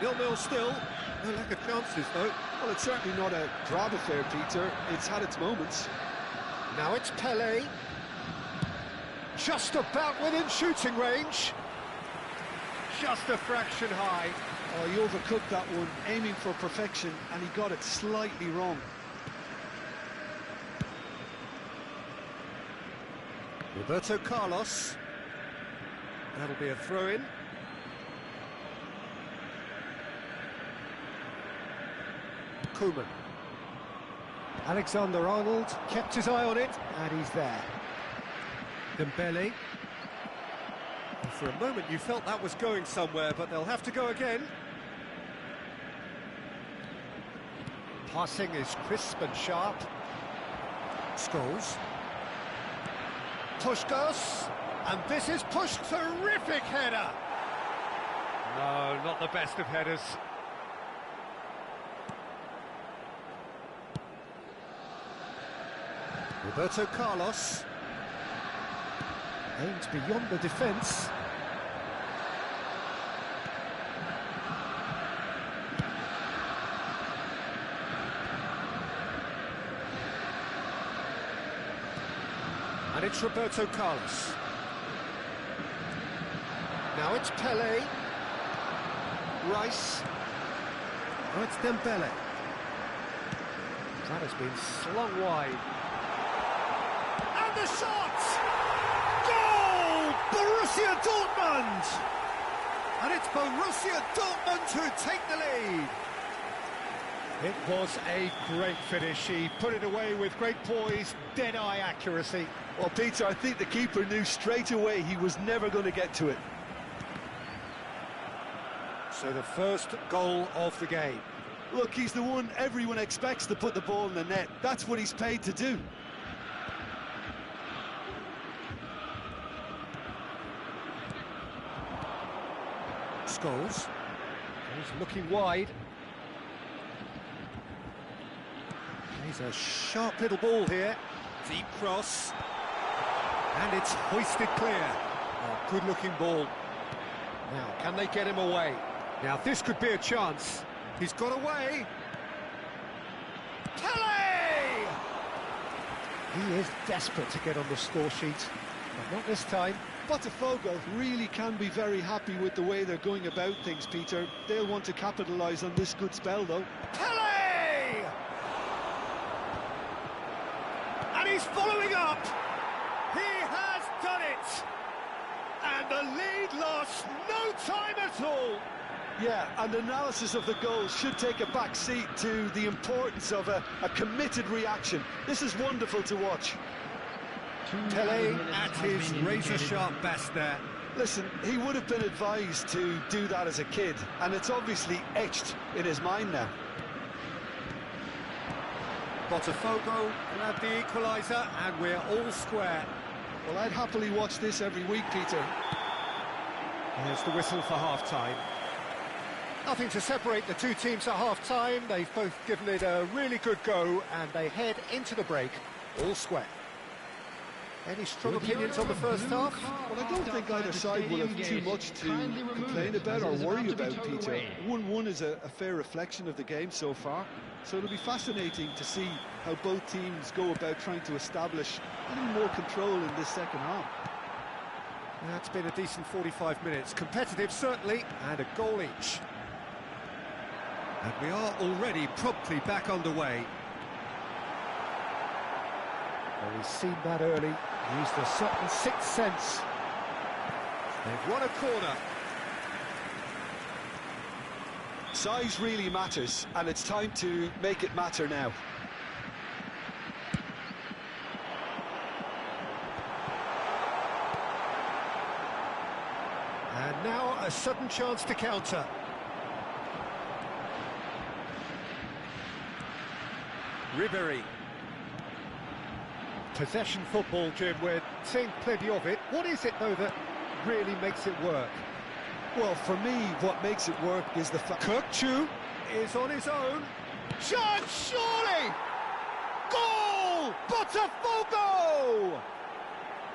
0-0 still. No lack of chances, though. Well, it's certainly not a grab affair, Peter. It's had its moments. Now it's Pelé. Just about within shooting range. Just a fraction high. Oh, he overcooked that one, aiming for perfection, and he got it slightly wrong. Roberto Carlos. That'll be a throw-in. Koeman. Alexander-Arnold kept his eye on it, and he's there. Dembele. And for a moment you felt that was going somewhere, but they'll have to go again. Passing is crisp and sharp. Scholes. Puskas, and this is pushed. Terrific header. No, not the best of headers. Roberto Carlos. Aimed beyond the defence. And it's Roberto Carlos. Now it's Pelé. Rice. Now it's Dembele. That has been slung wide. And the shot! Goal! Borussia Dortmund! And it's Borussia Dortmund who take the lead. It was a great finish. He put it away with great poise, dead-eye accuracy. Well, Peter, I think the keeper knew straight away he was never going to get to it. So the first goal of the game. Look, he's the one everyone expects to put the ball in the net. That's what he's paid to do. Scholes. He's looking wide. He's a sharp little ball here. Deep cross. And it's hoisted clear. Oh, good-looking ball. Now, can they get him away? Now, this could be a chance. He's got away. Pelé! He is desperate to get on the score sheet, but not this time. BOTAFOGO really can be very happy with the way they're going about things, Peter. They'll want to capitalise on this good spell, though. Pelé! And he's following up. He has done it. And the lead lost no time at all. Yeah, and analysis of the goal should take a back seat to the importance of a committed reaction. This is wonderful to watch. Pelé at his razor-sharp best there. Listen, he would have been advised to do that as a kid, and it's obviously etched in his mind now. BOTAFOGO grabbed the equaliser, and we're all square. Well, I'd happily watch this every week, Peter. Here's the whistle for half-time. Nothing to separate the two teams at half-time. They've both given it a really good go, and they head into the break all square. Any strong opinions on the first half? Well, I don't think either side will have too much to complain about or worry about, Peter. 1-1 is a fair reflection of the game so far, so it'll be fascinating to see how both teams go about trying to establish a little more control in this second half. That's been a decent 45 minutes. Competitive, certainly, and a goal each. And we are already promptly back underway. Well, we've seen that early. Used a certain sixth sense. They've won a corner. Size really matters, and it's time to make it matter now. And now a sudden chance to counter. Ribéry. Possession football, Jim, we're seeing plenty of it. What is it, though, that really makes it work? Well, for me, what makes it work is the fact... Kirkchu is on his own. Chance, surely! Goal! BOTAFOGO!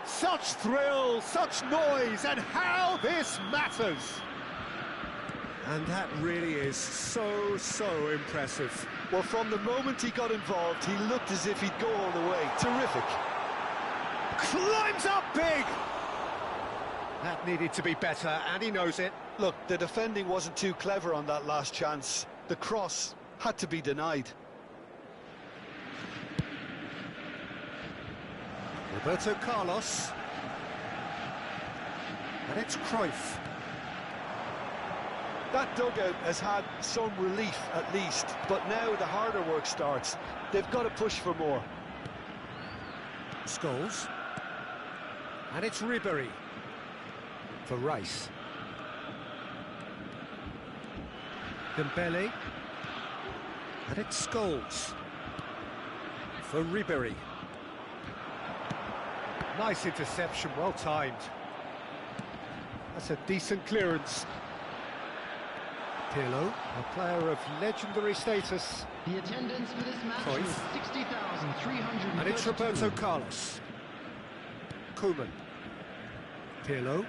Such thrill, such noise, and how this matters! And that really is so impressive. Well, from the moment he got involved, he looked as if he'd go all the way. Terrific. Climbs up big! That needed to be better, and he knows it. Look, the defending wasn't too clever on that last chance. The cross had to be denied. Roberto Carlos. And it's Cruyff. That dugout has had some relief, at least, but now the harder work starts. They've got to push for more. Scholes. And it's Ribéry. For Rice. Dembele. And it's Scholes. For Ribéry. Nice interception, well timed. That's a decent clearance. Pirlo, a player of legendary status. The attendance for this match was 60,300. And it's Roberto Carlos. Koeman. Pirlo.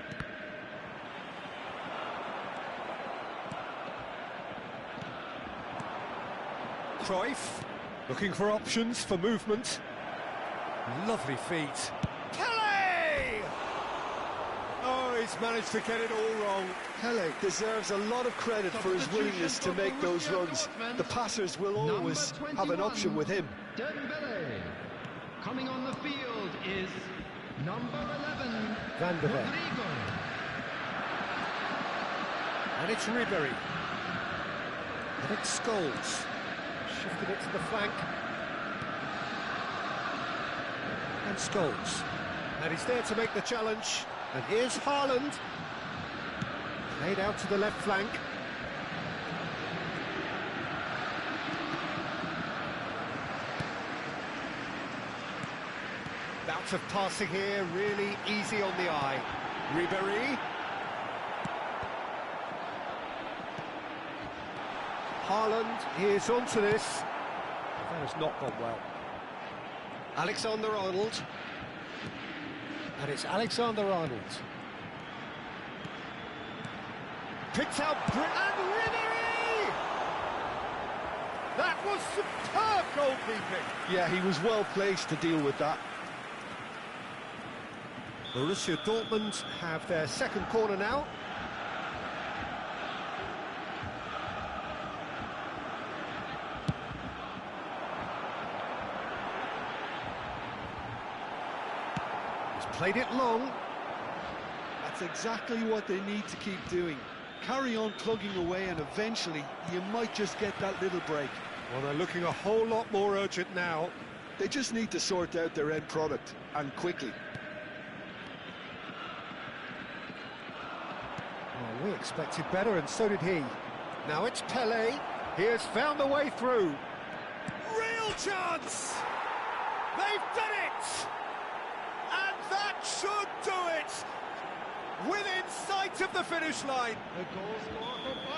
Cruyff, looking for options for movement. Lovely feet. Pelé! Oh, he's managed to get it all wrong. Pelé deserves a lot of credit for his willingness to make those runs. The passers will always have an option with him. Dembele. Coming on the field is number 11, Van der Beek. Rodrigo. And it's Ribery. And it's Scholes. Shifted it to the flank. And Scholes. And he's there to make the challenge. And here's Haaland. Played out to the left flank. Bout of passing here, really easy on the eye. Ribery. Haaland is onto this. That has not gone well. Alexander-Arnold. And it's Alexander-Arnold. Picked out and Ribery! That was superb goalkeeping. Yeah, he was well placed to deal with that. Borussia Dortmund have their second corner now. He's played it long. That's exactly what they need to keep doing. Carry on plugging away and eventually you might just get that little break. Well, they're looking a whole lot more urgent now. They just need to sort out their end product, and quickly. Well, we expected better, and so did he. Now it's Pelé. He has found the way through. Real chance! They've done it! And that should do it! Within sight of the finish line.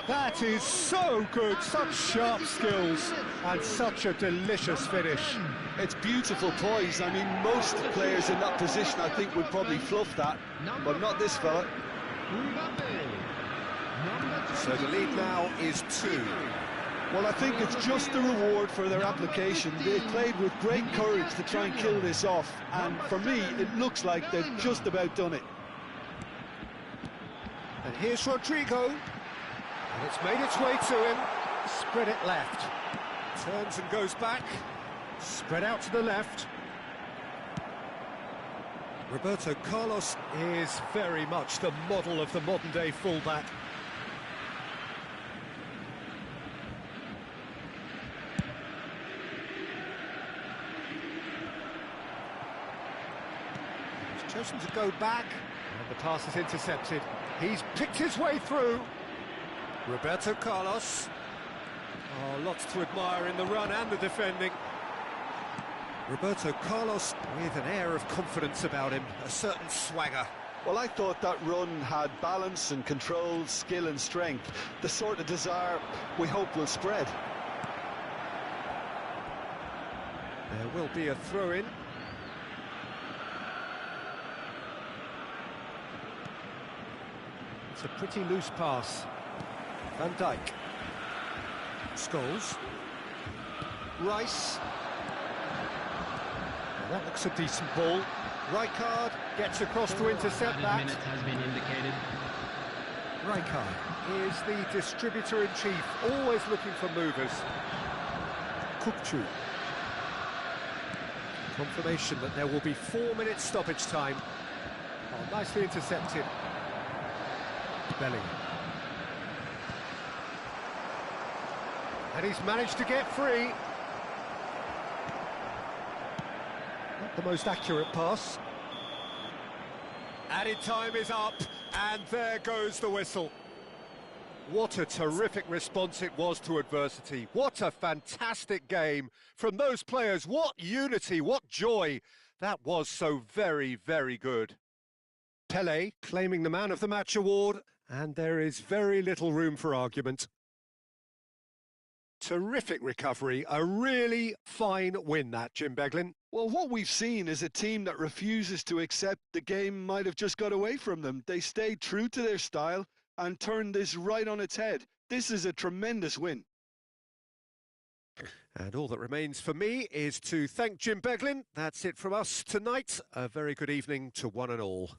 That is so good, such sharp skills and such a delicious finish. It's beautiful poise. I mean, most players in that position I think would probably fluff that, but not this fella. So the lead now is 2. Well, I think it's just the reward for their application. They played with great courage to try and kill this off, and for me it looks like they've just about done it. And here's Rodrigo, and it's made its way to him, spread it left, turns and goes back, spread out to the left. Roberto Carlos is very much the model of the modern-day fullback. He's chosen to go back, and the pass is intercepted. He's picked his way through. Roberto Carlos. Oh, lots to admire in the run and the defending. Roberto Carlos with an air of confidence about him, a certain swagger. Well, I thought that run had balance and control, skill and strength, the sort of desire we hope will spread. There will be a throw-in. It's a pretty loose pass. Van Dijk. Scholes. Rice. Well, that looks a decent ball. Rijkaard gets across to intercept that. Minute has been indicated. Rijkaard is the distributor-in-chief, always looking for movers. Kukçu. Confirmation that there will be 4 minutes stoppage time. Oh, nicely intercepted. Belly. And he's managed to get free. Not the most accurate pass. Added time is up, and there goes the whistle. What a terrific response it was to adversity. What a fantastic game from those players. What unity, what joy. That was so very, very good. Pelé claiming the Man of the Match award, and there is very little room for argument. Terrific recovery, a really fine win that, Jim Beglin. Well, what we've seen is a team that refuses to accept the game might have just got away from them. They stayed true to their style and turned this right on its head. This is a tremendous win. And all that remains for me is to thank Jim Beglin. That's it from us tonight. A very good evening to one and all.